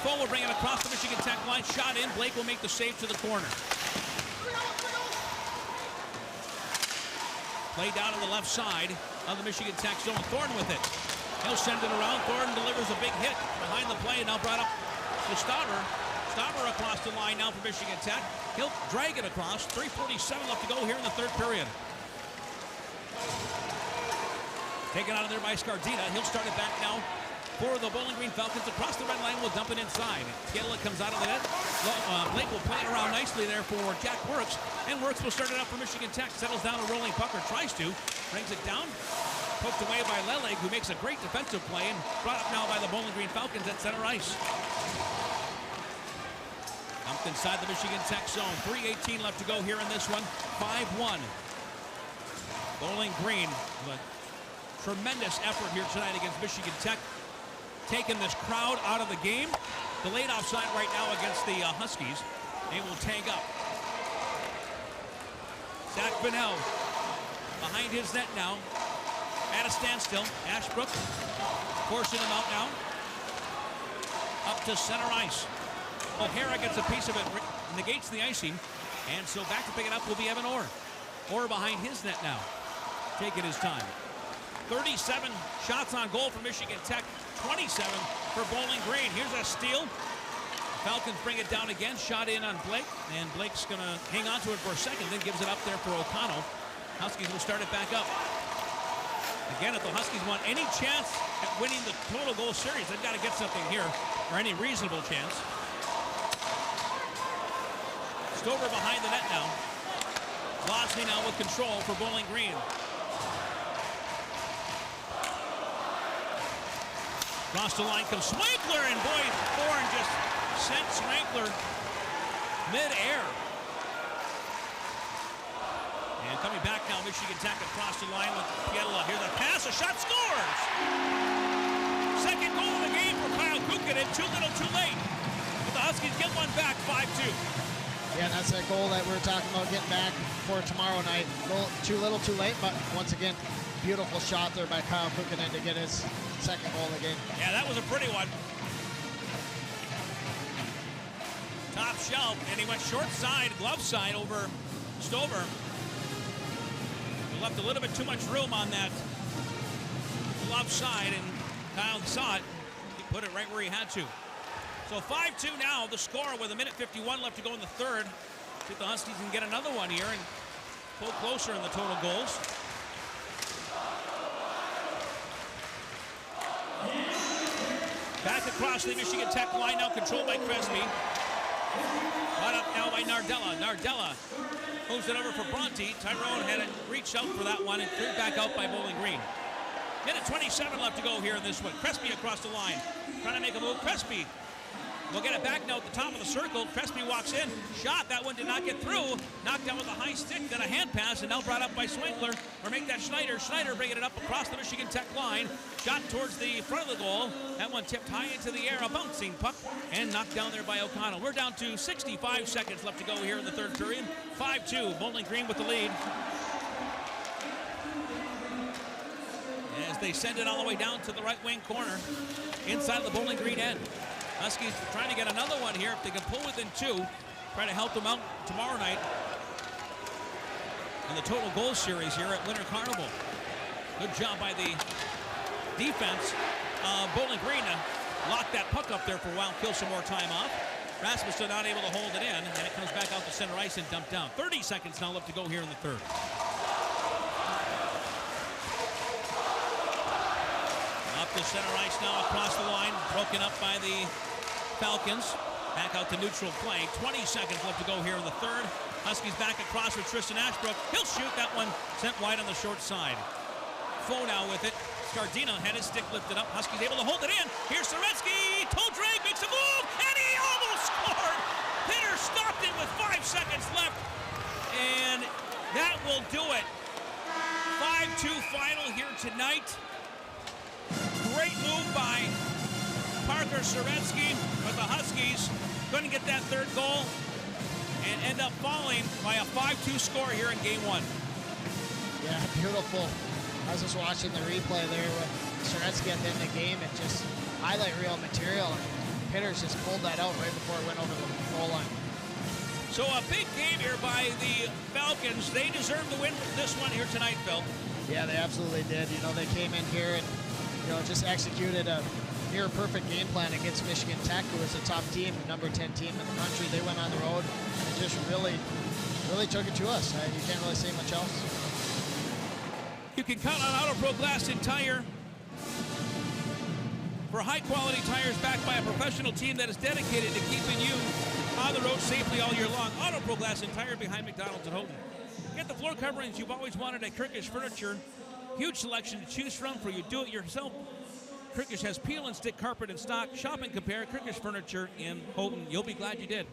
A: Full will bring it across the Michigan Tech line. Shot in. Blake will make the save to the corner. Play down on the left side of the Michigan Tech zone. Thorne with it. He'll send it around. Thorne delivers a big hit behind the play. Now brought up to Stauber. Stauber across the line now for Michigan Tech. He'll drag it across. 3:47 left to go here in the third period. Taken out of there by Scardina. He'll start it back now for the Bowling Green Falcons. Across the red line, will dump it inside. Pietala comes out of the net. Blake will play it around nicely there for Jack Works. And Works will start it up for Michigan Tech. Settles down a rolling puck, or tries to. Brings it down. Poked away by Lelig, who makes a great defensive play. And brought up now by the Bowling Green Falcons at center ice. Dumped inside the Michigan Tech zone. 3:18 left to go here in this one. 5-1. Bowling Green with a tremendous effort here tonight against Michigan Tech. Taking this crowd out of the game. Delayed offside right now against the Huskies. They will tag up. Zach Bunnell behind his net now. At a standstill. Ashbrook forcing him out now. Up to center ice. O'Hara gets a piece of it, negates the icing. And so back to pick it up will be Evan Orr. Orr behind his net now. Taking his time. 37 shots on goal for Michigan Tech. 27 for Bowling Green. Here's a steal. Falcons bring it down again. Shot in on Blake. And Blake's going to hang on to it for a second, then gives it up there for O'Connell. Huskies will start it back up. Again, if the Huskies want any chance at winning the total goal series, they've got to get something here, or any reasonable chance. Stover behind the net now. Losney now with control for Bowling Green. Across the line comes Swankler, and boy, Thorne just sent Swankler mid-air. And coming back now, Michigan Tech across the line with Pietila. Here's a pass, a shot, scores! Second goal of the game for Kyle Kukanen, too little, too late. But the Huskies get one back, 5-2.
B: Yeah, that's that goal that we were talking about getting back for tomorrow night. Too little, too late, but once again, beautiful shot there by Kyle Kukanen to get his second goal of the game.
A: Yeah, that was a pretty one. Top shelf, and he went short side, glove side over Stover. He left a little bit too much room on that glove side, and Kyle saw it. He put it right where he had to. So 5-2 now, the score with 1:51 left to go in the third. See if the Huskies can get another one here and pull closer in the total goals. Back across the Michigan Tech line now, controlled by Crespi. Brought up now by Nardella. Nardella moves it over for Bronte. Tyrone had it reached out for that one and cleared back out by Bowling Green. Minute 27 left to go here in this one. Crespi across the line, trying to make a move. Crespi will get it back now at the top of the circle. Crespi walks in, shot, that one did not get through. Knocked down with a high stick, then a hand pass, and now brought up by Swinkler. Or make that Schneider. Schneider bringing it up across the Michigan Tech line. Shot towards the front of the goal. That one tipped high into the air, a bouncing puck, and knocked down there by O'Connell. We're down to 65 seconds left to go here in the third period. 5-2, Bowling Green with the lead. As they send it all the way down to the right wing corner, inside the Bowling Green end. Huskies trying to get another one here if they can pull within two. Try to help them out tomorrow night in the total goal series here at Winter Carnival. Good job by the defense. Bowling Green locked that puck up there for a while, kill some more time off. Rasmussen not able to hold it in, and it comes back out to center ice and dumped down. 30 seconds now left to go here in the third. Up to center ice now across the line, broken up by the Falcons. Back out to neutral play. 20 seconds left to go here in the third. Huskies back across with Tristan Ashbrook. He'll shoot that one, sent wide on the short side. Foe now with it. Scardino had his stick lifted up. Huskies able to hold it in. Here's Soretsky. Toe drag makes a move, and he almost scored. Pitter stopped it with 5 seconds left, and that will do it. 5-2 final here tonight. Great move by Parker Soretsky, but the Huskies couldn't get that third goal and end up falling by a 5-2 score here in game one.
B: Yeah, beautiful. I was just watching the replay there with Soretsky at the end of the game. It just highlight reel material. And Pitters just pulled that out right before it went over the goal line.
A: So a big game here by the Falcons. They deserve to win this one here tonight, Phil.
B: Yeah, they absolutely did. You know, they came in here and, you know, just executed a near perfect game plan against Michigan Tech, who was a top team, the number 10 team in the country. They went on the road and just really took it to us. You can't really say much else.
A: You can count on AutoPro Glass and Tire for high-quality tires backed by a professional team that is dedicated to keeping you on the road safely all year long. AutoPro Glass and Tire behind McDonald's and Houghton. Get the floor coverings you've always wanted at Kirkish Furniture. Huge selection to choose from for you do-it-yourself Krickish has peel and stick carpet in stock. Shop and compare Krickish Furniture in Houghton. You'll be glad you did.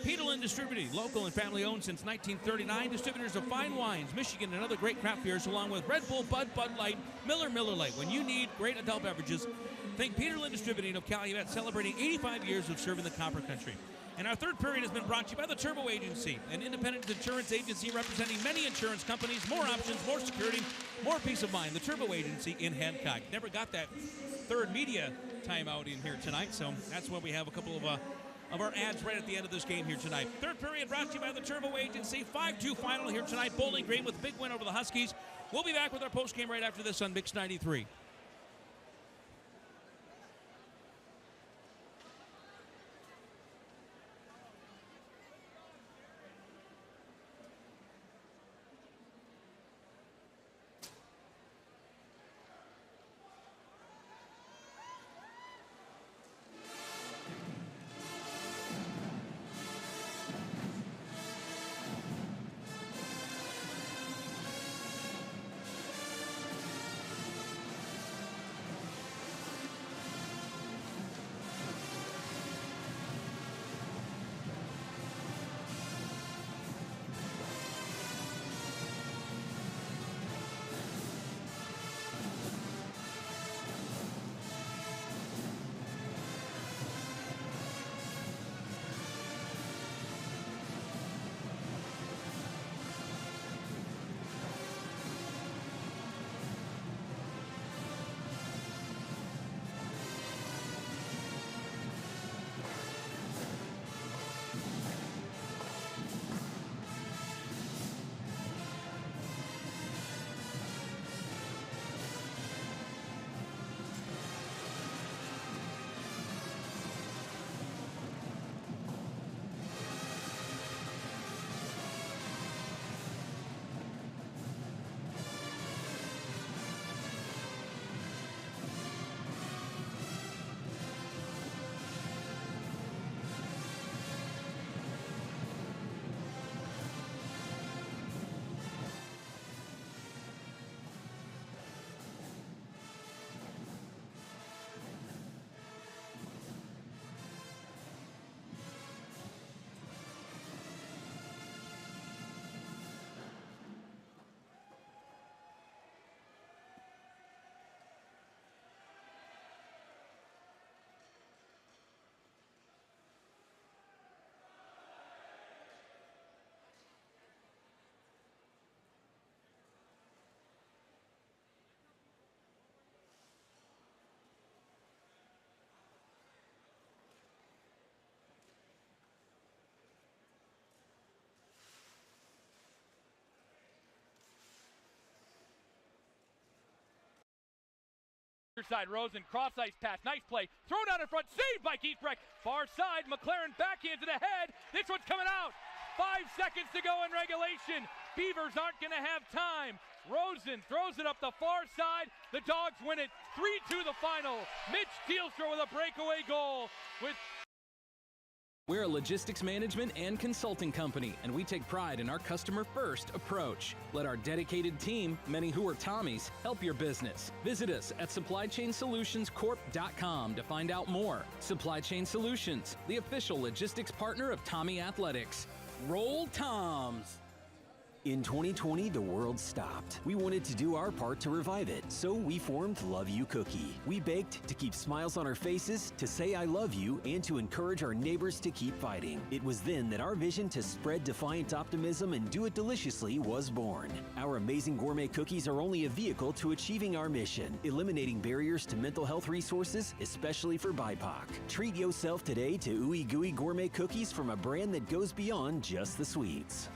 A: Peterlin Distributing, local and family owned since 1939. Distributors of fine wines, Michigan, and other great craft beers, along with Red Bull, Bud Light, Miller Lite. When you need great adult beverages, think Peterlin Distributing of Calumet, celebrating 85 years of serving the Copper Country. And our third period has been brought to you by the Turbo Agency, an independent insurance agency representing many insurance companies. More options, more security, more peace of mind. The Turbo Agency in Hancock. Never got that third media timeout in here tonight, so that's why we have a couple of our ads right at the end of this game here tonight. Third period brought to you by the Turbo Agency. 5-2 final here tonight. Bowling Green with a big win over the Huskies. We'll be back with our postgame right after this on Mix 93.
I: Side, Rosen, cross-ice pass, nice play, thrown out in front, saved by Giesbrecht. Far side, McLaren backhand to the head. This one's coming out. 5 seconds to go in regulation. Beavers aren't going to have time. Rosen throws it up the far side. The Dogs win it 3-2 the final. Mitch Tealstra with a breakaway goal.
J: We're a logistics management and consulting company, and we take pride in our customer-first approach. Let our dedicated team, many who are Tommies, help your business. Visit us at supplychainsolutionscorp.com to find out more. Supply Chain Solutions, the official logistics partner of Tommy Athletics. Roll Toms!
K: In 2020, the world stopped. We wanted to do our part to revive it, so we formed Love You Cookie. We baked to keep smiles on our faces, to say I love you, and to encourage our neighbors to keep fighting. It was then that our vision to spread defiant optimism and do it deliciously was born. Our amazing gourmet cookies are only a vehicle to achieving our mission, eliminating barriers to mental health resources, especially for BIPOC. Treat yourself today to Ooey Gooey gourmet cookies from a brand that goes beyond just the sweets.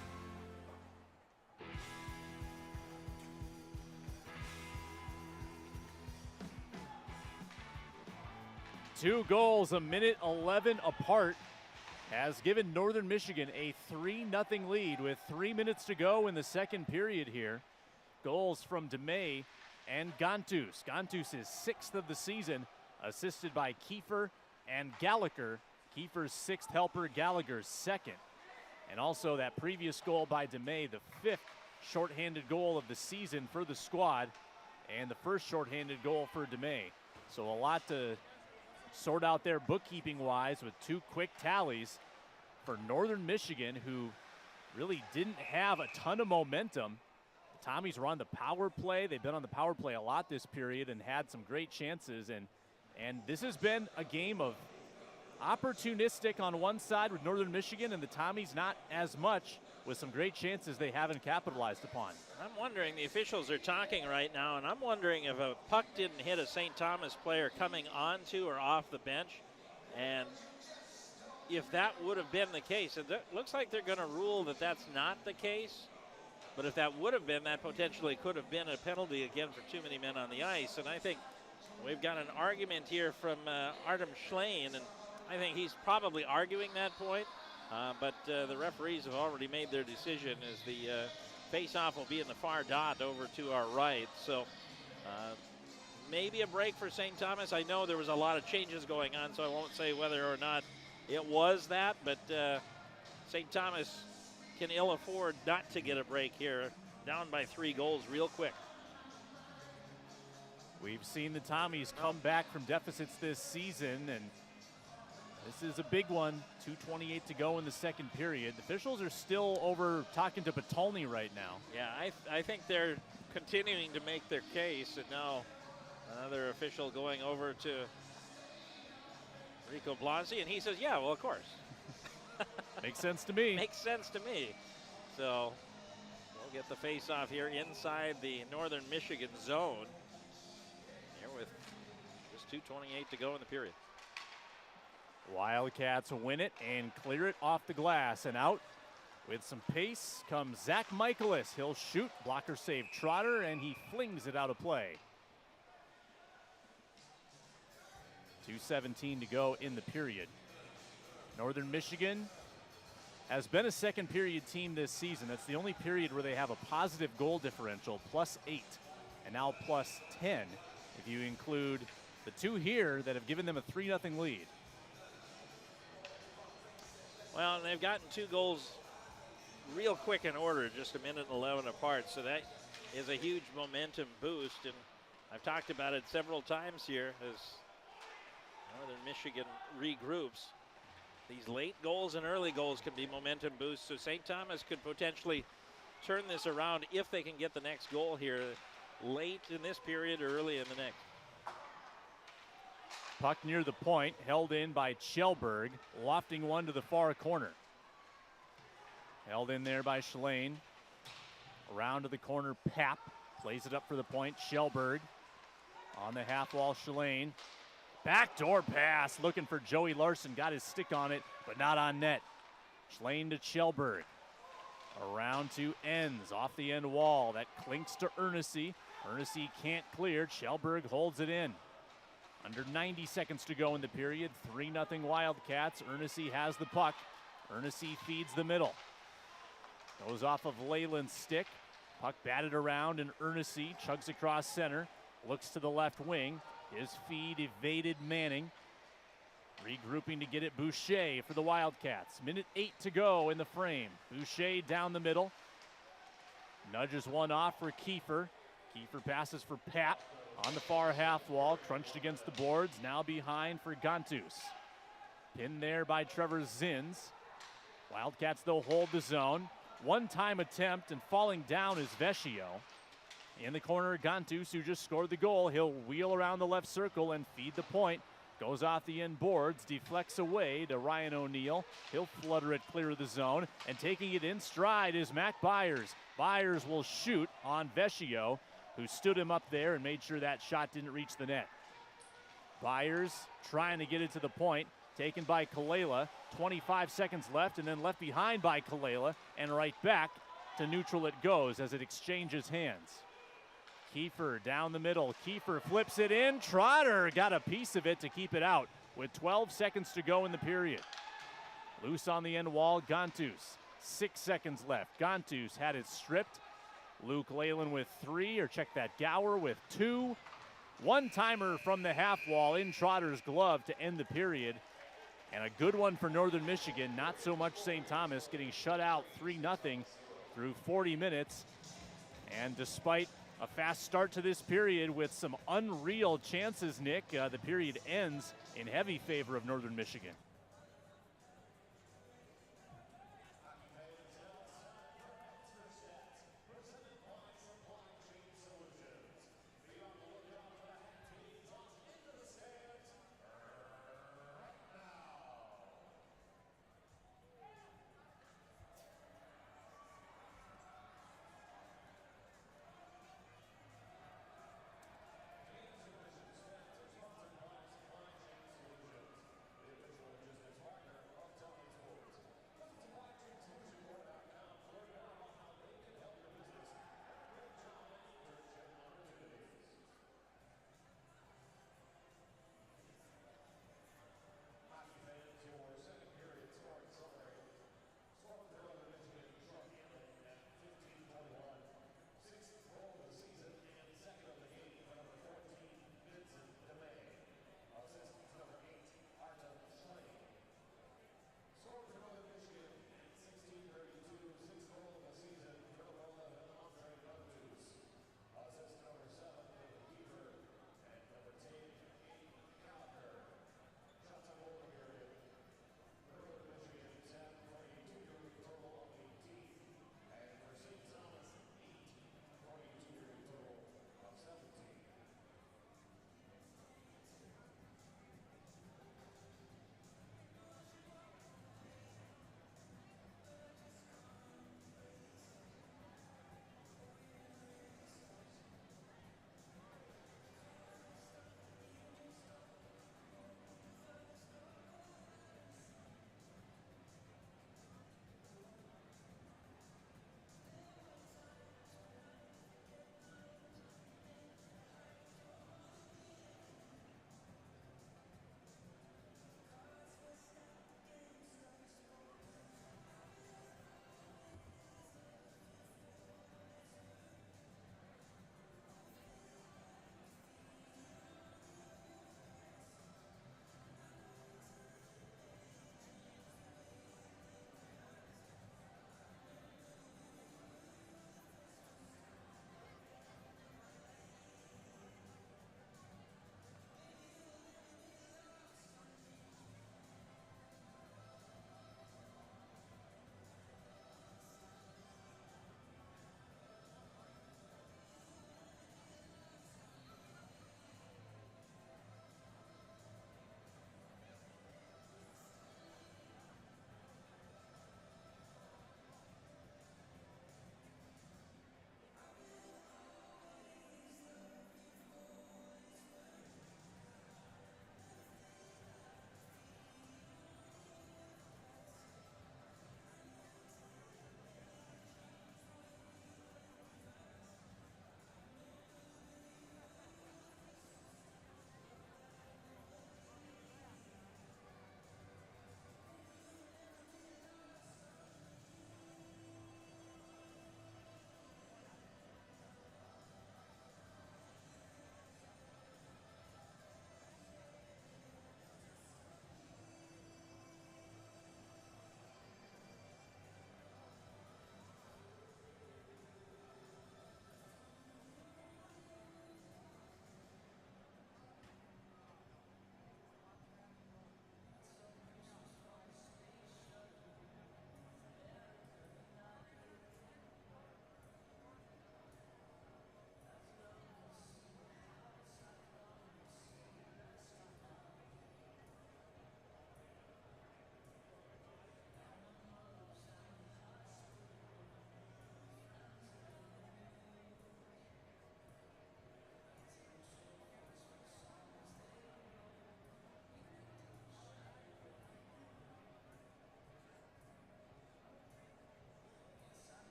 L: 2 goals, a minute 11 apart, has given Northern Michigan a 3-0 lead with 3 minutes to go in the second period here. Goals from DeMay and Gantus. Gantus is 6th of the season, assisted by Kiefer and Gallagher. Kiefer's 6th helper, Gallagher's 2nd. And also that previous goal by DeMay, the 5th shorthanded goal of the season for the squad, and the first shorthanded goal for DeMay. So a lot to sort out there bookkeeping-wise with 2 quick tallies for Northern Michigan, who really didn't have a ton of momentum. The Tommies were on the power play. They've been on the power play a lot this period and had some great chances. And this has been a game of opportunistic on one side with Northern Michigan, and the Tommies not as much, with some great chances they haven't capitalized upon.
M: I'm wondering, the officials are talking right now, and I'm wondering if a puck didn't hit a St. Thomas player coming onto or off the bench, and if that would have been the case, it looks like they're going to rule that that's not the case, but if that would have been, that potentially could have been a penalty again for too many men on the ice. And I think we've got an argument here from Artem Schlein, and I think he's probably arguing that point, but the referees have already made their decision as the face-off will be in the far dot over to our right. So maybe a break for St. Thomas. I know there was a lot of changes going on, so I won't say whether or not it was that, but St. Thomas can ill afford not to get a break here. Down by 3 goals real quick.
L: We've seen the Tommies come back from deficits this season, and this is a big one. 2:28 to go in the second period. The officials are still over talking to Patolny right now.
M: Yeah, I think they're continuing to make their case, and now another official going over to Rico Blasi, and he says, yeah, well, of course.
L: Makes sense to me.
M: Makes sense to me. So we'll get the face-off here inside the Northern Michigan zone. Here with just 2:28 to go in the period.
L: Wildcats win it and clear it off the glass, and out with some pace comes Zach Michaelis. He'll shoot, blocker save Trotter, and he flings it out of play. 2:17 to go in the period. Northern Michigan has been a second period team this season. That's the only period where they have a positive goal differential, +8, and now +10, if you include the 2 here that have given them a 3-0 lead.
M: Well, they've gotten 2 goals real quick in order, just 1:11 apart, so that is a huge momentum boost, and I've talked about it several times here as Northern Michigan regroups. These late goals and early goals can be momentum boosts, so St. Thomas could potentially turn this around if they can get the next goal here late in this period or early in the next.
L: Puck near the point, held in by Kjellberg, lofting one to the far corner. Held in there by Schlein. Around to the corner, Papp plays it up for the point. Kjellberg on the half wall, Schlein. Backdoor pass, looking for Joey Larson. Got his stick on it, but not on net. Schlein to Kjellberg. Around to Enns, off the end wall. That clinks to Ernessy. Ernessy can't clear. Kjellberg holds it in. Under 90 seconds to go in the period. 3-0 Wildcats. Ernessy has the puck. Ernessy feeds the middle. Goes off of Leyland's stick. Puck batted around, and Ernessy chugs across center. Looks to the left wing. His feed evaded Manning. Regrouping to get it Boucher for the Wildcats. 1:08 to go in the frame. Boucher down the middle. Nudges one off for Kiefer. Kiefer passes for Papp on the far half wall. Crunched against the boards. Now behind for Gantus. Pinned there by Trevor Zins. Wildcats, though, hold the zone. One-time attempt, and falling down is Vecchio. In the corner, Gantus, who just scored the goal. He'll wheel around the left circle and feed the point. Goes off the end boards, deflects away to Ryan O'Neill. He'll flutter it clear of the zone, and taking it in stride is Mac Byers. Byers will shoot on Vecchio, who stood him up there and made sure that shot didn't reach the net. Byers trying to get it to the point, taken by Kalela. 25 seconds left, and then left behind by Kalela, and right back to neutral it goes as it exchanges hands. Kiefer down the middle. Kiefer flips it in. Trotter got a piece of it to keep it out with 12 seconds to go in the period. Loose on the end wall, Gantus. 6 seconds left. Gantus had it stripped. Luke Leyland with 3, or check that, Gower with 2. One-timer from the half wall in Trotter's glove to end the period. And a good one for Northern Michigan. Not so much St. Thomas, getting shut out 3-0 through 40 minutes. And despite A fast start to this period with some unreal chances, Nick. The period ends in heavy favor of Northern Michigan.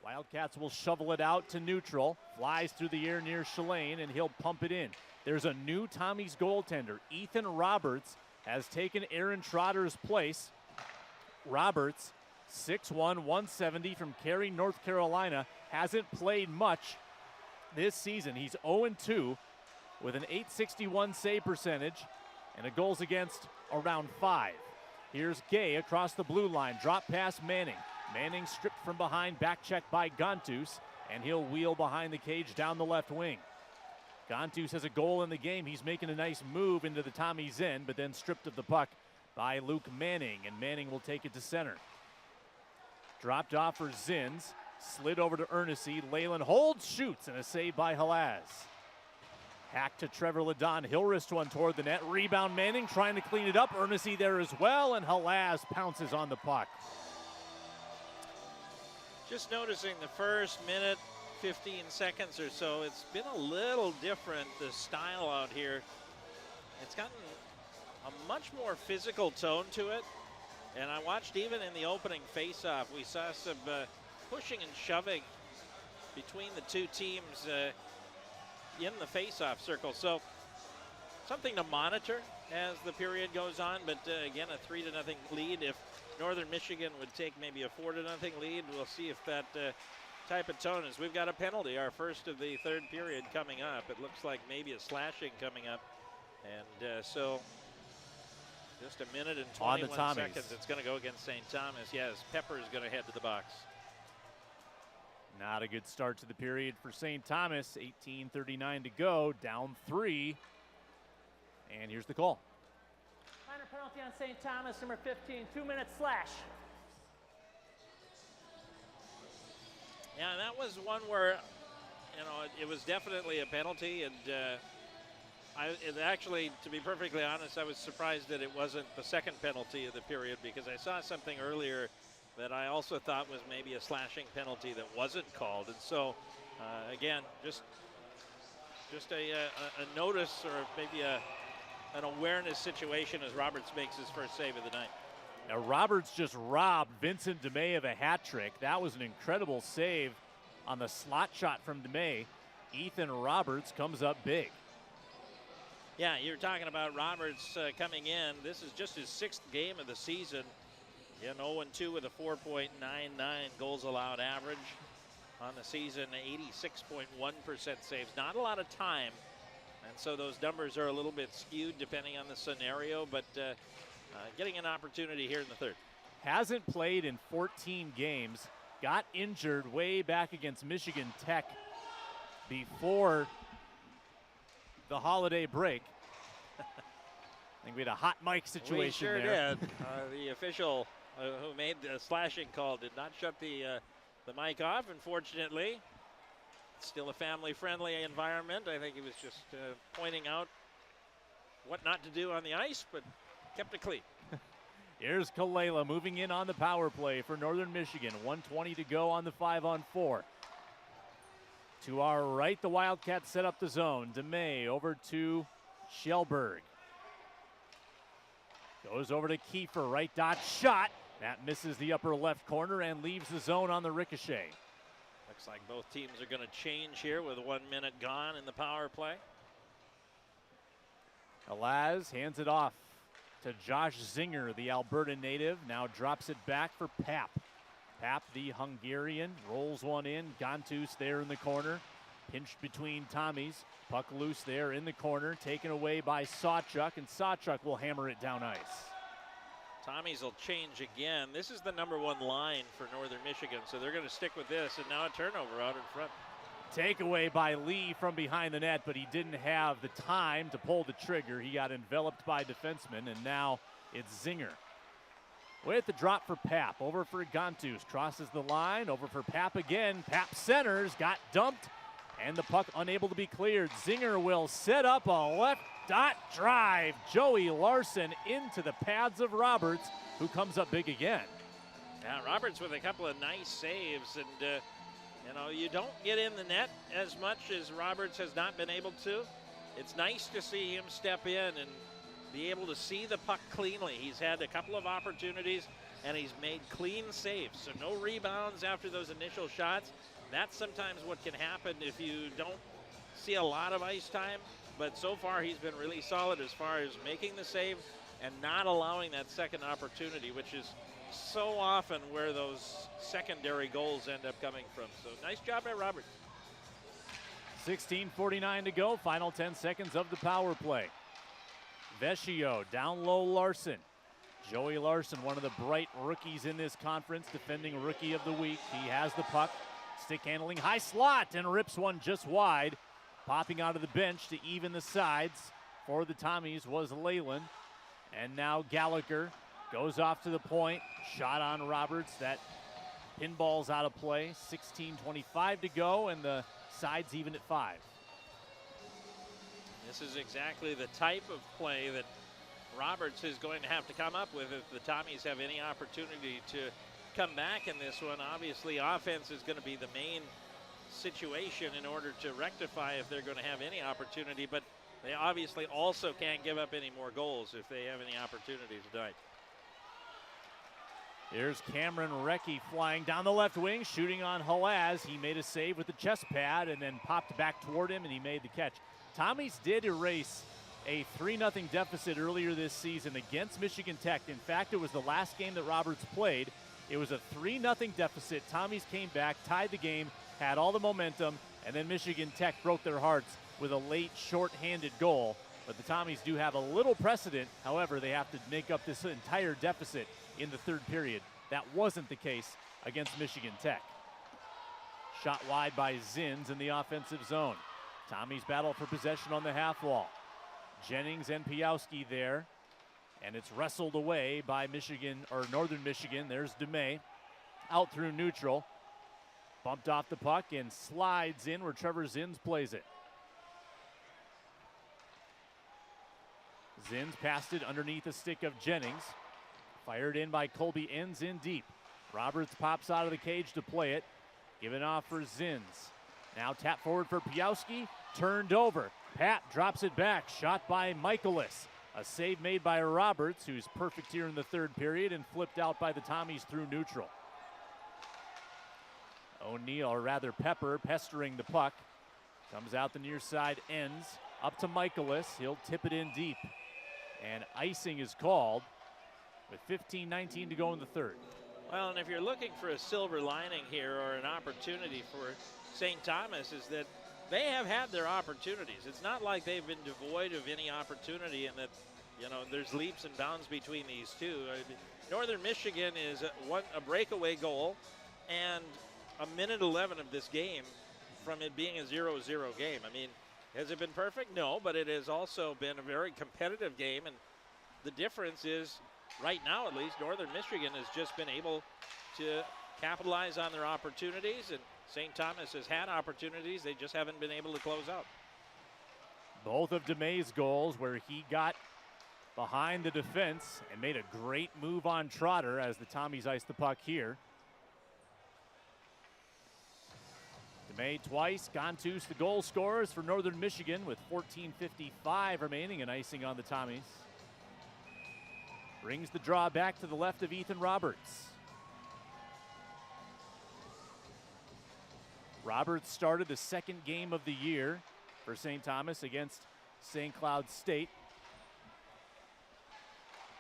L: Wildcats will shovel it out to neutral. Flies through the air near Shalane, and he'll pump it in. There's a new Tommy's goaltender. Ethan Roberts has taken Aaron Trotter's place. Roberts, 6'1", 170 from Cary, North Carolina, hasn't played much this season. He's 0-2 with an .861 save percentage and a goals against around 5. Here's Gay across the blue line. Drop pass Manning. Manning stripped from behind, back checked by Gontus, and he'll wheel behind the cage down the left wing. Gontus has a goal in the game. He's making a nice move into the Tommy's end, but then stripped of the puck by Luke Manning, and Manning will take it to center. Dropped off for Zins, slid over to Ernest. Leyland holds, shoots, and a save by Halaz. Hack to Trevor Ladon. He'll wrist one toward the net. Rebound Manning trying to clean it up. Ernest there as well, and Halaz pounces on the puck.
M: Just noticing the first minute, 15 seconds or so, it's been a little different, the style out here. It's gotten a much more physical tone to it. And I watched even in the opening face-off, we saw some pushing and shoving between the two teams in the face-off circle. So something to monitor as the period goes on. But again, a 3-0 lead. If Northern Michigan would take maybe a 4-0 lead, we'll see if that type of tone is. We've got a penalty, our first of the third period coming up. It looks like maybe a slashing coming up. And so just a minute and 21 seconds. It's going to go against St. Thomas. Yes, Pepper is going to head to the box.
L: Not a good start to the period for St. Thomas. 18:39 to go, down 3. And here's the call.
C: Minor penalty on St. Thomas, number 15, 2-minute slash.
M: Yeah, that was one where, it was definitely a penalty, and actually, to be perfectly honest, I was surprised that it wasn't the second penalty of the period, because I saw something earlier that I also thought was maybe a slashing penalty that wasn't called. And so, again, just a notice, or maybe an awareness situation as Roberts makes his first save of the night.
L: Now, Roberts just robbed Vincent DeMay of a hat trick. That was an incredible save on the slot shot from DeMay. Ethan Roberts comes up big.
M: Yeah, you're talking about Roberts coming in. This is just his 6th game of the season. 0-2 with a 4.99 goals allowed average on the season, 86.1% saves. Not a lot of time, and so those numbers are a little bit skewed depending on the scenario, but getting an opportunity here in the third.
L: Hasn't played in 14 games. Got injured way back against Michigan Tech before the holiday break. I think we had a hot mic situation
M: we sure
L: there.
M: did. The official who made the slashing call did not shut the mic off, unfortunately. It's still a family-friendly environment. I think he was just pointing out what not to do on the ice, but kept it clean.
L: Here's Kalela moving in on the power play for Northern Michigan. 1:20 to go on the 5-on-4. To our right, the Wildcats set up the zone. DeMay over to Shellberg. Goes over to Kiefer, right dot shot. That misses the upper left corner and leaves the zone on the ricochet.
M: Looks like both teams are going to change here with 1 minute gone in the power play.
L: Alaz hands it off to Josh Zinger, the Alberta native. Now drops it back for Pap. Pap, the Hungarian, rolls one in. Gontus there in the corner. Pinched between Tommies. Puck loose there in the corner. Taken away by Sawchuk, and Sawchuk will hammer it down ice.
M: Tommies will change again. This is the number 1 line for Northern Michigan, so they're going to stick with this, and now a turnover out in front.
L: Takeaway by Lee from behind the net, but he didn't have the time to pull the trigger. He got enveloped by defensemen, and now it's Zinger. With the drop for Pap, over for Gontus, crosses the line, over for Pap again. Pap centers, got dumped, and the puck unable to be cleared. Zinger will set up a left dot drive. Joey Larson into the pads of Roberts, who comes up big again.
M: Yeah, Roberts with a couple of nice saves, and you don't get in the net as much as Roberts has not been able to. It's nice to see him step in and be able to see the puck cleanly. He's had a couple of opportunities and he's made clean saves. So no rebounds after those initial shots. That's sometimes what can happen if you don't see a lot of ice time. But so far he's been really solid as far as making the save and not allowing that second opportunity, which is so often where those secondary goals end up coming from. So nice job by Robert.
L: 16:49 to go, final 10 seconds of the power play. Vecchio down low, Larson. Joey Larson, one of the bright rookies in this conference, defending Rookie of the Week. He has the puck, stick handling, high slot, and rips one just wide. Popping out of the bench to even the sides for the Tommies was Leyland. And now Gallagher goes off to the point. Shot on Roberts. That pinball's out of play. 16:25 to go, and the sides even at 5.
M: This is exactly the type of play that Roberts is going to have to come up with if the Tommies have any opportunity to come back in this one. Obviously, offense is going to be the main situation in order to rectify if they're going to have any opportunity, but they obviously also can't give up any more goals if they have any opportunity tonight.
L: Here's Cameron Recchi flying down the left wing, shooting on Halaz. He made a save with the chest pad and then popped back toward him, and he made the catch. Tommies did erase a 3-0 deficit earlier this season against Michigan Tech. In fact, it was the last game that Roberts played. It was a 3-0 deficit. Tommies came back, tied the game, had all the momentum, and then Michigan Tech broke their hearts with a late short-handed goal. But the Tommies do have a little precedent. However, they have to make up this entire deficit in the third period. That wasn't the case against Michigan Tech. Shot wide by Zins in the offensive zone. Tommies battle for possession on the half wall. Jennings and Piowski there. And it's wrestled away by Michigan, or Northern Michigan. There's DeMay out through neutral. Bumped off the puck and slides in where Trevor Zins plays it. Zins passed it underneath the stick of Jennings. Fired in by Colby, ends in deep. Roberts pops out of the cage to play it. Given off for Zins. Now tap forward for Piowski. Turned over. Pat drops it back. Shot by Michaelis. A save made by Roberts, who's perfect here in the third period, and flipped out by the Tommies through neutral. O'Neal, or rather Pepper, pestering the puck. Comes out the near side, ends. Up to Michaelis. He'll tip it in deep. And icing is called with 15:19 to go in the third.
M: Well, and if you're looking for a silver lining here or an opportunity for St. Thomas, is that they have had their opportunities. It's not like they've been devoid of any opportunity and that, you know, there's leaps and bounds between these two. Northern Michigan is a breakaway goal and a minute 11 of this game from it being a 0-0 game. I mean, has it been perfect? No, but it has also been a very competitive game, and the difference is, right now at least, Northern Michigan has just been able to capitalize on their opportunities, and St. Thomas has had opportunities. They just haven't been able to close out.
L: Both of DeMay's goals where he got behind the defense and made a great move on Trotter as the Tommies ice the puck here. DeMay twice. Gontus the goal scorers for Northern Michigan with 14:55 remaining and icing on the Tommies. Brings the draw back to the left of Ethan Roberts. Roberts started the second game of the year for St. Thomas against St. Cloud State.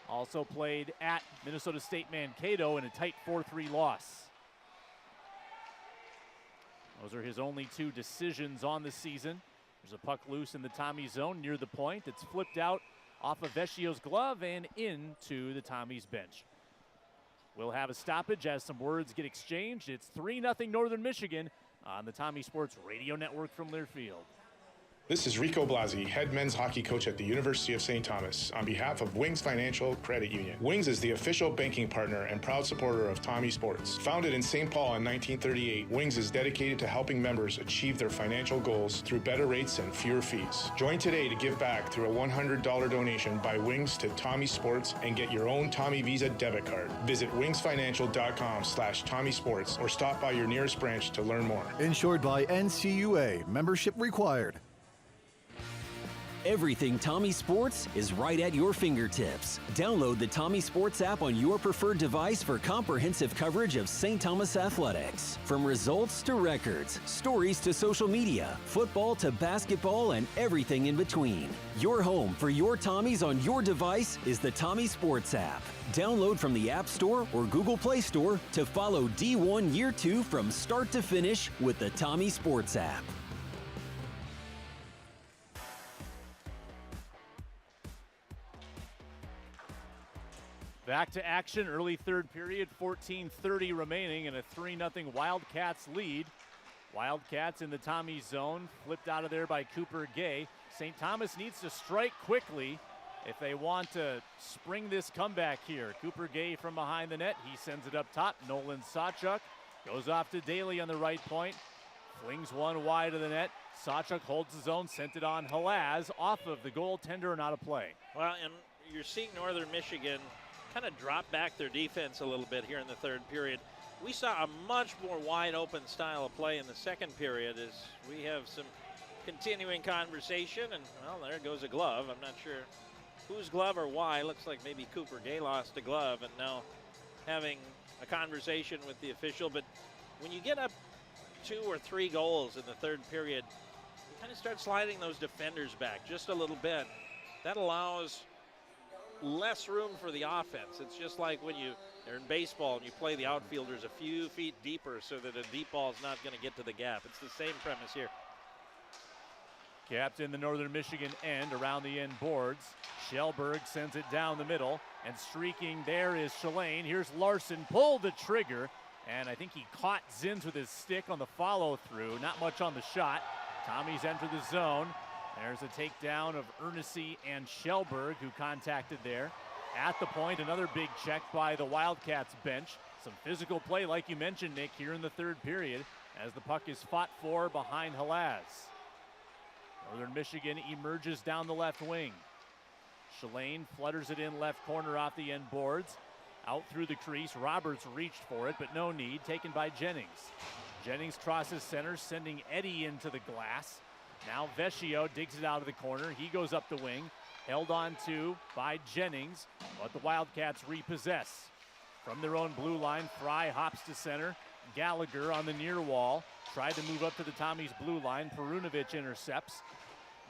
L: Also played at Minnesota State Mankato in a tight 4-3 loss. Those are his only 2 decisions on the season. There's a puck loose in the Tommy zone near the point. It's flipped out off of Vecchio's glove and into the Tommies bench. We'll have a stoppage as some words get exchanged. It's 3-0 Northern Michigan on the Tommy Sports Radio Network from Learfield.
N: This is Rico Blasi, head men's hockey coach at the University of St. Thomas, on behalf of Wings Financial Credit Union. Wings is the official banking partner and proud supporter of Tommy Sports. Founded in St. Paul in 1938, Wings is dedicated to helping members achieve their financial goals through better rates and fewer fees. Join today to give back through a $100 donation by Wings to Tommy Sports and get your own Tommy Visa debit card. Visit wingsfinancial.com/Tommy Sports or stop by your nearest branch to learn more.
O: Insured by NCUA. Membership required.
K: Everything Tommy Sports is right at your fingertips. Download the Tommy Sports app on your preferred device for comprehensive coverage of St. Thomas athletics. From results to records, stories to social media, football to basketball, and everything in between. Your home for your Tommies on your device is the Tommy Sports app. Download from the App Store or Google Play Store to follow D1 Year 2 from start to finish with the Tommy Sports app.
L: Back to action, early third period, 14:30 remaining, and a 3-0 Wildcats lead. Wildcats in the Tommy zone, flipped out of there by Cooper Gay. St. Thomas needs to strike quickly if they want to spring this comeback here. Cooper Gay from behind the net, he sends it up top. Nolan Sawchuk goes off to Daly on the right point, flings one wide of the net. Sawchuk holds his own, sent it on Halaz, off of the goaltender and out of play.
M: Well, and you're seeing Northern Michigan kind of drop back their defense a little bit here in the third period. We saw a much more wide open style of play in the second period as we have some continuing conversation, and well, there goes a glove. I'm not sure whose glove or why. Looks like maybe Cooper Gay lost a glove and now having a conversation with the official. But when you get up 2 or 3 goals in the third period, you kind of start sliding those defenders back just a little bit. That allows less room for the offense. It's just like when they're in baseball and you play the outfielders a few feet deeper so that a deep ball is not going to get to the gap. It's the same premise here.
L: Captain the Northern Michigan end around the end boards. Shellberg sends it down the middle, and streaking there is Shalane. Here's Larson, pulled the trigger, and I think he caught Zins with his stick on the follow through. Not much on the shot. Tommy's entered the zone. There's a takedown of Ernessy and Shellberg, who contacted there. At the point, another big check by the Wildcats bench. Some physical play, like you mentioned, Nick, here in the third period, as the puck is fought for behind Halaz. Northern Michigan emerges down the left wing. Shalane flutters it in left corner off the end boards. Out through the crease, Roberts reached for it, but no need, taken by Jennings. Jennings crosses center, sending Eddie into the glass. Now Vecchio digs it out of the corner. He goes up the wing, held on to by Jennings, but the Wildcats repossess. From their own blue line, Fry hops to center. Gallagher on the near wall, tried to move up to the Tommy's blue line. Perunovic intercepts.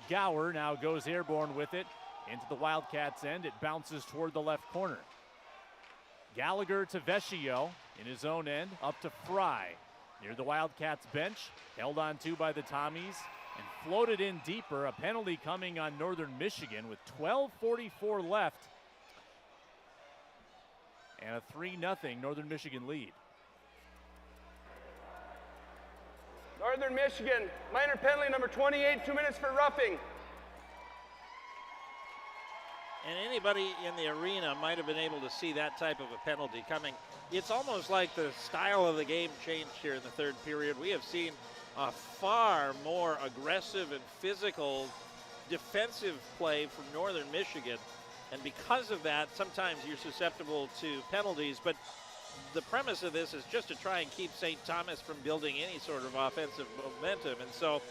L: Gower now goes airborne with it into the Wildcats' end. It bounces toward the left corner. Gallagher to Vecchio in his own end, up to Fry. Near the Wildcats' bench, held on to by the Tommies, and floated in deeper. A penalty coming on Northern Michigan with 12:44 left. And a 3-0 Northern Michigan lead.
O: Northern Michigan, minor penalty number 28, 2 minutes for roughing.
M: And anybody in the arena might have been able to see that type of a penalty coming. It's almost like the style of the game changed here in the third period. We have seen a far more aggressive and physical defensive play from Northern Michigan. And because of that, sometimes you're susceptible to penalties. But the premise of this is just to try and keep St. Thomas from building any sort of offensive momentum. And so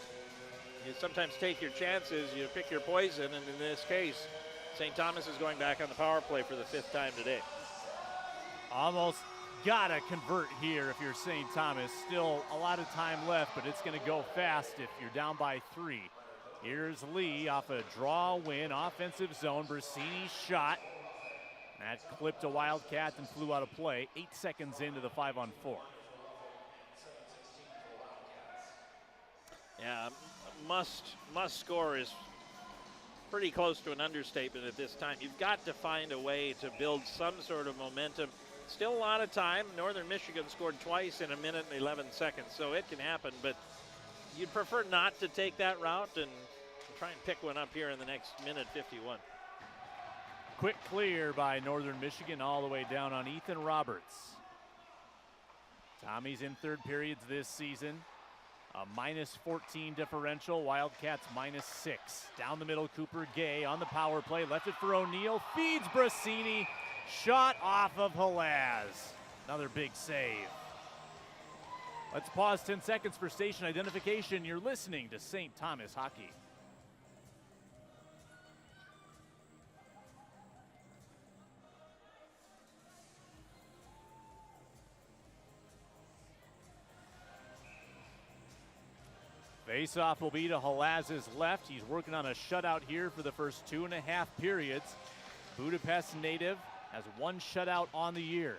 M: you sometimes take your chances, you pick your poison, and in this case, St. Thomas is going back on the power play for the 5th time today.
L: Almost gotta convert here if you're St. Thomas. Still a lot of time left, but it's gonna go fast if you're down by 3. Here's Lee off a draw win, offensive zone. Brasini's shot. That clipped a Wildcat and flew out of play. 8 seconds into the 5-on-4.
M: Yeah, must score is pretty close to an understatement at this time. You've got to find a way to build some sort of momentum. Still a lot of time. Northern Michigan scored twice in 1 minute and 11 seconds, so it can happen, but you'd prefer not to take that route and try and pick one up here in the next minute 51.
L: Quick clear by Northern Michigan all the way down on Ethan Roberts. Tommy's in third periods this season. A -14 differential, Wildcats -6. Down the middle, Cooper Gay on the power play. Left it for O'Neill, feeds Brasini. Shot off of Halaz. Another big save. Let's pause 10 seconds for station identification. You're listening to St. Thomas Hockey. Face-off will be to Halaz's left. He's working on a shutout here for the first 2.5 periods. Budapest native has 1 shutout on the year.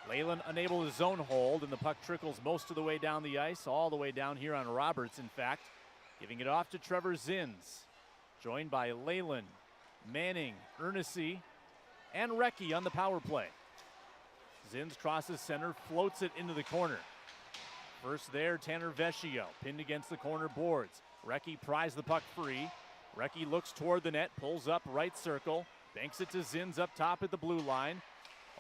L: Leyland unable to zone hold, and the puck trickles most of the way down the ice, all the way down here on Roberts, in fact. Giving it off to Trevor Zins, joined by Leyland, Manning, Ernest, and Recchi on the power play. Zins crosses center, floats it into the corner. First there, Tanner Vescio, pinned against the corner boards. Recchi pries the puck free. Recchi looks toward the net, pulls up right circle, banks it to Zins up top at the blue line.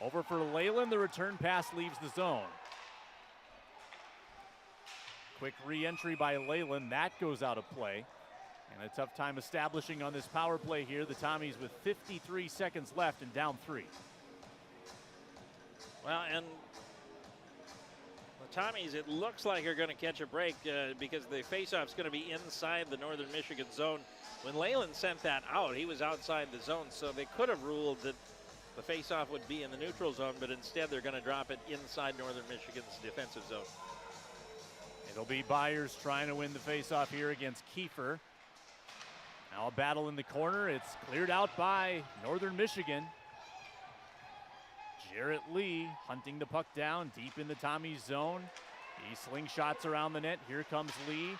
L: Over for Leyland, the return pass leaves the zone. Quick re-entry by Leyland, that goes out of play. And a tough time establishing on this power play here. The Tommies with 53 seconds left and down 3.
M: Well, and the Tommies, it looks like are going to catch a break because the faceoff's going to be inside the Northern Michigan zone. When Leyland sent that out, he was outside the zone, so they could have ruled that the faceoff would be in the neutral zone, but instead they're going to drop it inside Northern Michigan's defensive zone.
L: It'll be Byers trying to win the faceoff here against Kiefer. Now a battle in the corner. It's cleared out by Northern Michigan. Jarrett Lee hunting the puck down deep in the Tommies zone. He slingshots around the net. Here comes Lee.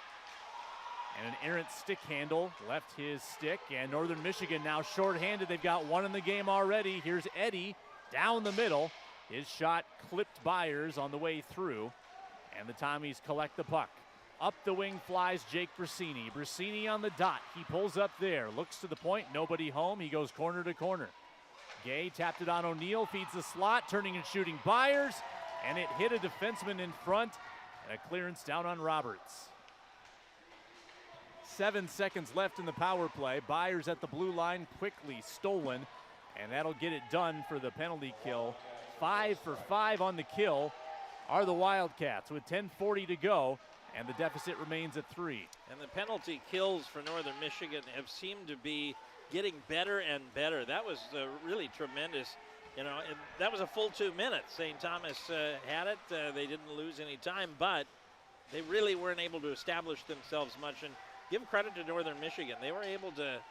L: And an errant stick handle left his stick. And Northern Michigan now shorthanded. They've got 1 in the game already. Here's Eddie down the middle. His shot clipped Byers on the way through. And the Tommies collect the puck. Up the wing flies Jake Brasini. Brasini on the dot. He pulls up there. Looks to the point. Nobody home. He goes corner to corner. Gay tapped it on O'Neill. Feeds the slot. Turning and shooting Byers. And it hit a defenseman in front. And a clearance down on Roberts. 7 seconds left in the power play. Byers at the blue line, quickly stolen, and that'll get it done for the penalty kill. 5 for 5 on the kill are the Wildcats with 10:40 to go, and the deficit remains at 3.
M: And the penalty kills for Northern Michigan have seemed to be getting better and better. That was really tremendous. You know, that was a full 2 minutes. St. Thomas had it. They didn't lose any time, but they really weren't able to establish themselves much. And give credit to Northern Michigan. They were able to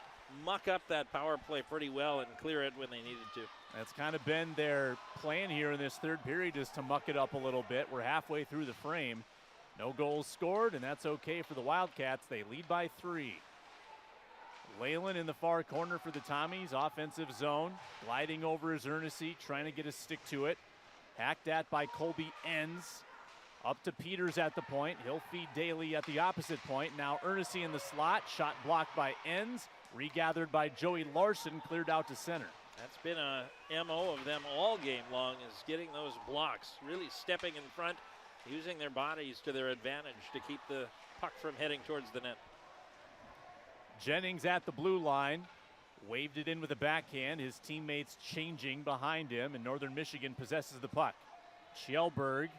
M: muck up that power play pretty well and clear it when they needed to.
L: That's kind of been their plan here in this third period, is to muck it up a little bit. We're halfway through the frame. No goals scored, and that's okay for the Wildcats. They lead by 3. Leyland in the far corner for the Tommies. Offensive zone. Gliding over his Ernest, trying to get a stick to it. Hacked at by Colby Enns. Up to Peters at the point. He'll feed Daly at the opposite point. Now Ernest in the slot. Shot blocked by Enns. Regathered by Joey Larson. Cleared out to center.
M: That's been a MO of them all game long, is getting those blocks. Really stepping in front, using their bodies to their advantage to keep the puck from heading towards the net.
L: Jennings at the blue line. Waved it in with a backhand. His teammates changing behind him, and Northern Michigan possesses the puck. Kjellberg,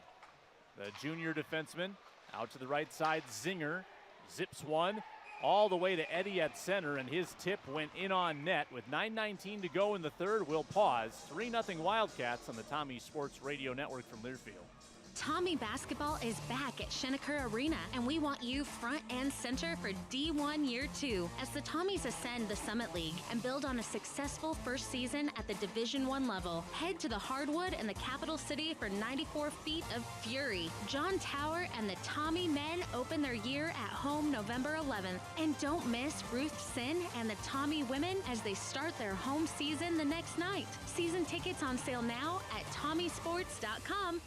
L: the junior defenseman, out to the right side. Zinger zips one all the way to Eddie at center, and his tip went in on net. With 9:19 to go in the third, we'll pause. 3-0 Wildcats on the Tommy Sports Radio Network from Learfield.
P: Tommy basketball is back at Shenneker Arena, and we want you front and center for D1 Year 2 as the Tommies ascend the Summit League and build on a successful first season at the Division I level. Head to the Hardwood in the capital city for 94 feet of fury. John Tower and the Tommy men open their year at home November 11th. And don't miss Ruth Sin and the Tommy women as they start their home season the next night. Season tickets on sale now at TommySports.com.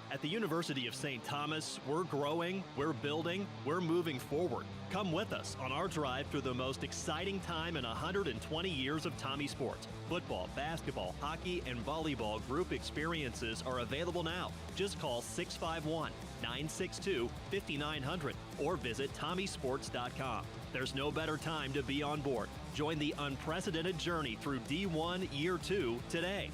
Q: At the University of St. Thomas, we're growing, we're building, we're moving forward. Come with us on our drive through the most exciting time in 120 years of Tommy sports. Football, basketball, hockey, and volleyball group experiences are available now. Just call 651-962-5900 or visit TommySports.com. There's no better time to be on board. Join the unprecedented journey through D1 Year 2 today.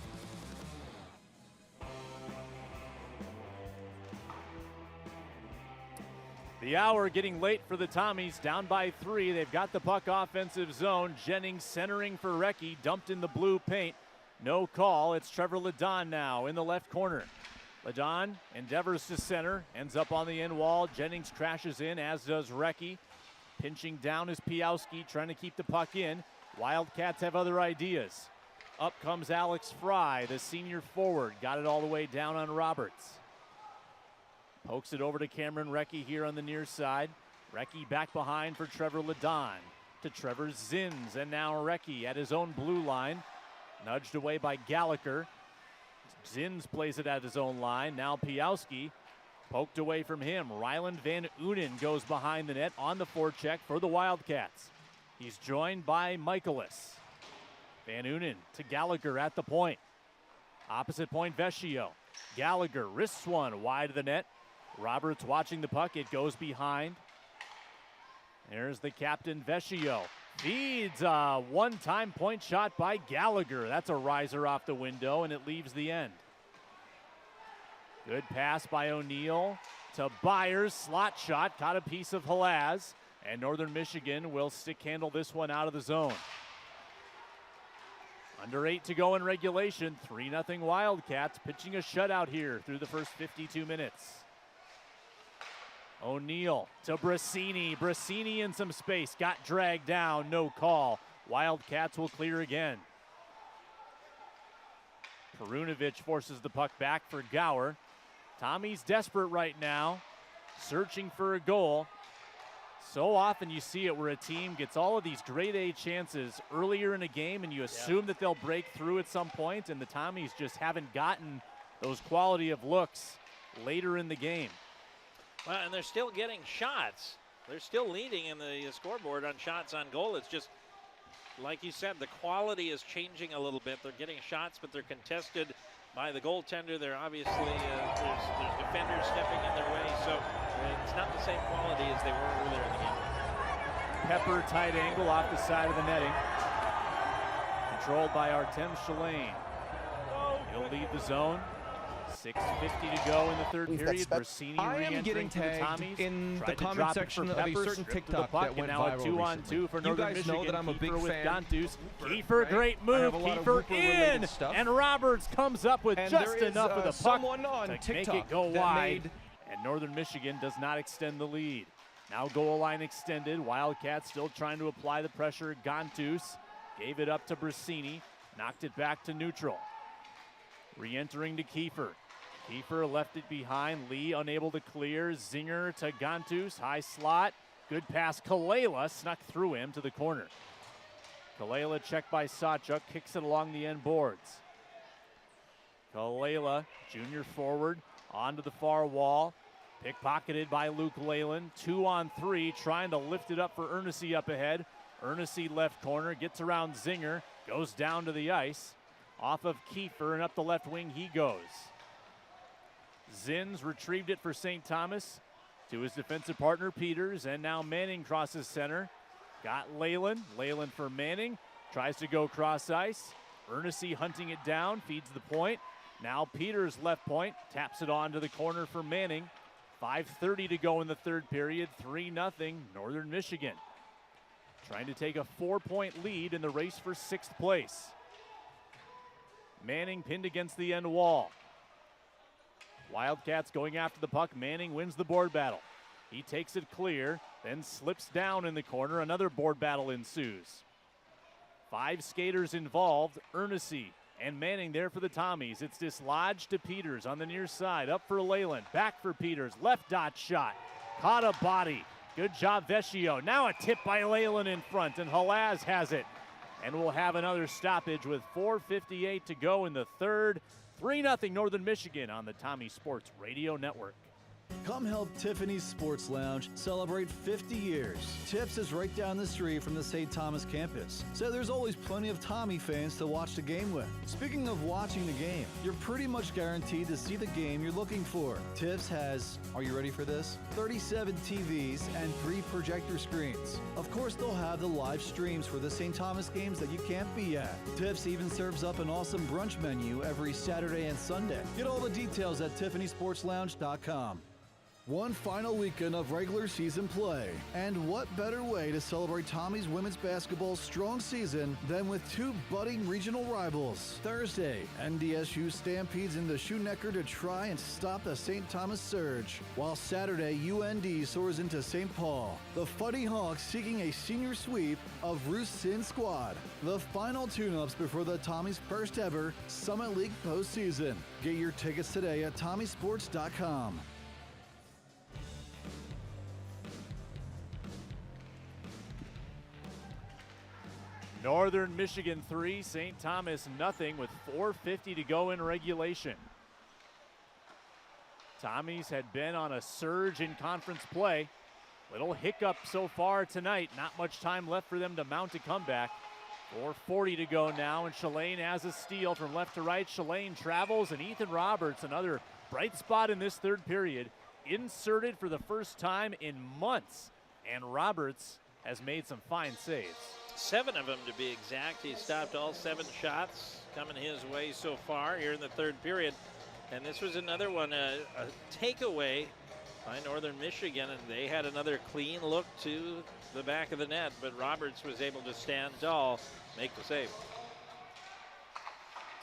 L: The hour getting late for the Tommies, down by 3. They've got the puck offensive zone. Jennings centering for Recchi, dumped in the blue paint. No call. It's Trevor Ledon now in the left corner. Ladon endeavors to center, ends up on the end wall. Jennings crashes in, as does Recchi. Pinching down is Piowski, trying to keep the puck in. Wildcats have other ideas. Up comes Alex Fry, the senior forward. Got it all the way down on Roberts. Pokes it over to Cameron Recchi here on the near side. Recchi back behind for Trevor Ladon. To Trevor Zins, and now Recchi at his own blue line. Nudged away by Gallagher. Zins plays it at his own line. Now Piowski poked away from him. Ryland Van Unen goes behind the net on the forecheck for the Wildcats. He's joined by Michaelis. Van Unen to Gallagher at the point. Opposite point, Vescio. Gallagher wrists one wide of the net. Roberts watching the puck. It goes behind. There's the captain, Vescio. Feeds a one-time point shot by Gallagher. That's a riser off the window, and it leaves the end. Good pass by O'Neill to Byers. Slot shot, caught a piece of Halaz, and Northern Michigan will stick handle this one out of the zone. Under 8 to go in regulation. 3-0 Wildcats, pitching a shutout here through the first 52 minutes. O'Neill to Brasini. Brasini in some space. Got dragged down. No call. Wildcats will clear again. Perunovic forces the puck back for Gower. Tommy's desperate right now. Searching for a goal. So often you see it where a team gets all of these grade A chances earlier in a game and you assume that they'll break through at some point, and the Tommies just haven't gotten those quality of looks later in the game.
M: Well, and they're still getting shots. They're still leading in the scoreboard on shots on goal. It's just, like you said, the quality is changing a little bit. They're getting shots, but they're contested by the goaltender. They're obviously, there's defenders stepping in their way, so it's not the same quality as they were earlier in the game.
L: Pepper tight angle off the side of the netting. Controlled by Artem Shalane. He'll lead the zone. 6:50 to go in the third period. Brasini re-entering for the Tommies.
R: In the
L: Tried to
R: comment
L: drop it
R: section
L: for
R: of a
L: Peppers,
R: certain
L: stripped to the
R: TikTok
L: puck,
R: that went
L: and now a
R: viral
L: 2-on-2
R: recently.
L: for
R: You
L: Northern
R: guys
L: Michigan.
R: know that I'm a big
L: Kiefer with
R: fan.
L: Gantus. Kiefer,
R: Right?
L: great
R: I
L: move.
R: have a lot of
L: Kiefer
R: Hooper-related
L: in,
R: stuff.
L: and Roberts comes up with
R: And
L: just
R: there is,
L: enough of the puck
R: someone on
L: to make
R: TikTok
L: it go
R: that
L: wide.
R: made-
L: And Northern Michigan does not extend the lead. Now goal line extended. Wildcats still trying to apply the pressure. Gantus gave it up to Brasini. Knocked it back to neutral. Re-entering to Kiefer. Kiefer left it behind. Lee unable to clear. Zinger to Gantus. High slot. Good pass. Kalela snuck through him to the corner. Kalela checked by Sawchuk. Kicks it along the end boards. Kalela, junior forward, onto the far wall. Pickpocketed by Luke Leyland. 2-on-3, trying to lift it up for Ernest up ahead. Ernest left corner, gets around Zinger, goes down to the ice. Off of Kiefer and up the left wing he goes. Zins retrieved it for St. Thomas to his defensive partner Peters, and now Manning crosses center. Got Leyland. Leyland for Manning. Tries to go cross ice. Ernest hunting it down, feeds the point. Now Peters left point, taps it on to the corner for Manning. 5:30 to go in the third period. 3-0 Northern Michigan. Trying to take a 4-point lead in the race for 6th place. Manning pinned against the end wall. Wildcats going after the puck. Manning wins the board battle. He takes it clear, then slips down in the corner. Another board battle ensues. 5 skaters involved. Ernest and Manning there for the Tommies. It's dislodged to Peters on the near side. Up for Leyland. Back for Peters. Left dot shot. Caught a body. Good job, Vescio. Now a tip by Leyland in front, and Halaz has it. And we'll have another stoppage with 4:58 to go in the third. 3-0 Northern Michigan on the Tommy Sports Radio Network.
S: Come help Tiffany's Sports Lounge celebrate 50 years. Tips is right down the street from the St. Thomas campus, so there's always plenty of Tommy fans to watch the game with. Speaking of watching the game, you're pretty much guaranteed to see the game you're looking for. Tips has, are you ready for this? 37 TVs and 3 projector screens. Of course, they'll have the live streams for the St. Thomas games that you can't be at. Tips even serves up an awesome brunch menu every Saturday and Sunday. Get all the details at tiffanysportslounge.com. One final weekend of regular season play. And what better way to celebrate Tommy's women's basketball's strong season than with two budding regional rivals. Thursday, NDSU stampedes into Schoenecker to try and stop the St. Thomas surge, while Saturday, UND soars into St. Paul. The Fighting Hawks seeking a senior sweep of Ruth's Sin squad. The final tune-ups before the Tommy's first ever Summit League postseason. Get your tickets today at TommySports.com.
L: Northern Michigan 3, St. Thomas nothing with 4:50 to go in regulation. Tommies had been on a surge in conference play. Little hiccup so far tonight. Not much time left for them to mount a comeback. 4:40 to go now, and Shalane has a steal from left to right. Shalane travels, and Ethan Roberts, another bright spot in this third period, inserted for the first time in months. And Roberts has made some fine saves.
M: 7 of them to be exact. He stopped all 7 shots coming his way so far here in the third period. And this was another one, a takeaway by Northern Michigan, and they had another clean look to the back of the net, but Roberts was able to stand tall, make the save.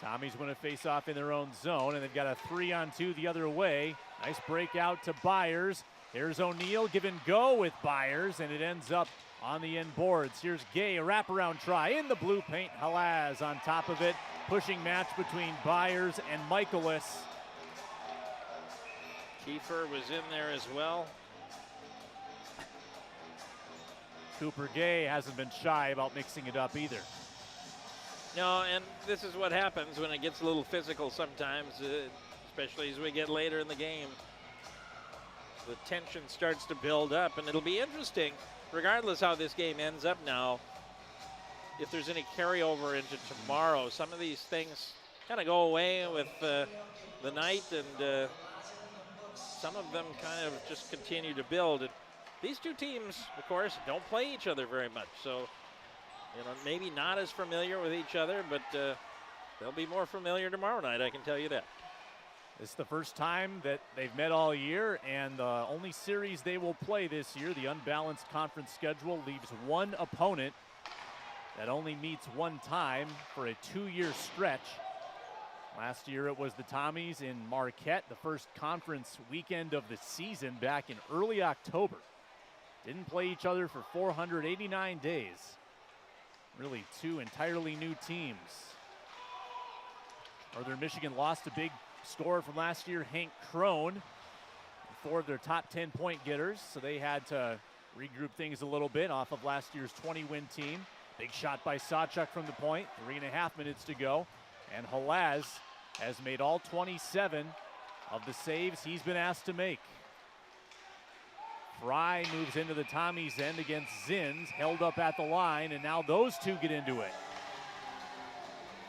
L: Tommies win a face-off in their own zone, and they've got a 3-on-2 the other way. Nice breakout to Byers. Here's O'Neal, give and go with Byers, and it ends up on the end boards. Here's Gay, a wraparound try in the blue paint. Halaz on top of it. Pushing match between Byers and Michaelis.
M: Kiefer was in there as well.
L: Cooper Gay hasn't been shy about mixing it up either.
M: No, and this is what happens when it gets a little physical sometimes, especially as we get later in the game. The tension starts to build up, and it'll be interesting, regardless how this game ends up now, if there's any carryover into tomorrow. Some of these things kind of go away with the night, and some of them kind of just continue to build. And these two teams, of course, don't play each other very much, so maybe not as familiar with each other, but they'll be more familiar tomorrow night, I can tell you that.
L: This is the first time that they've met all year, and the only series they will play this year, the unbalanced conference schedule, leaves one opponent that only meets one time for a 2-year stretch. Last year it was the Tommies in Marquette, the first conference weekend of the season back in early October. Didn't play each other for 489 days. Really two entirely new teams. Northern Michigan lost a big scorer from last year, Hank Crone, 4 of their top 10 point getters, so they had to regroup things a little bit off of last year's 20-win team. Big shot by Sawchuk from the point, 3.5 minutes to go, and Halaz has made all 27 of the saves he's been asked to make. Fry moves into the Tommies' end against Zins, held up at the line, and now those two get into it.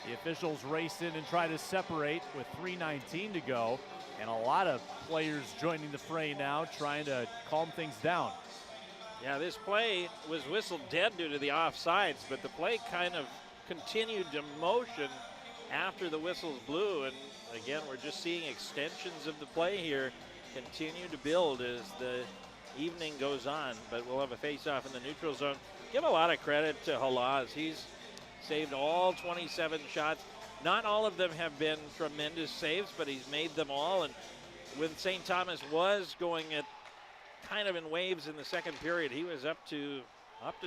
L: The officials race in and try to separate with 3:19 to go, and a lot of players joining the fray now, trying to calm things down.
M: Yeah, this play was whistled dead due to the offsides, but the play kind of continued to motion after the whistles blew, and again, we're just seeing extensions of the play here continue to build as the evening goes on, but we'll have a face-off in the neutral zone. Give a lot of credit to Halaz. He's saved all 27 shots. Not all of them have been tremendous saves, but he's made them all. And when St. Thomas was going at kind of in waves in the second period, he was up to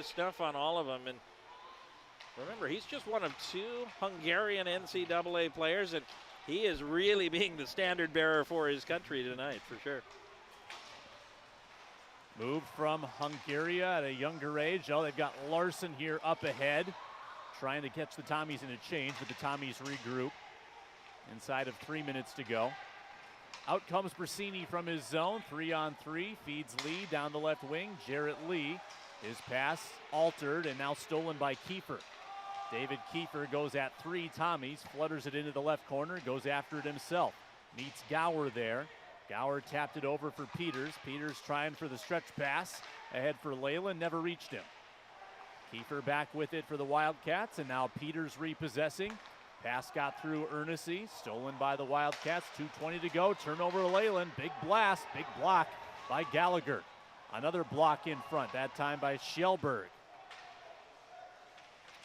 M: snuff on all of them. And remember, he's just one of 2 Hungarian NCAA players, and he is really being the standard bearer for his country tonight, for sure.
L: Moved from Hungary at a younger age. Oh, they've got Larson here up ahead, trying to catch the Tommies in a change, but the Tommies regroup inside of 3 minutes to go. Out comes Brasini from his zone, 3-on-3, feeds Lee down the left wing. Jarrett Lee, his pass altered and now stolen by Kiefer. David Kiefer goes at 3 Tommies, flutters it into the left corner, goes after it himself. Meets Gower there. Gower tapped it over for Peters. Peters trying for the stretch pass. Ahead for Leyland, never reached him. Kiefer back with it for the Wildcats, and now Peters repossessing. Pass got through Ernessy, stolen by the Wildcats. 2:20 to go, turnover to Leyland. Big blast, big block by Gallagher. Another block in front, that time by Shellberg.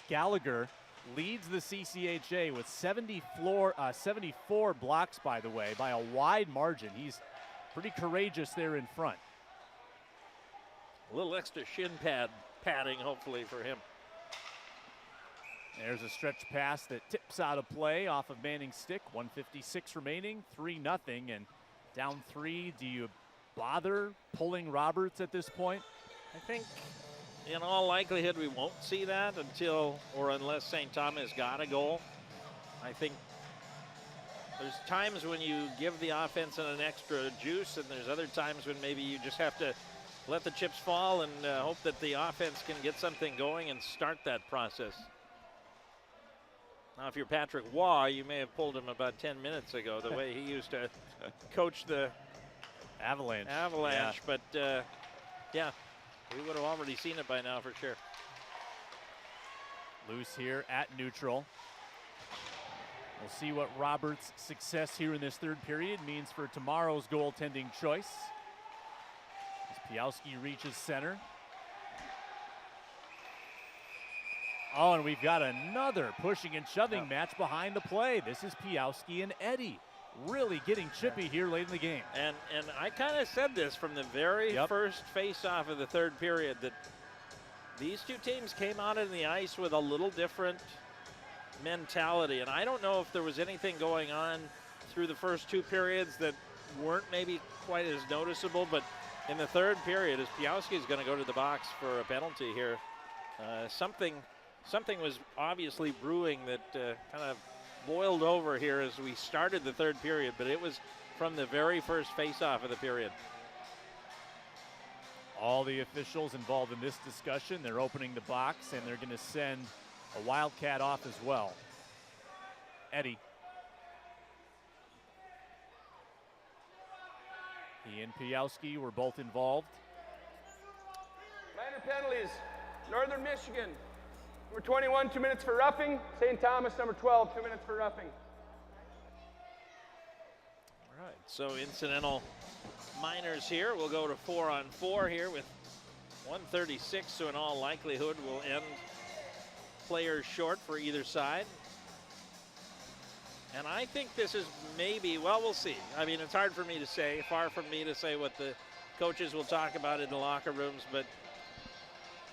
L: Gallagher leads the CCHA with 74 blocks, by the way, by a wide margin. He's pretty courageous there in front.
M: A little extra shin padding, hopefully, for him.
L: There's a stretch pass that tips out of play off of Manning's stick. 1:56 remaining, 3-0, and down 3. Do you bother pulling Roberts at this point?
M: I think in all likelihood we won't see that until or unless St. Thomas got a goal. I think there's times when you give the offense an extra juice, and there's other times when maybe you just have to let the chips fall and hope that the offense can get something going and start that process. Now, if you're Patrick Waugh, you may have pulled him about 10 minutes ago, the way he used to coach the
L: Avalanche.
M: Yeah. But, yeah, we would have already seen it by now for sure.
L: Loose here at neutral. We'll see what Roberts' success here in this third period means for tomorrow's goaltending choice. As Piowski reaches center. Oh, and we've got another pushing and shoving match behind the play. This is Piowski and Eddie really getting chippy here late in the game.
M: And I kind of said this from the very first face-off of the third period, that these two teams came out on the ice with a little different mentality. And I don't know if there was anything going on through the first two periods that weren't maybe quite as noticeable, but in the third period, as Piowski is going to go to the box for a penalty here, something was obviously brewing that kind of boiled over here as we started the third period, but it was from the very first face-off of the period.
L: All the officials involved in this discussion, they're opening the box, and they're going to send a Wildcat off as well. Eddie. He and Piowski were both involved.
O: Minor penalties. Northern Michigan, number 21, 2 minutes for roughing. St. Thomas, number 12, 2 minutes for roughing.
M: All right, so incidental minors here. We'll go to 4-on-4 here with 1:36, so in all likelihood we'll end players short for either side. And I think this is maybe, well, we'll see. I mean, it's hard for me to say, far from me to say what the coaches will talk about in the locker rooms, but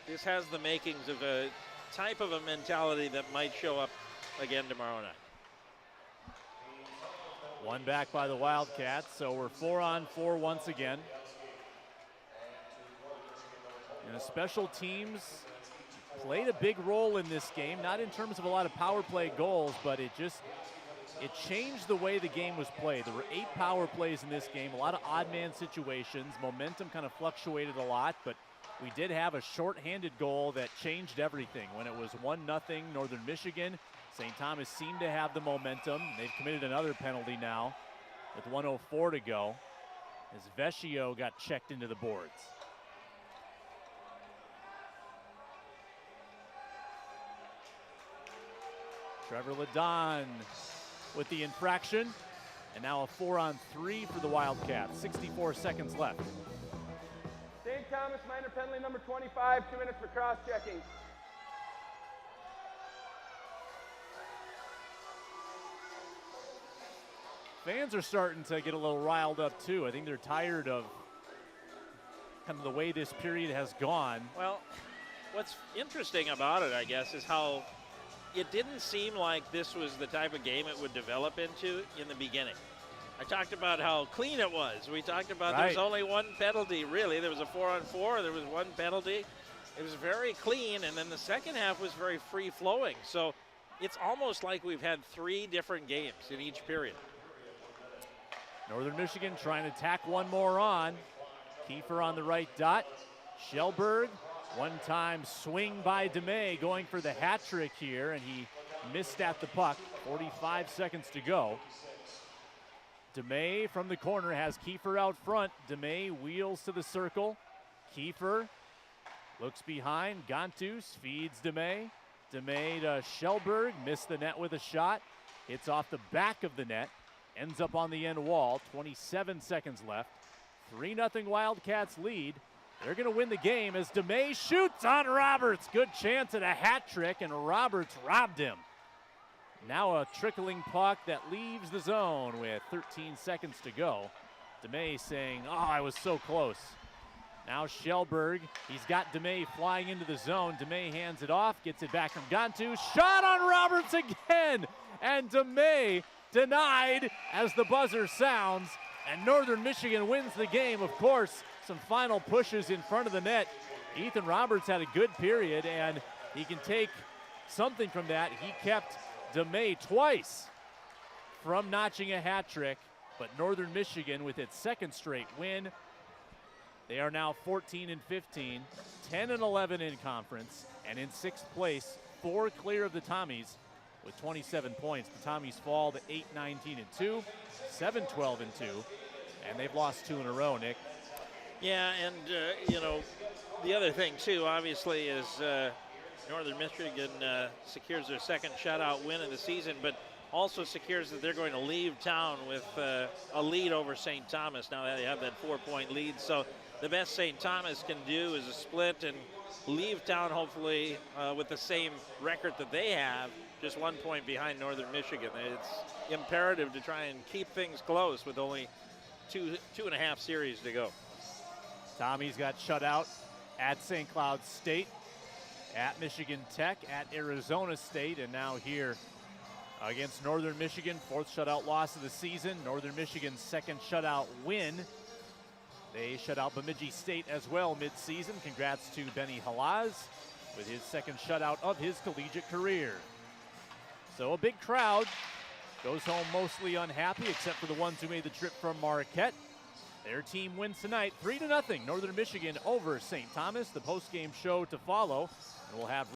M: this has the makings of a type of a mentality that might show up again tomorrow night.
L: One back by the Wildcats, so we're 4-on-4 once again. And the special teams played a big role in this game, not in terms of a lot of power play goals, but it changed the way the game was played. There were 8 power plays in this game, a lot of odd man situations. Momentum kind of fluctuated a lot, but we did have a shorthanded goal that changed everything. When it was 1-0 Northern Michigan, St. Thomas seemed to have the momentum. They've committed another penalty now with 1:04 to go as Vecchio got checked into the boards. Trevor Ladon with the infraction, and now a 4-on-3 for the Wildcats. 64 seconds left.
O: St. Thomas, minor penalty number 25, 2 minutes for cross-checking.
L: Fans are starting to get a little riled up too. I think they're tired of kind of the way this period has gone.
M: Well, what's interesting about it, I guess, is how it didn't seem like this was the type of game it would develop into in the beginning. I talked about how clean it was. We talked about there's only one penalty, really. There was a 4-on-4, there was one penalty. It was very clean, and then the second half was very free-flowing. So it's almost like we've had 3 different games in each period.
L: Northern Michigan trying to tack one more on. Kiefer on the right dot. Shellberg, one-time swing by DeMay, going for the hat trick here, and he missed at the puck. 45 seconds to go. DeMay from the corner has Kiefer out front. DeMay wheels to the circle. Kiefer looks behind. Gantus feeds DeMay. DeMay to Shellberg, missed the net with a shot. Hits off the back of the net. Ends up on the end wall. 27 seconds left. 3-0 Wildcats lead. They're going to win the game as DeMay shoots on Roberts. Good chance at a hat trick, and Roberts robbed him. Now a trickling puck that leaves the zone with 13 seconds to go. DeMay saying, oh, I was so close. Now Shellberg, he's got DeMay flying into the zone. DeMay hands it off, gets it back from Gantu. Shot on Roberts again, and DeMay denied as the buzzer sounds, and Northern Michigan wins the game. Of course, some final pushes in front of the net. Ethan Roberts had a good period, and he can take something from that. He kept DeMay twice from notching a hat trick, but Northern Michigan with its second straight win. They are now 14-15, 10-11 in conference, and in 6th place, 4 clear of the Tommies with 27 points. The Tommies fall to 8-19-2, 7-12-2, and they've lost 2 in a row, Nick.
M: Yeah, and, you know, the other thing, too, obviously, is Northern Michigan secures their second shutout win of the season, but also secures that they're going to leave town with a lead over St. Thomas. Now they have that 4-point lead, so the best St. Thomas can do is a split and leave town, hopefully, with the same record that they have, just 1 point behind Northern Michigan. It's imperative to try and keep things close with only two and a half series to go.
L: Tommies got shut out at St. Cloud State, at Michigan Tech, at Arizona State, and now here against Northern Michigan. 4th shutout loss of the season. Northern Michigan's 2nd shutout win. They shut out Bemidji State as well mid-season. Congrats to Benny Halaz with his 2nd shutout of his collegiate career. So a big crowd goes home mostly unhappy, except for the ones who made the trip from Marquette. Their team wins tonight, 3-0, Northern Michigan over St. Thomas. The post-game show to follow, and we'll have